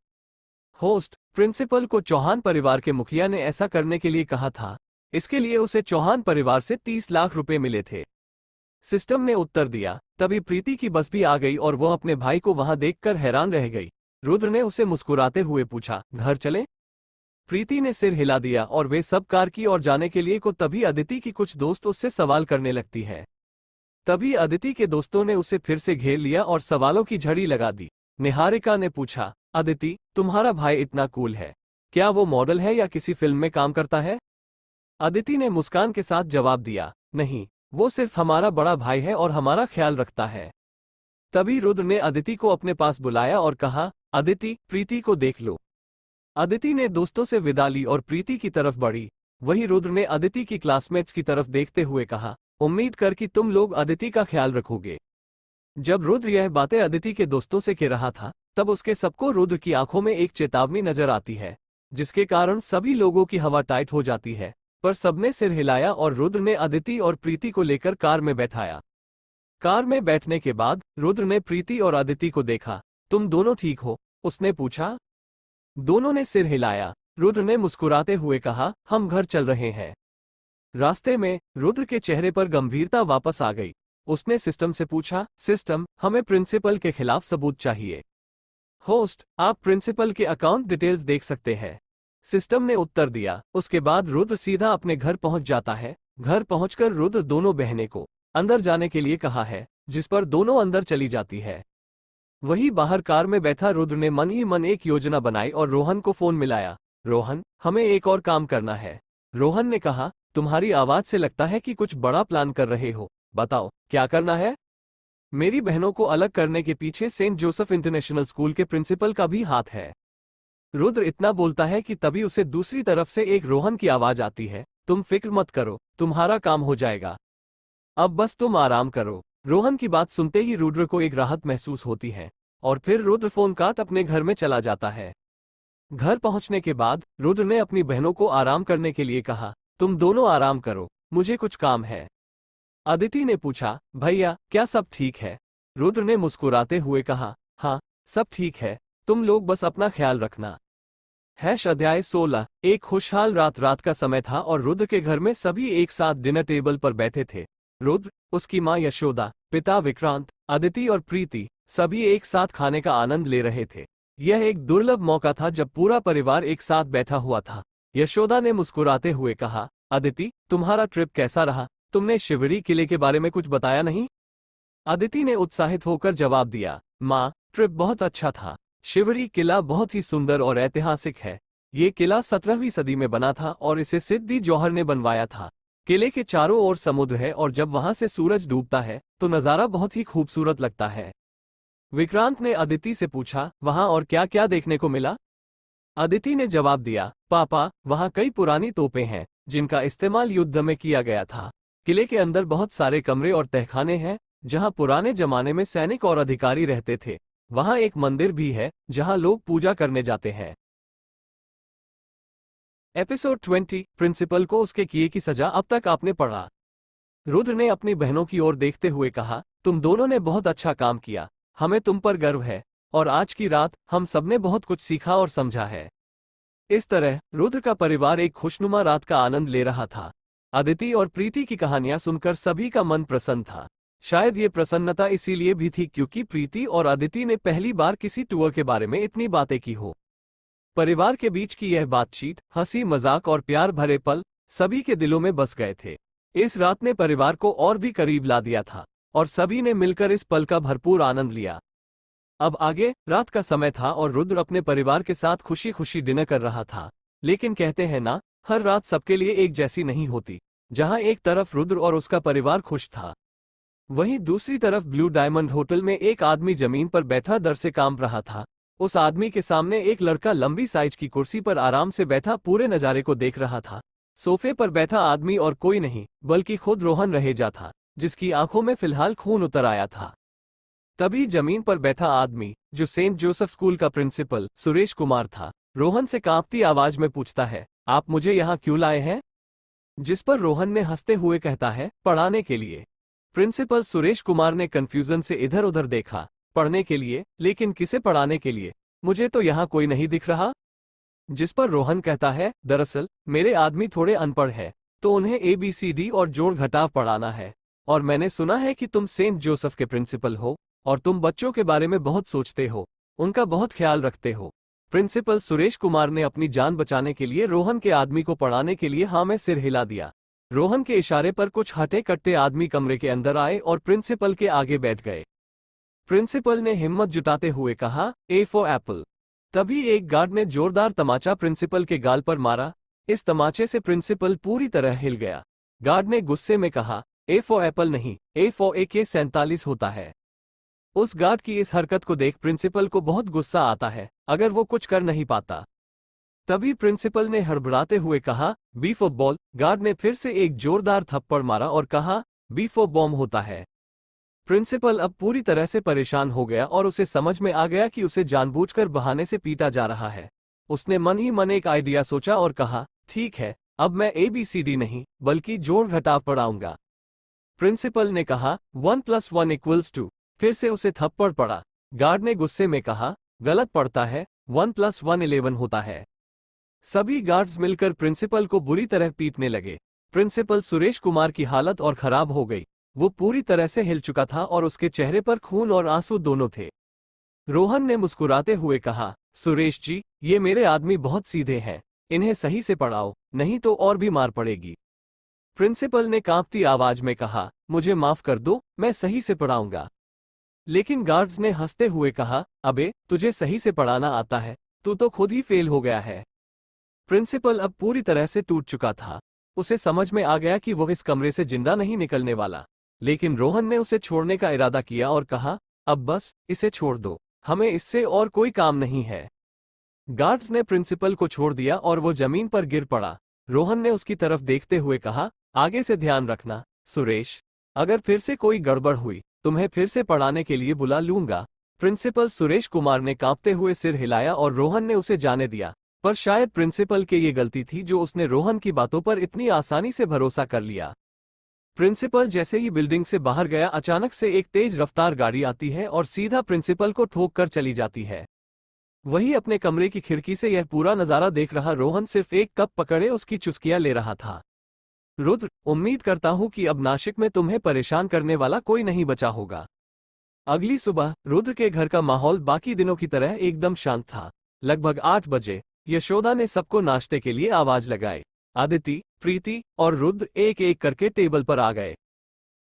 होस्ट, प्रिंसिपल को चौहान परिवार के मुखिया ने ऐसा करने के लिए कहा था। इसके लिए उसे चौहान परिवार से 30 लाख रुपए मिले थे। सिस्टम ने उत्तर दिया। तभी प्रीति की बस भी आ गई और वह अपने भाई को वहां देखकर हैरान रह गई। रुद्र ने उसे मुस्कुराते हुए पूछा, घर चले? प्रीति ने सिर हिला दिया और वे सब कार की ओर जाने के लिए को तभी अदिति की कुछ दोस्त उससे सवाल करने लगती है। तभी अदिति के दोस्तों ने उसे फिर से घेर लिया और सवालों की झड़ी लगा दी। निहारिका ने पूछा, अदिति, तुम्हारा भाई इतना कूल है, क्या वो मॉडल है या किसी फिल्म में काम करता है? अदिति ने मुस्कान के साथ जवाब दिया, नहीं, वो सिर्फ हमारा बड़ा भाई है और हमारा ख्याल रखता है। तभी रुद्र ने अदिति को अपने पास बुलाया और कहा, अदिति, प्रीति को देख लो। अदिति ने दोस्तों से विदा ली और प्रीति की तरफ बढ़ी। वहीं रुद्र ने अदिति की क्लासमेट्स की तरफ देखते हुए कहा, उम्मीद कर कि तुम लोग अदिति का ख्याल रखोगे। जब रुद्र यह बातें अदिति के दोस्तों से कह रहा था, तब उसके सबको रुद्र की आंखों में एक चेतावनी नजर आती है, जिसके कारण सभी लोगों की हवा टाइट हो जाती है। पर सबने सिर हिलाया और रुद्र ने अदिति और प्रीति को लेकर कार में बैठाया। कार में बैठने के बाद रुद्र ने प्रीति और अदिति को देखा। तुम दोनों ठीक हो? उसने पूछा। दोनों ने सिर हिलाया। रुद्र ने मुस्कुराते हुए कहा, हम घर चल रहे हैं। रास्ते में रुद्र के चेहरे पर गंभीरता वापस आ गई। उसने सिस्टम से पूछा, सिस्टम, हमें प्रिंसिपल के खिलाफ सबूत चाहिए। होस्ट, आप प्रिंसिपल के अकाउंट डिटेल्स देख सकते हैं। सिस्टम ने उत्तर दिया। उसके बाद रुद्र सीधा अपने घर पहुंच जाता है। घर पहुंचकर रुद्र दोनों बहनें को अंदर जाने के लिए कहा है, जिस पर दोनों अंदर चली जाती है। वहीं बाहर कार में बैठा रुद्र ने मन ही मन एक योजना बनाई और रोहन को फोन मिलाया। रोहन, हमें एक और काम करना है। रोहन ने कहा, तुम्हारी आवाज से लगता है कि कुछ बड़ा प्लान कर रहे हो, बताओ क्या करना है? मेरी बहनों को अलग करने के पीछे सेंट जोसेफ इंटरनेशनल स्कूल के प्रिंसिपल का भी हाथ है। रुद्र इतना बोलता है कि तभी उसे दूसरी तरफ से एक रोहन की आवाज आती है, तुम फिक्र मत करो, तुम्हारा काम हो जाएगा, अब बस तुम आराम करो। रोहन की बात सुनते ही रुद्र को एक राहत महसूस होती है और फिर रुद्र फोन काट अपने घर में चला जाता है। घर पहुंचने के बाद रुद्र ने अपनी बहनों को आराम करने के लिए कहा, तुम दोनों आराम करो, मुझे कुछ काम है। अदिति ने पूछा, भैया, क्या सब ठीक है? रुद्र ने मुस्कुराते हुए कहा, हाँ, सब ठीक है, तुम लोग बस अपना ख्याल रखना। अध्याय 16। एक खुशहाल रात का समय था और रुद्र के घर में सभी एक साथ डिनर टेबल पर बैठे थे। रुद्र, उसकी माँ यशोदा, पिता विक्रांत, अदिति और प्रीति सभी एक साथ खाने का आनंद ले रहे थे। यह एक दुर्लभ मौका था जब पूरा परिवार एक साथ बैठा हुआ था। यशोदा ने मुस्कुराते हुए कहा, अदिति, तुम्हारा ट्रिप कैसा रहा? तुमने शिवड़ी किले के बारे में कुछ बताया नहीं? अदिति ने उत्साहित होकर जवाब दिया, माँ, ट्रिप बहुत अच्छा था। शिवड़ी किला बहुत ही सुंदर और ऐतिहासिक है। ये किला 17वीं सदी में बना था और इसे सिद्दी जौहर ने बनवाया था। किले के चारों ओर समुद्र है और जब वहां से सूरज डूबता है तो नजारा बहुत ही खूबसूरत लगता है। विक्रांत ने अदिति से पूछा, वहां और क्या क्या देखने को मिला? अदिति ने जवाब दिया, पापा, वहां कई पुरानी तोपें हैं जिनका इस्तेमाल युद्ध में किया गया था। किले के अंदर बहुत सारे कमरे और तहखाने हैं जहां पुराने जमाने में सैनिक और अधिकारी रहते थे। वहां एक मंदिर भी है जहां लोग पूजा करने जाते हैं। एपिसोड 20। प्रिंसिपल को उसके किए की सजा अब तक आपने पढ़ा। रुद्र ने अपनी बहनों की ओर देखते हुए कहा, तुम दोनों ने बहुत अच्छा काम किया, हमें तुम पर गर्व है और आज की रात हम सबने बहुत कुछ सीखा और समझा है। इस तरह रुद्र का परिवार एक खुशनुमा रात का आनंद ले रहा था। अदिति और प्रीति की कहानियां सुनकर सभी का मन प्रसन्न था। शायद ये प्रसन्नता इसीलिए भी थी क्योंकि प्रीति और अदिति ने पहली बार किसी टूर के बारे में इतनी बातें की हो। परिवार के बीच की यह बातचीत, हंसी मजाक और प्यार भरे पल सभी के दिलों में बस गए थे। इस रात ने परिवार को और भी करीब ला दिया था और सभी ने मिलकर इस पल का भरपूर आनंद लिया। अब आगे रात का समय था और रुद्र अपने परिवार के साथ खुशी खुशी डिनर कर रहा था। लेकिन कहते हैं ना, हर रात सबके लिए एक जैसी नहीं होती। जहां एक तरफ रुद्र और उसका परिवार खुश था, वहीं दूसरी तरफ ब्लू डायमंड होटल में एक आदमी जमीन पर बैठा डर से कांप रहा था। उस आदमी के सामने एक लड़का लंबी साइज की कुर्सी पर आराम से बैठा पूरे नज़ारे को देख रहा था। सोफे पर बैठा आदमी और कोई नहीं बल्कि खुद रोहन रहेजा था, जिसकी आंखों में फिलहाल खून उतर आया था। तभी जमीन पर बैठा आदमी, जो सेंट जोसेफ स्कूल का प्रिंसिपल सुरेश कुमार था, रोहन से कांपती आवाज में पूछता है, आप मुझे यहाँ क्यों लाए हैं? जिस पर रोहन ने हंसते हुए कहता है, पढ़ाने के लिए। प्रिंसिपल सुरेश कुमार ने कंफ्यूजन से इधर उधर देखा, पढ़ने के लिए? लेकिन किसे पढ़ाने के लिए? मुझे तो यहाँ कोई नहीं दिख रहा। जिस पर रोहन कहता है, दरअसल मेरे आदमी थोड़े अनपढ़ है, तो उन्हें ABCD और जोड़ घटाव पढ़ाना है। और मैंने सुना है कि तुम सेंट जोसेफ के प्रिंसिपल हो और तुम बच्चों के बारे में बहुत सोचते हो, उनका बहुत ख्याल रखते हो। प्रिंसिपल सुरेश कुमार ने अपनी जान बचाने के लिए रोहन के आदमी को पढ़ाने के लिए हाँ में सिर हिला दिया। रोहन के इशारे पर कुछ हटे कट्टे आदमी कमरे के अंदर आए और प्रिंसिपल के आगे बैठ गए। प्रिंसिपल ने हिम्मत जुटाते हुए कहा, ए फॉर एप्पल। तभी एक गार्ड ने जोरदार तमाचा प्रिंसिपल के गाल पर मारा। इस तमाचे से प्रिंसिपल पूरी तरह हिल गया। गार्ड ने गुस्से में कहा, ए फॉर एप्पल नहीं, ए फॉर AK-47 होता है। उस गार्ड की इस हरकत को देख प्रिंसिपल को बहुत गुस्सा आता है, अगर वो कुछ कर नहीं पाता। तभी प्रिंसिपल ने हड़बड़ाते हुए कहा, बी फॉर बॉल। गार्ड ने फिर से एक जोरदार थप्पड़ मारा और कहा, बी फॉर बॉम्ब होता है। प्रिंसिपल अब पूरी तरह से परेशान हो गया और उसे समझ में आ गया कि उसे जानबूझकर बहाने से पीटा जा रहा है। उसने मन ही मन एक आइडिया सोचा और कहा, ठीक है, अब मैं ABCD नहीं बल्कि जोड़ घटाव पढ़ाऊंगा। प्रिंसिपल ने कहा, 1 + 1 = 2। फिर से उसे थप्पड़ पड़ा। गार्ड ने गुस्से में कहा, गलत पढ़ता है, 1 + 1 11 होता है। सभी गार्ड्स मिलकर प्रिंसिपल को बुरी तरह पीटने लगे। प्रिंसिपल सुरेश कुमार की हालत और खराब हो गई। वो पूरी तरह से हिल चुका था और उसके चेहरे पर खून और आंसू दोनों थे। रोहन ने मुस्कुराते हुए कहा, सुरेश जी, ये मेरे आदमी बहुत सीधे हैं, इन्हें सही से पढ़ाओ, नहीं तो और भी मार पड़ेगी। प्रिंसिपल ने कांपती आवाज में कहा, मुझे माफ कर दो, मैं सही से पढ़ाऊंगा। लेकिन गार्ड्स ने हंसते हुए कहा, अबे तुझे सही से पढ़ाना आता है, तू तो खुद ही फेल हो गया है। प्रिंसिपल अब पूरी तरह से टूट चुका था। उसे समझ में आ गया कि वह इस कमरे से जिंदा नहीं निकलने वाला। लेकिन रोहन ने उसे छोड़ने का इरादा किया और कहा, अब बस इसे छोड़ दो, हमें इससे और कोई काम नहीं है। गार्ड्स ने प्रिंसिपल को छोड़ दिया और वो जमीन पर गिर पड़ा। रोहन ने उसकी तरफ देखते हुए कहा, आगे से ध्यान रखना सुरेश, अगर फिर से कोई गड़बड़ हुई तुम्हें फिर से पढ़ाने के लिए बुला लूंगा। प्रिंसिपल सुरेश कुमार ने कांपते हुए सिर हिलाया और रोहन ने उसे जाने दिया। पर शायद प्रिंसिपल की ये गलती थी जो उसने रोहन की बातों पर इतनी आसानी से भरोसा कर लिया। प्रिंसिपल जैसे ही बिल्डिंग से बाहर गया, अचानक से एक तेज रफ्तार गाड़ी आती है और सीधा प्रिंसिपल को ठोक कर चली जाती है। वही अपने कमरे की खिड़की से यह पूरा नजारा देख रहा रोहन सिर्फ एक कप पकड़े उसकी चुस्कियां ले रहा था। रुद्र, उम्मीद करता हूं कि अब नासिक में तुम्हें परेशान करने वाला कोई नहीं बचा होगा। अगली सुबह रुद्र के घर का माहौल बाकी दिनों की तरह एकदम शांत था। लगभग 8 बजे यशोदा ने सबको नाश्ते के लिए आवाज लगाई। आदिति, प्रीति और रुद्र एक एक करके टेबल पर आ गए।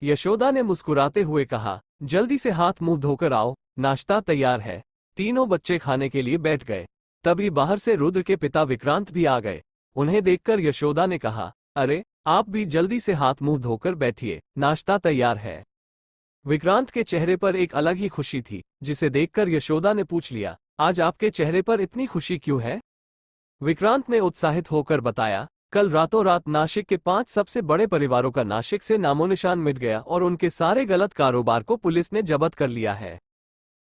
यशोदा ने मुस्कुराते हुए कहा, जल्दी से हाथ मुंह धोकर आओ, नाश्ता तैयार है। तीनों बच्चे खाने के लिए बैठ गए। तभी बाहर से रुद्र के पिता विक्रांत भी आ गए। उन्हें देखकर यशोदा ने कहा, अरे आप भी जल्दी से हाथ मुंह धोकर बैठिए, नाश्ता तैयार है। विक्रांत के चेहरे पर एक अलग ही खुशी थी, जिसे देखकर यशोदा ने पूछ लिया, आज आपके चेहरे पर इतनी खुशी क्यों है? विक्रांत ने उत्साहित होकर बताया, कल रातों रात नासिक के 5 सबसे बड़े परिवारों का नासिक से नामोनिशान मिट गया और उनके सारे गलत कारोबार को पुलिस ने जब्त कर लिया है।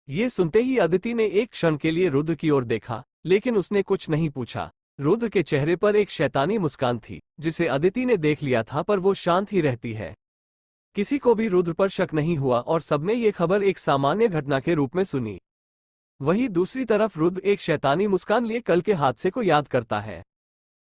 ये सुनते ही अदिति ने एक क्षण के लिए रुद्र की ओर देखा, लेकिन उसने कुछ नहीं पूछा। रुद्र के चेहरे पर एक शैतानी मुस्कान थी, जिसे अदिति ने देख लिया था, पर वो शांत ही रहती है। किसी को भी रुद्र पर शक नहीं हुआ और सबने ये खबर एक सामान्य घटना के रूप में सुनी। वहीं दूसरी तरफ रुद्र एक शैतानी मुस्कान लिए कल के हादसे को याद करता है।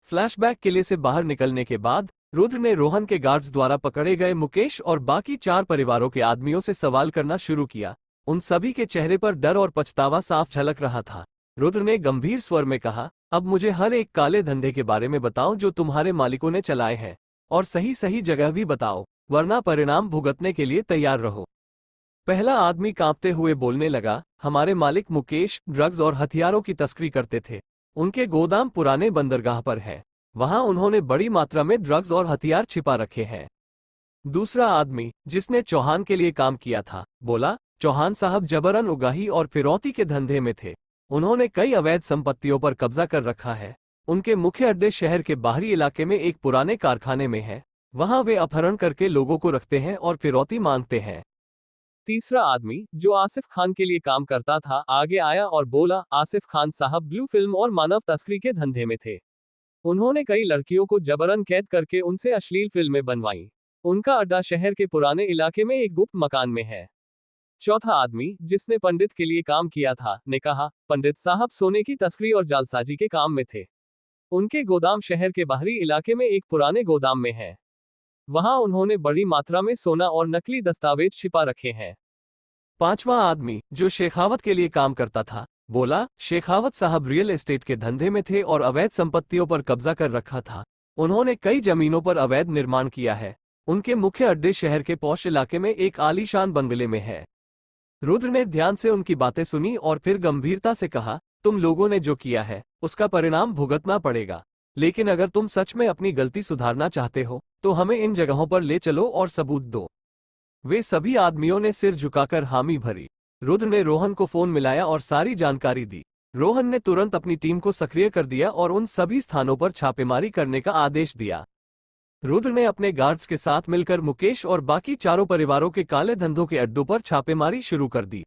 फ्लैशबैक किले से बाहर निकलने के बाद रुद्र ने रोहन के गार्ड्स द्वारा पकड़े गए मुकेश और बाकी 4 परिवारों के आदमियों से सवाल करना शुरू किया। उन सभी के चेहरे पर डर और पछतावा साफ झलक रहा था। रुद्र ने गंभीर स्वर में कहा, अब मुझे हर एक काले धंधे के बारे में बताओ जो तुम्हारे मालिकों ने चलाए हैं, और सही सही जगह भी बताओ, वरना परिणाम भुगतने के लिए तैयार रहो। पहला आदमी कांपते हुए बोलने लगा, हमारे मालिक मुकेश ड्रग्स और हथियारों की तस्करी करते थे। उनके गोदाम पुराने बंदरगाह पर है। वहां उन्होंने बड़ी मात्रा में ड्रग्स और हथियार छिपा रखे हैं। दूसरा आदमी, जिसने चौहान के लिए काम किया था, बोला, चौहान साहब जबरन उगाही और फिरौती के धंधे में थे। उन्होंने कई अवैध संपत्तियों पर कब्जा कर रखा है। उनके मुख्य अड्डे शहर के बाहरी इलाके में एक पुराने कारखाने में है। वहां वे अपहरण करके लोगों को रखते हैं और फिरौती मांगते हैं। तीसरा आदमी, जो आसिफ खान के लिए काम करता था, आगे आया और बोला, आसिफ खान साहब ब्लू फिल्म और मानव तस्करी के धंधे में थे। उन्होंने कई लड़कियों को जबरन कैद करके उनसे अश्लील फिल्में बनवाईं। उनका अड्डा शहर के पुराने इलाके में एक गुप्त मकान में है। चौथा आदमी, जिसने पंडित के लिए काम किया था, ने कहा, पंडित साहब सोने की तस्करी और जालसाजी के काम में थे। उनके गोदाम शहर के बाहरी इलाके में एक पुराने गोदाम में है। वहां उन्होंने बड़ी मात्रा में सोना और नकली दस्तावेज छिपा रखे हैं। पांचवा आदमी, जो शेखावत के लिए काम करता था, बोला, शेखावत साहब रियल एस्टेट के धंधे में थे और अवैध संपत्तियों पर कब्जा कर रखा था। उन्होंने कई जमीनों पर अवैध निर्माण किया है। उनके मुख्य अड्डे शहर के पौष इलाके में एक आलीशान बंगले में है। रुद्र ने ध्यान से उनकी बातें सुनी और फिर गंभीरता से कहा, तुम लोगों ने जो किया है उसका परिणाम भुगतना पड़ेगा, लेकिन अगर तुम सच में अपनी गलती सुधारना चाहते हो तो हमें इन जगहों पर ले चलो और सबूत दो। वे सभी आदमियों ने सिर झुकाकर हामी भरी। रुद्र ने रोहन को फोन मिलाया और सारी जानकारी दी। रोहन ने तुरंत अपनी टीम को सक्रिय कर दिया और उन सभी स्थानों पर छापेमारी करने का आदेश दिया। रुद्र ने अपने गार्ड्स के साथ मिलकर मुकेश और बाकी चारों परिवारों के काले धंधों के अड्डों पर छापेमारी शुरू कर दी।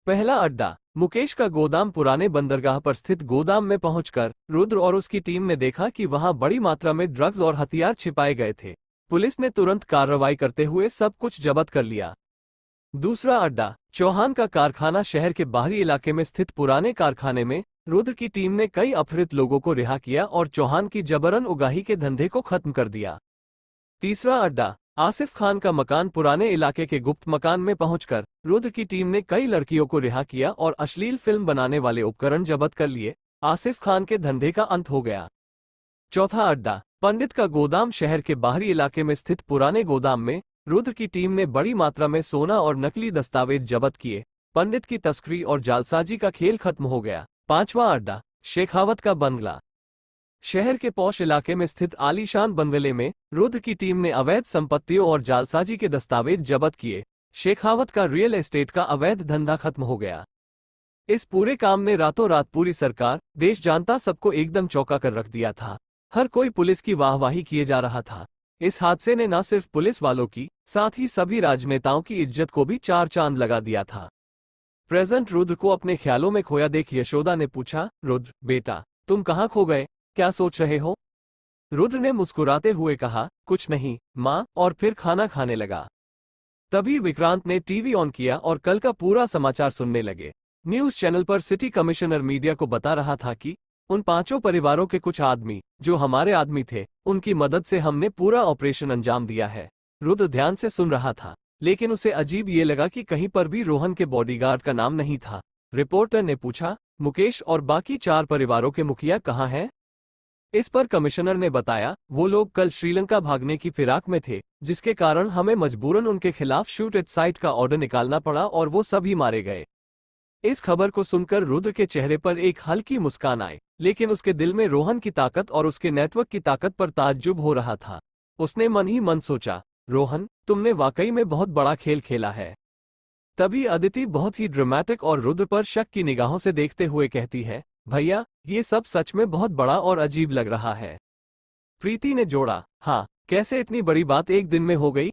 पहला अड्डा, मुकेश का गोदाम पुराने बंदरगाह पर स्थित गोदाम में पहुंचकर रुद्र और उसकी टीम ने देखा कि वहां बड़ी मात्रा में ड्रग्स और हथियार छिपाए गए थे। पुलिस ने तुरंत कार्रवाई करते हुए सब कुछ जब्त कर लिया। दूसरा अड्डा, चौहान का कारखाना शहर के बाहरी इलाके में स्थित पुराने कारखाने में रुद्र की टीम ने कई अपहृत लोगों को रिहा किया और चौहान की जबरन उगाही के धंधे को खत्म कर दिया। तीसरा अड्डा, आसिफ खान का मकान पुराने इलाके के गुप्त मकान में पहुंचकर रुद्र की टीम ने कई लड़कियों को रिहा किया और अश्लील फिल्म बनाने वाले उपकरण जब्त कर लिए। आसिफ खान के धंधे का अंत हो गया। चौथा अड्डा, पंडित का गोदाम शहर के बाहरी इलाके में स्थित पुराने गोदाम में रुद्र की टीम ने बड़ी मात्रा में सोना और नकली दस्तावेज जब्त किए। पंडित की तस्करी और जालसाजी का खेल खत्म हो गया। पांचवा अड्डा, शेखावत का बंगला। शहर के पौष इलाके में स्थित आलीशान बंगले में रुद्र की टीम ने अवैध संपत्तियों और जालसाजी के दस्तावेज जब्त किए। शेखावत का रियल एस्टेट का अवैध धंधा खत्म हो गया। इस पूरे काम ने रातों रात पूरी सरकार, देश जानता सबको एकदम चौंका कर रख दिया था। हर कोई पुलिस की वाहवाही किए जा रहा था। इस हादसे ने न सिर्फ पुलिस वालों की, साथ ही सभी राजनेताओं की इज्जत को भी चार चांद लगा दिया था। प्रेजेंट रुद्र को अपने ख्यालों में खोया देख यशोदा ने पूछा, रुद्र बेटा, तुम कहाँ खो गए, क्या सोच रहे हो? रुद्र ने मुस्कुराते हुए कहा, कुछ नहीं माँ, और फिर खाना खाने लगा। तभी विक्रांत ने टीवी ऑन किया और कल का पूरा समाचार सुनने लगे। न्यूज चैनल पर सिटी कमिश्नर मीडिया को बता रहा था कि उन पांचों परिवारों के कुछ आदमी, जो हमारे आदमी थे, उनकी मदद से हमने पूरा ऑपरेशन अंजाम दिया है। रुद्र ध्यान से सुन रहा था, लेकिन उसे अजीब ये लगा कि कहीं पर भी रोहन के बॉडीगार्ड का नाम नहीं था। रिपोर्टर ने पूछा, मुकेश और बाकी 4 परिवारों के मुखिया कहाँ हैं? इस पर कमिश्नर ने बताया, वो लोग कल श्रीलंका भागने की फिराक में थे, जिसके कारण हमें मजबूरन उनके खिलाफ शूट एट साइट का ऑर्डर निकालना पड़ा और वो सभी मारे गए। इस खबर को सुनकर रुद्र के चेहरे पर एक हल्की मुस्कान आई, लेकिन उसके दिल में रोहन की ताकत और उसके नेटवर्क की ताकत पर ताज्जुब हो रहा था। उसने मन ही मन सोचा, रोहन, तुमने वाकई में बहुत बड़ा खेल खेला है। तभी अदिति बहुत ही ड्रामेटिक और रुद्र पर शक की निगाहों से देखते हुए कहती है, भैया, ये सब सच में बहुत बड़ा और अजीब लग रहा है। प्रीति ने जोड़ा, हाँ, कैसे इतनी बड़ी बात एक दिन में हो गई?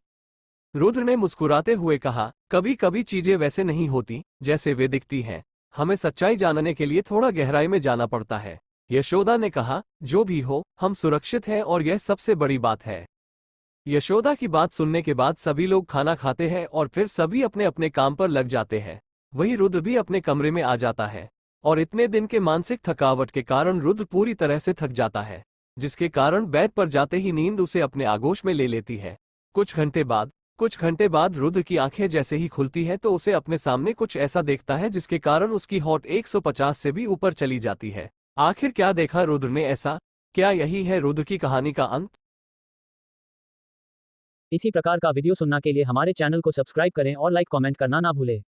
रुद्र ने मुस्कुराते हुए कहा, कभी कभी चीजें वैसे नहीं होती जैसे वे दिखती हैं। हमें सच्चाई जानने के लिए थोड़ा गहराई में जाना पड़ता है। यशोदा ने कहा, जो भी हो, हम सुरक्षित हैं और यह सबसे बड़ी बात है। यशोदा की बात सुनने के बाद सभी लोग खाना खाते हैं और फिर सभी अपने अपने काम पर लग जाते हैं। वही रुद्र भी अपने कमरे में आ जाता है और इतने दिन के मानसिक थकावट के कारण रुद्र पूरी तरह से थक जाता है, जिसके कारण बेड पर जाते ही नींद उसे अपने आगोश में ले लेती है। कुछ घंटे बाद रुद्र की आंखें जैसे ही खुलती है तो उसे अपने सामने कुछ ऐसा देखता है जिसके कारण उसकी हॉट 150 से भी ऊपर चली जाती है। आखिर क्या देखा रुद्र ने ऐसा? क्या यही है रुद्र की कहानी का अंत? इसी प्रकार का वीडियो सुनने के लिए हमारे चैनल को सब्सक्राइब करें और लाइक कमेंट करना ना भूलें।